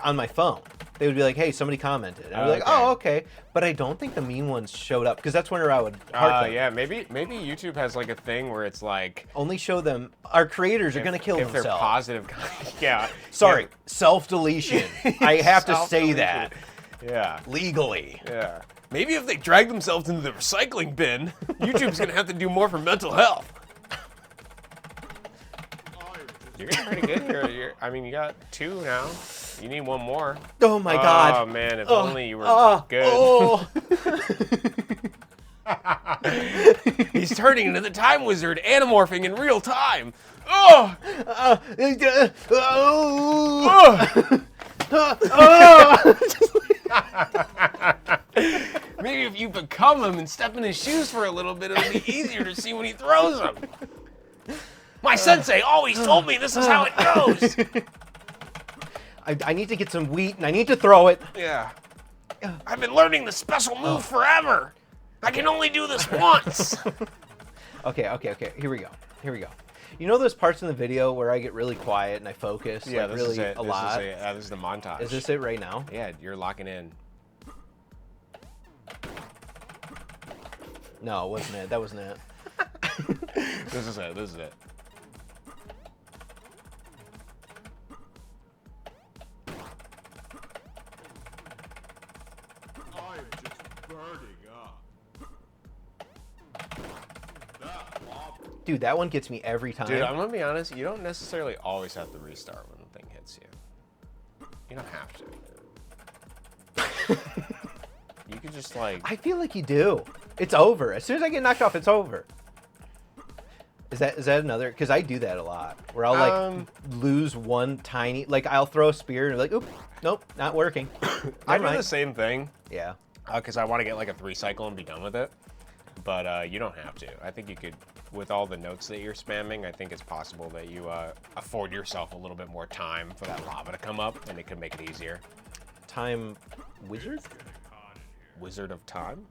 on my phone. They would be like, hey, somebody commented. And I'd be like, oh, okay. But I don't think the mean ones showed up, because that's whenever I would heart them. Yeah, maybe YouTube has like a thing where it's like, only show them, our creators are going to kill if themselves. they're positive. Yeah. Sorry, Yeah. self-deletion. I have to say that. Yeah. Legally. Yeah. Maybe if they drag themselves into the recycling bin, YouTube's gonna have to do more for mental health. You're getting pretty good. I mean, you got 2 now. You need 1 more. Oh my God. Oh man, if only you were good. Oh. He's turning into the Time Wizard, anamorphing in real time. Oh! Maybe if you become him and step in his shoes for a little bit, it'll be easier to see when he throws them. My sensei always told me this is how it goes. I need to get some wheat and I need to throw it. Yeah. I've been learning the special move forever. I can only do this once. Okay. Here we go. You know those parts in the video where I get really quiet and I focus? Yeah, like this really is it. a lot? This is the montage. Is this it right now? Yeah, you're locking in. No, it wasn't it. That wasn't it. This is it. I'm just burning up. That lava. Dude, that one gets me every time. Dude, I'm gonna be honest. You don't necessarily always have to restart when the thing hits you. You don't have to. You could just like. I feel like you do. It's over. As soon as I get knocked off, it's over. Is that another? Because I do that a lot. Where I'll like lose one tiny. Like I'll throw a spear and be like, oop, nope, not working. I do the same thing. Yeah. Because I want to get like a 3 cycle and be done with it. But you don't have to. I think you could, with all the notes that you're spamming, I think it's possible that you afford yourself a little bit more time for that lava to come up, and it could make it easier. Time wizard? Wizard of Time?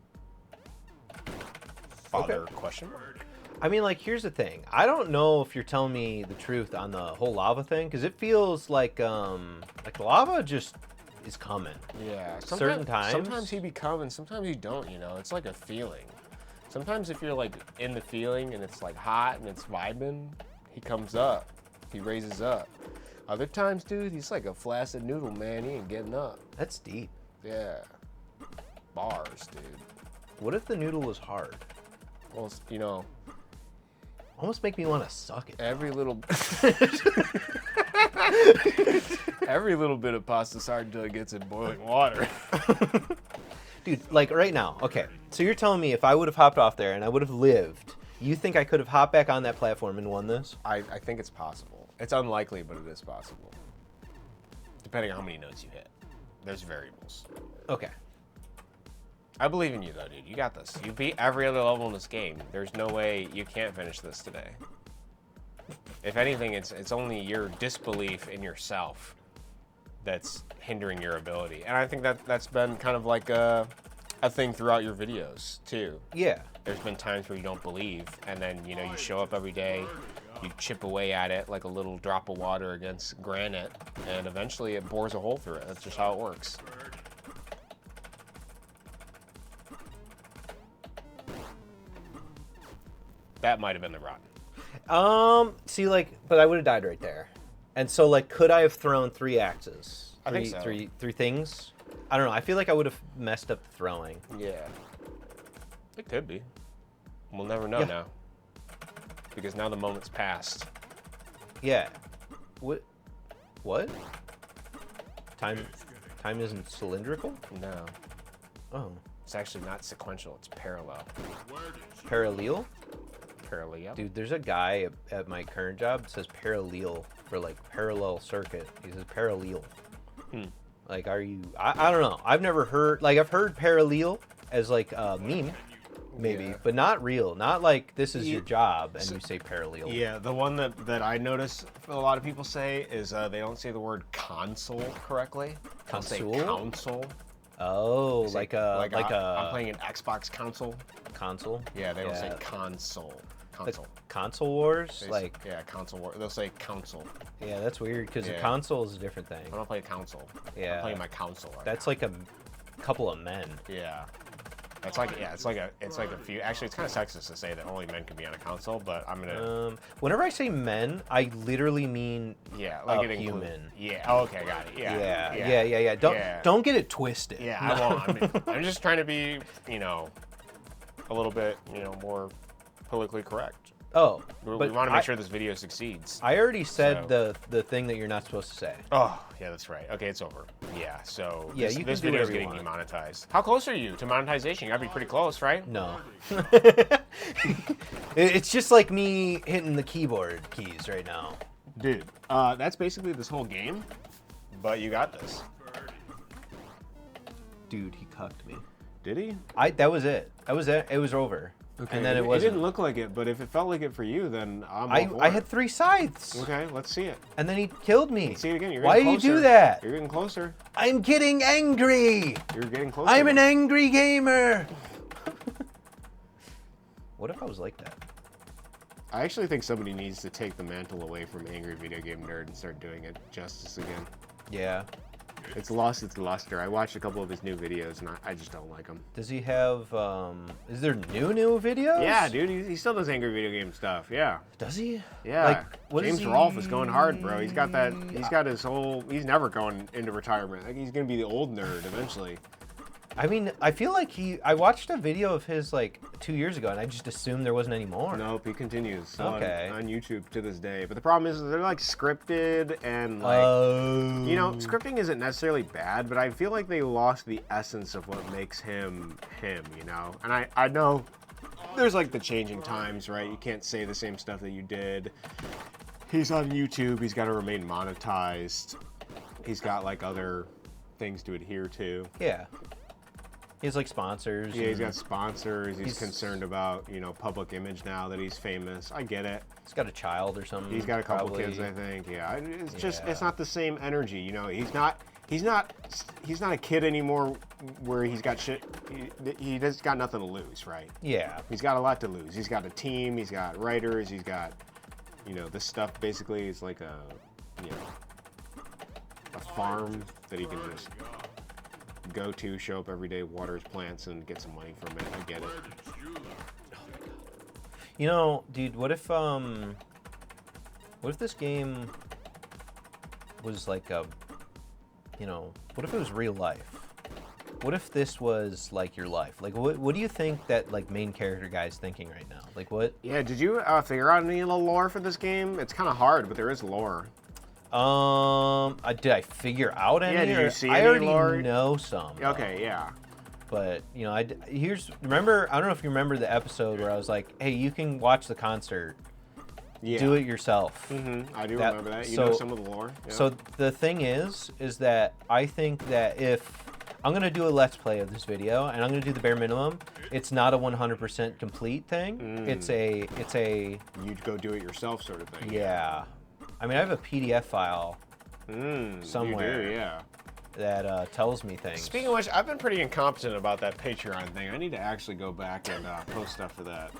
Father question? I mean, like, here's the thing. I don't know if you're telling me the truth on the whole lava thing, because it feels like lava just is coming. Yeah. Certain times. Sometimes he be coming, sometimes you don't, you know? It's like a feeling. Sometimes if you're, like, in the feeling and it's, like, hot and it's vibing, he comes up. He raises up. Other times, dude, he's like a flaccid noodle, man. He ain't getting up. That's deep. Yeah. Bars, dude. What if the noodle was hard? Well, you know... Almost make me want to suck it. Every little... Every little bit of pasta's hard until it gets in boiling water. Dude, like right now, okay. So you're telling me if I would have hopped off there and I would have lived, you think I could have hopped back on that platform and won this? I think it's possible. It's unlikely, but it is possible. Depending on how many notes you hit. There's variables. Okay. I believe in you, though, dude. You got this. You beat every other level in this game. There's no way you can't finish this today. If anything, it's only your disbelief in yourself that's hindering your ability. And I think that's been kind of like a thing throughout your videos too. Yeah. There's been times where you don't believe, and then you show up every day, you chip away at it like a little drop of water against granite, and eventually it bores a hole through it. That's just how it works. That might have been the run. See, like, but I would have died right there. And so, like, could I have thrown 3 axes? I think so. Three things? I don't know. I feel like I would have messed up throwing. Yeah. It could be. We'll never know now. Because now the moment's passed. Yeah. What? What? Time isn't cylindrical? No. Oh. It's actually not sequential, it's parallel. Parallel? Parallel? Dude, there's a guy at my current job that says parallel for, like, parallel circuit. He says parallel. Like, are you... I don't know. I've never heard... Like, I've heard parallel as, like, a meme, maybe, but not real. Not like this is your job and you say parallel. Yeah, the one that I notice a lot of people say is they don't say the word console correctly. They'll say Console? console. Oh, They say, like a I'm playing an Xbox console. console? Yeah, they don't say console. Console. Console wars? They Like, yeah, console war. They'll say console. yeah, that's weird because a Yeah. console is a different thing. I'm not playing console. Yeah. I'm playing my console. Right That's now. like a couple of men. Yeah. It's like a few. Actually, it's kind of sexist to say that only men can be on a console, but I'm gonna. Whenever I say men, I literally mean Yeah, like a it includes. human. Yeah. Oh, okay, got it. Yeah. Yeah. Don't get it twisted. Yeah, I won't. I mean, I'm just trying to be, a little bit, more politically correct. Oh, We but want to make sure this video succeeds. I already said So- the thing that you're not supposed to say. Oh, yeah, that's right. Okay, it's over. Yeah, so Yeah, this, you can this do video is whatever you getting want. demonetized. How close are you to monetization? You gotta be pretty close, right? No. It's just like me hitting the keyboard keys right now. Dude, that's basically this whole game, but you got this. Dude, he cucked me. Did he? That was it. That was it. It was over. Okay, And then it it wasn't. didn't look like it, but if it felt like it for you, then I'm all for I it. had 3 scythes. Okay, let's see it. And then he killed me. Let's see it again. You're Why getting do you closer. do that? You're getting closer. I'm getting angry. You're getting closer. I'm an angry gamer. What if I was like that? I actually think somebody needs to take the mantle away from angry video game nerd and start doing it justice again. Yeah. It's lost its luster. I watched a couple of his new videos and I just don't like them. Does he have, is there new videos? Yeah, dude, he still does angry video game stuff. Yeah. Does he? Yeah. Like, what James is he... Rolfe is going hard, bro. He's got that, he's got his whole, he's never going into retirement. Like, he's going to be the old nerd eventually. I mean, I feel like I watched a video of his like 2 years ago and I just assumed there wasn't any more. Nope, he continues Okay. on YouTube to this day. But the problem is they're like scripted and like, scripting isn't necessarily bad, but I feel like they lost the essence of what makes him him, And I know there's like the changing times, right? You can't say the same stuff that you did. He's on YouTube, he's got to remain monetized. He's got like other things to adhere to. Yeah. He has like sponsors. Yeah, he's and got sponsors. He's he's- concerned about, public image now that he's famous. I get it. He's got a child or something. He's got a couple probably. kids, I think. Yeah, it's just Yeah. it's not the same energy. He's not a kid anymore where he's got shit. He just got nothing to lose, right? Yeah. He's got a lot to lose. He's got a team. He's got writers. He's got, this stuff basically is like a farm that he can just go to, show up every day, water his plants, and get some money from it. I get it. Dude, what if this game was like what if it was real life? What if this was like your life? Like, what do you think that like main character guy's thinking right now? Like, what? Yeah, did you figure out any of the lore for this game? It's kind of hard, but there is lore. Did I figure out any? Yeah, did you see I any already lore? know some. Okay, yeah. But remember, I don't know if you remember the episode where I was like, hey, you can watch the concert, Yeah. do it yourself. I do That- remember that. You so- know some of the lore. Yeah. So the thing is that I think that if I'm gonna do a let's play of this video and I'm gonna do the bare minimum, it's not a 100% complete thing. It's a you go do it yourself sort of thing. yeah. I mean, I have a PDF file somewhere. You do, yeah. That tells me things. Speaking of which, I've been pretty incompetent about that Patreon thing. I need to actually go back and post stuff for that.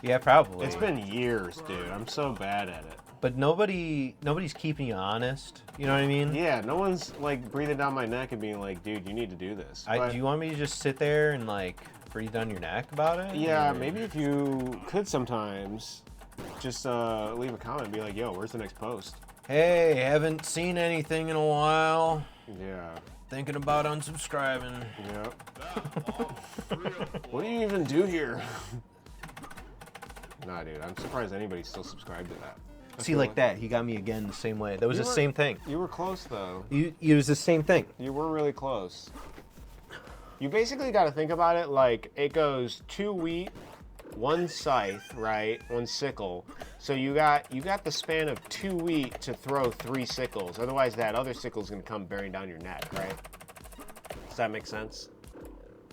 Yeah, probably. It's been years, dude. I'm so bad at it. But nobody's keeping you honest. You know what I mean? Yeah, no one's like breathing down my neck and being like, dude, you need to do this. Do you want me to just sit there and like breathe down your neck about it? Yeah, Or- maybe if you could sometimes just leave a comment and be like, yo, where's the next post? Hey, haven't seen anything in a while. Yeah. Thinking about unsubscribing. Yep. What do you even do here? Nah, dude, I'm surprised anybody's still subscribed to that. I See, feel like that, he got me again the same way. That was You the were- same thing. You were close, though. It was the same thing. You were really close. You basically got to think about it like it goes 2 wheat, 1 scythe, right? 1 sickle. So you got the span of 2 wheat to throw 3 sickles. Otherwise, that other sickle's gonna come bearing down your neck, right? Does that make sense?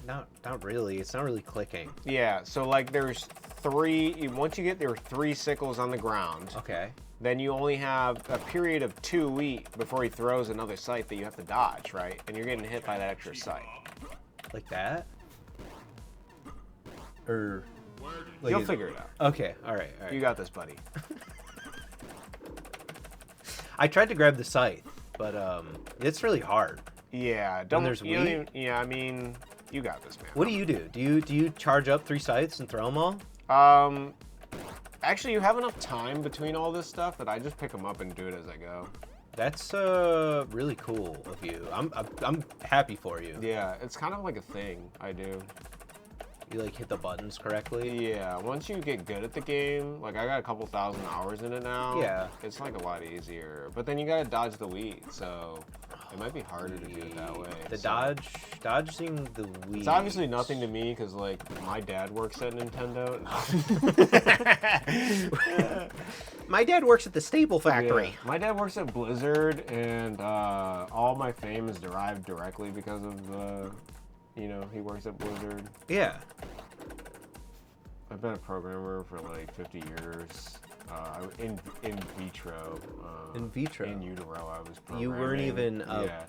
Not really. It's not really clicking. Yeah. So like, there's 3. Once you get there 3 sickles on the ground, Okay. then you only have a period of 2 wheat before he throws another scythe that you have to dodge, right? And you're getting hit by that extra scythe. Like that? Or like You'll figure it out. Okay. All right. You got this, buddy. I tried to grab the scythe, but it's really hard. Yeah, don't. there's you don't wheat? even, yeah, I mean, you got this, man. What do you do? Do you charge up 3 scythes and throw them all? Actually, you have enough time between all this stuff that I just pick them up and do it as I go. That's really cool of you. I'm happy for you. Yeah, it's kind of like a thing I do. You like hit the buttons correctly. Yeah, once you get good at the game, like I got a couple thousand hours in it now. Yeah. It's like a lot easier. But then you gotta dodge the wheat, so it might be harder to do it that way. The so. dodging the weeds. It's obviously nothing to me because like my dad works at Nintendo. My dad works at the staple factory. Yeah. My dad works at Blizzard, and all my fame is derived directly because of he works at Blizzard. Yeah. I've been a programmer for like 50 years. In vitro. In vitro? In utero, I was programming. You weren't even. Yeah.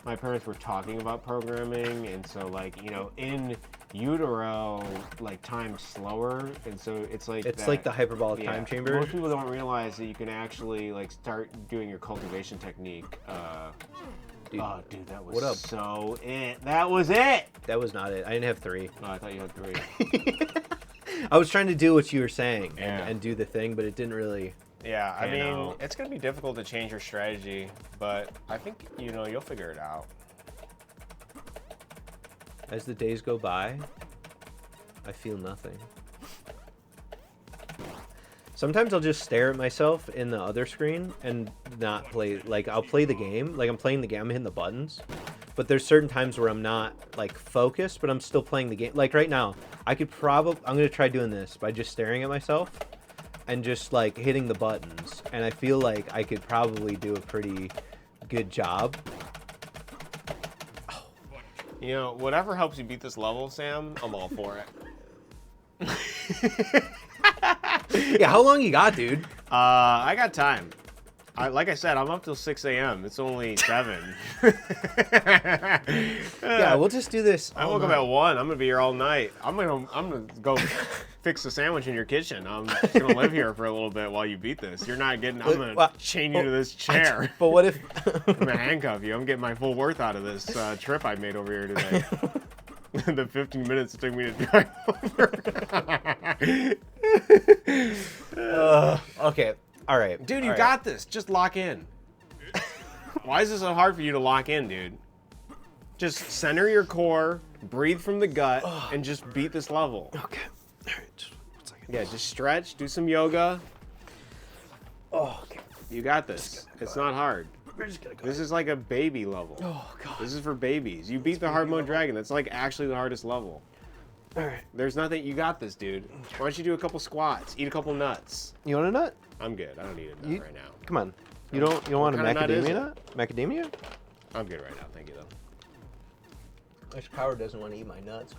My parents were talking about programming, and so like in utero, like time's slower, and so it's like Like the hyperbolic yeah, time chamber. Most people don't realize that you can actually like start doing your cultivation technique. Dude, oh, dude, that was what up? so it. That was it. That was not it. I didn't have 3. Oh, I thought you had 3. I was trying to do what you were saying Yeah. and do the thing, but it didn't really. Yeah, I pan mean, out. it's gonna be difficult to change your strategy, but I think you'll figure it out. As the days go by, I feel nothing. Sometimes I'll just stare at myself in the other screen and not play. Like, I'll play the game. Like, I'm playing the game. I'm hitting the buttons. But there's certain times where I'm not, like, focused, but I'm still playing the game. Like, right now, I'm going to try doing this by just staring at myself and just, like, hitting the buttons. And I feel like I could probably do a pretty good job. Whatever helps you beat this level, Sam, I'm all for it. Yeah, how long you got, dude? I got time. Like I said, I'm up till 6 a.m. It's only 7. Yeah, we'll just do this. I woke up at 1. I'm gonna be here all night. I'm gonna go fix a sandwich in your kitchen. I'm just gonna live here for a little bit while you beat this. You're not getting. I'm gonna chain you to this chair. But what if... I'm gonna handcuff you. I'm getting my full worth out of this trip I made over here today. The 15 minutes it took me to drive over. Okay, all right. Dude, all you right. got this. Just lock in. Why is it so hard for you to lock in, dude? Just center your core, breathe from the gut, and just beat this level. Okay. All right. Just 1 second. Yeah, just stretch, do some yoga. Oh, okay. You got this. It's not hard. We're just gonna go. This is like a baby level. Oh god. This is for babies. You beat the hard mode dragon. That's like actually the hardest level. All right. There's nothing. You got this, dude. Why don't you do a couple squats? Eat a couple nuts. You want a nut? I'm good. I don't need a nut right now. Come on. You don't want a kind of nut is macadamia it? nut? Macadamia? I'm good right now. Thank you, though. This coward doesn't want to eat my nuts.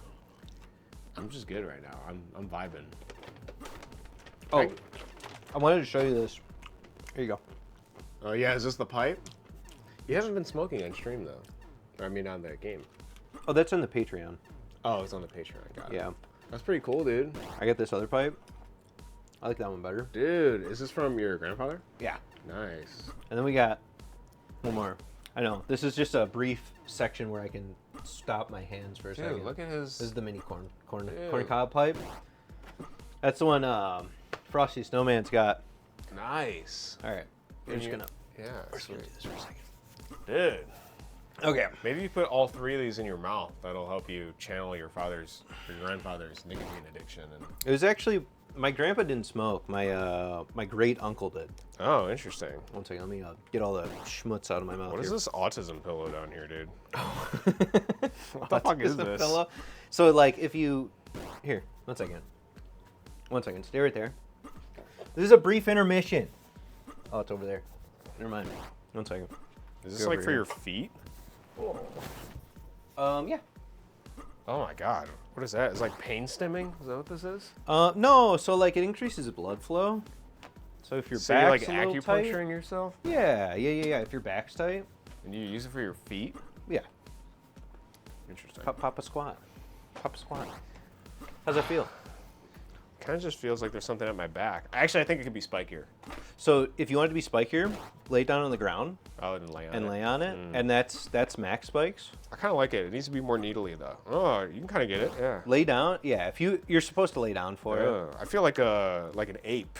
I'm just good right now. I'm vibing. Oh, I wanted to show you this. Here you go. Oh yeah, is this the pipe? You haven't been smoking on stream though. I mean, on the game. Oh, that's on the Patreon. Oh, it's on the Patreon. Got it. Yeah. That's pretty cool, dude. I got this other pipe. I like that one better. Dude, is this from your grandfather? Yeah. Nice. And then we got one more. I know. This is just a brief section where I can stop my hands for a second. Dude, look at his. This is the mini corn Dude. cob pipe. That's the one Frosty Snowman's got. Nice. All right. We're And just you- gonna Yeah. do Sweet. this for a second. Dude. Okay. Maybe you put all 3 of these in your mouth. That'll help you channel your grandfather's nicotine addiction. And... It was actually my grandpa didn't smoke. My great uncle did. Oh, interesting. One second. Let me get all the schmutz out of my mouth. What is here. this autism pillow down here, dude? What the fuck is this? Pillow? So like if you here, one second. Stay right there. This is a brief intermission. Oh, it's over there. Never mind. One second. Is this Go like over for here. your feet? Yeah. Oh my god. What is that? Is like pain stimming? Is that what this is? No. So like it increases blood flow. So if your So you're like back's a little tight, acupuncturing yourself? yeah. If your back's tight, And you use it for your feet? yeah. Interesting. Pop a squat. How's that feel? Kind of just feels like there's something at my back. Actually, I think it could be spikier. So if you want it to be spikier, lay it down on the ground I wouldn't lay on and it. lay on it, and that's max spikes. I kind of like it. It needs to be more needly though. Oh, you can kind of get it. Yeah. Lay down, yeah. If you're supposed to lay down for it, I feel like an ape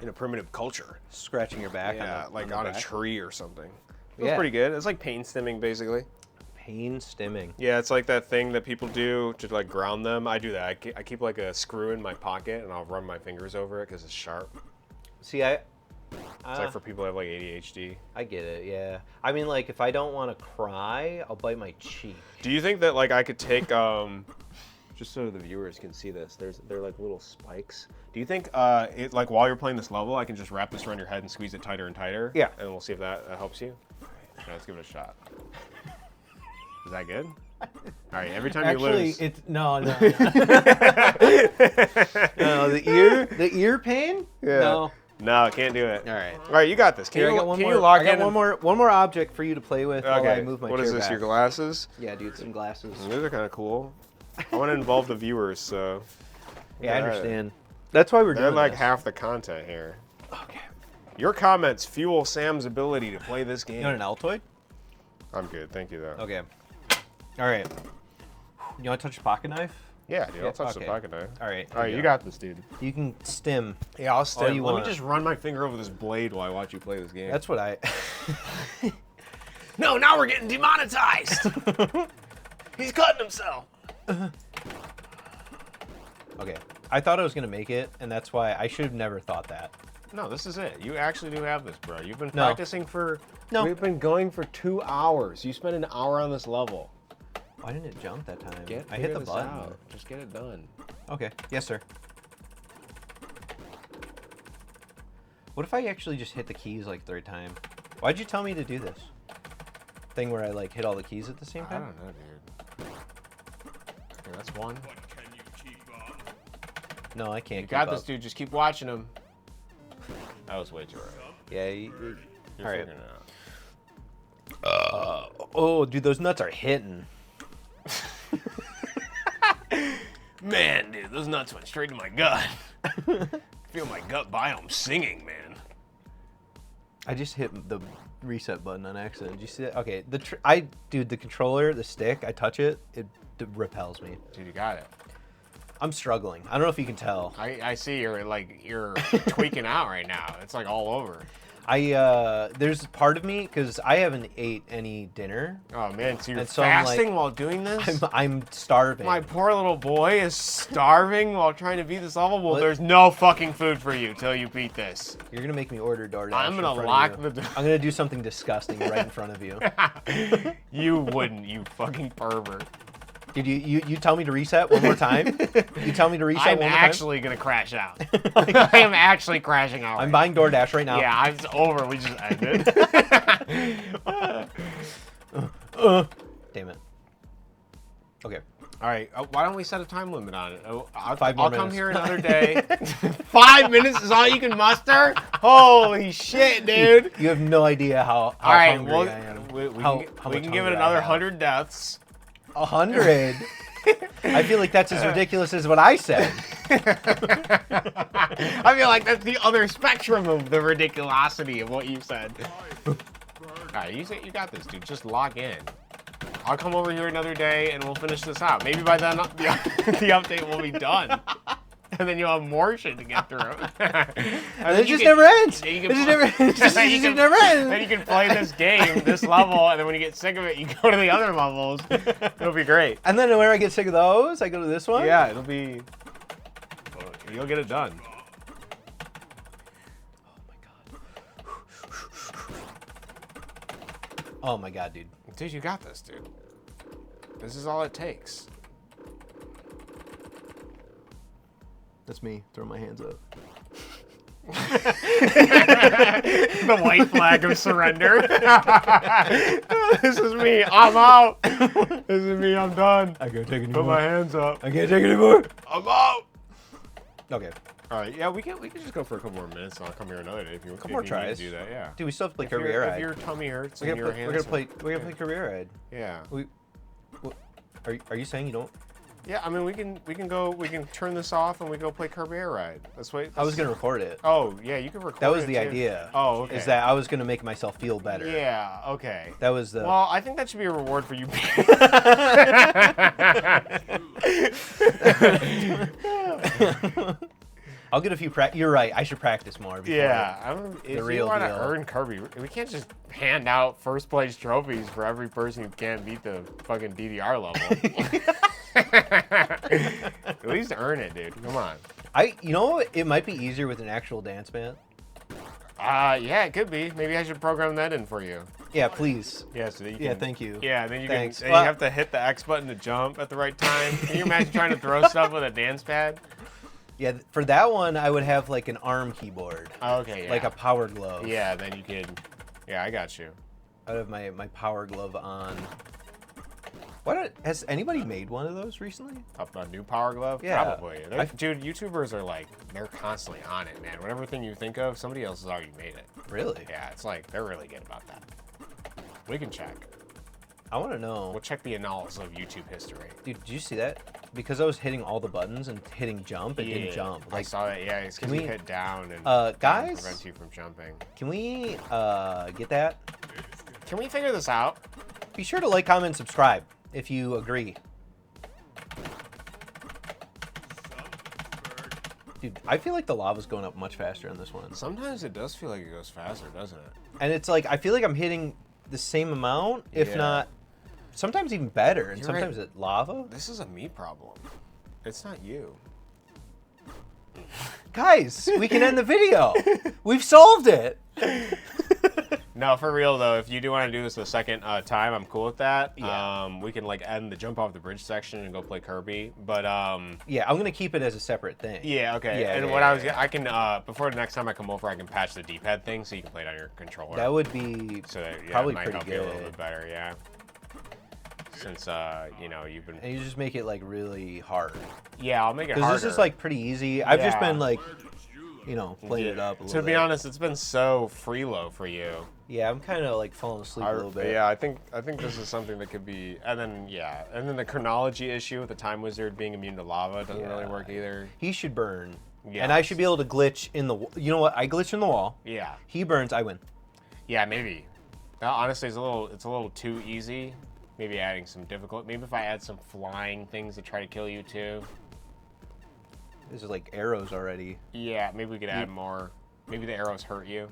in a primitive culture. scratching your back. Yeah, on like the on a back. tree or something. Feels Yeah. pretty good. It's like pain stimming basically. Pain stimming. Yeah, it's like that thing that people do to like ground them. I do that. I keep like a screw in my pocket and I'll run my fingers over it because it's sharp. See, It's like for people who have like ADHD. I get it. Yeah. I mean, like if I don't want to cry, I'll bite my cheek. Do you think that like I could take just so the viewers can see this? They're like little spikes. Do you think it like while you're playing this level, I can just wrap this around your head and squeeze it tighter and tighter? Yeah. And we'll see if that helps you. Yeah, let's give it a shot. Is that good? All right. Every time you lose. it's no. No, the ear pain. Yeah. No. No, can't do it. All right. All right, you got this. Can Here, you, I got one can more. you log I got in? and- one more object for you to play with while I move my What chair is this? back. Your glasses? Yeah, dude, some glasses. Those are kind of cool. I want to involve the viewers, so. Yeah, I Got it. understand. That's why we're They're doing like this. half the content here. Okay. Your comments fuel Sam's ability to play this game. You want an Altoid? I'm good, thank you though. Okay. All right. You want to touch the pocket knife? Yeah, dude, Yeah, I'll touch okay. the pocket knife. All right. All right, you got this, dude. You can stim. Yeah, I'll All you Let want. me just run my finger over this blade while I watch you play this game. That's what I. No, now we're getting demonetized. He's cutting himself. Okay. I thought I was gonna make it, and that's why I should have never thought that. No, this is it. You actually do have this, bro. You've been No. practicing for. No. We've been going for 2 hours. You spent an hour on this level. Why didn't it jump that time? I hit figure the this button. out. Just get it done. Okay. Yes, sir. What if I actually just hit the keys like 3rd time? Why'd you tell me to do this? Thing where I like hit all the keys at the same I time? don't know, dude. Okay, that's one. But can you keep up? No, I can't. You got keep this, up. dude. Just keep watching him. That was way too early. Yeah. You're All right. figuring it out. Oh, dude, those nuts are hitting. Man, dude, those nuts went straight to my gut. Feel my gut biome singing, man. I just hit the reset button on accident. Did you see that? Okay, dude, the controller, the stick, I touch it, it repels me. Dude, you got it. I'm struggling. I don't know if you can tell. I see you're tweaking out right now. It's like all over. There's part of me because I haven't ate any dinner. Oh man, so you're And so I'm like- fasting while doing this? I'm starving. My poor little boy is starving while trying to beat this level. Well, What? there's no fucking food for you till you beat this. You're gonna make me order DoorDash. I'm gonna in front lock of you. the door. I'm gonna do something disgusting right in front of you. You wouldn't, you fucking pervert. Did you tell me to reset one more time? You tell me to reset I'm one more actually gonna crash out. I am actually crashing out. time? I'm right buying DoorDash right now. Yeah, it's over. We just ended. Damn it. Okay. All right, why don't we set a time limit on it? I'll 5 more come minutes. here another day. 5 minutes is all you can muster? Holy shit, dude. You have no idea how All right, hungry well, I am. we How can much give it hunger I another have. 100 deaths. 100? I feel like that's as ridiculous as what I said. I feel like that's the other spectrum of the ridiculosity of what you said. All right, you got this, dude. Just log in. I'll come over here another day and we'll finish this out. Maybe by then the update will be done. And then you'll have more shit to get through. And it just never ends. It just never ends. Then you can play this game, this level, and then when you get sick of it, you go to the other levels. It'll be great. And then when I get sick of those, I go to this one? Yeah, it'll be... You'll get it done. Oh my god, dude. Dude, you got this, dude. This is all it takes. That's me throwing my hands up. The white flag of surrender. This is me. I'm out. This is me. I'm done. I can't take it Put my hands up. I can't take it anymore. I'm out. Okay. All right. Yeah, we can just go for a couple more minutes, and I'll come here another day if you Couple more need tries. to do that. Yeah. Dude, we still have to play If your- career If ride. your tummy hurts We're and your gonna hands. play career ride. Yeah. Are you saying you don't? Yeah. I mean, we can go. We can turn this off and we go play Kirby Air Ride. That's what. I was gonna record it. Oh yeah, you can record. That was it the too. idea. Oh, okay. Is that I was gonna make myself feel better. Yeah. Okay. That was the. Well, I think that should be a reward for you. I'll get a few You're right. I should practice more. Before Yeah, I don't. If you real want to deal. earn Kirby, we can't just hand out first place trophies for every person who can't beat the fucking DDR level. At least earn it, dude. Come on. You know, it might be easier with an actual dance mat. Yeah, it could be. Maybe I should program that in for you. Yeah, please. Yeah, so that you can. Yeah, thank you. Yeah, then you Thanks. can. And Well- you have to hit the X button to jump at the right time. Can you imagine trying to throw stuff with a dance pad? Yeah, for that one, I would have like an ARM keyboard, Okay, yeah. like a power glove. Yeah, then you could. Yeah, I got you. I'd have my power glove on. Has anybody made one of those recently? A new Power Glove? Yeah. Probably. Dude, YouTubers are like, they're constantly on it, man. Whatever thing you think of, somebody else has already made it. Really? Yeah, it's like, they're really good about that. We can check. I want to know. We'll check the annals of YouTube history. Dude, did you see that? Because I was hitting all the buttons and hitting jump, it didn't jump. I saw that, yeah. It's because can you we- hit down and guys? prevent you from jumping. Can we get that? Can we figure this out? Be sure to like, comment, and subscribe if you agree. Dude, I feel like the lava's going up much faster on this one. Sometimes it does feel like it goes faster, doesn't it? And it's like, I feel like I'm hitting the same amount, if Yeah. not, sometimes even better. And You're sometimes right. it lava. This is a me problem. It's not you. Guys, we can end the video. We've solved it. No, for real though, if you do want to do this a second time, I'm cool with that. Yeah. We can like end the jump off the bridge section and go play Kirby. But Yeah, I'm gonna keep it as a separate thing. yeah, okay. Yeah, and yeah, what yeah, I was, yeah. I can before the next time I come over, I can patch the D-pad thing so you can play it on your controller. That would be so that, yeah, probably it might pretty help you a little good. bit better, yeah. Since you know you've been. And you just make it like really hard. Yeah, I'll make it Because harder. this is like pretty easy. I've just Yeah. been like, you know, playing it up a little To be bit. honest, it's been so freelo for you. Yeah, I'm kind of like falling asleep a little bit. Yeah, I think this is something that could be, and then the chronology issue with the Time Wizard being immune to lava doesn't really work either. He should burn. Yeah. And I should be able to glitch in the. You know what? I glitch in the wall. Yeah, He burns. I win. yeah, maybe. Honestly, it's a little too easy. Maybe adding some difficult. Maybe if I add some flying things to try to kill you too. This is like arrows already. Yeah, maybe we could add more. Maybe the arrows hurt you.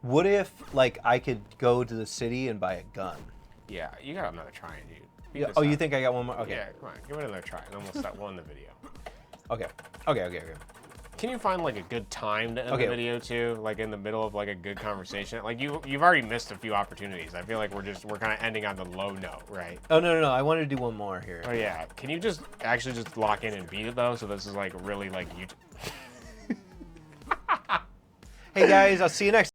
What if like I could go to the city and buy a gun? Yeah, you got another try, dude. Beat Yeah. this Oh, you up. think I got one more? Okay. Yeah, come on, give it another try, and then we'll end the video. Okay. Okay. Can you find like a good time to end Okay. the video too? Like in the middle of like a good conversation? Like you've already missed a few opportunities. I feel like we're kind of ending on the low note, right? Oh no. I wanted to do one more here. Oh yeah. Can you just actually just lock in and beat it though? So this is like really like you. Hey guys, I'll see you next.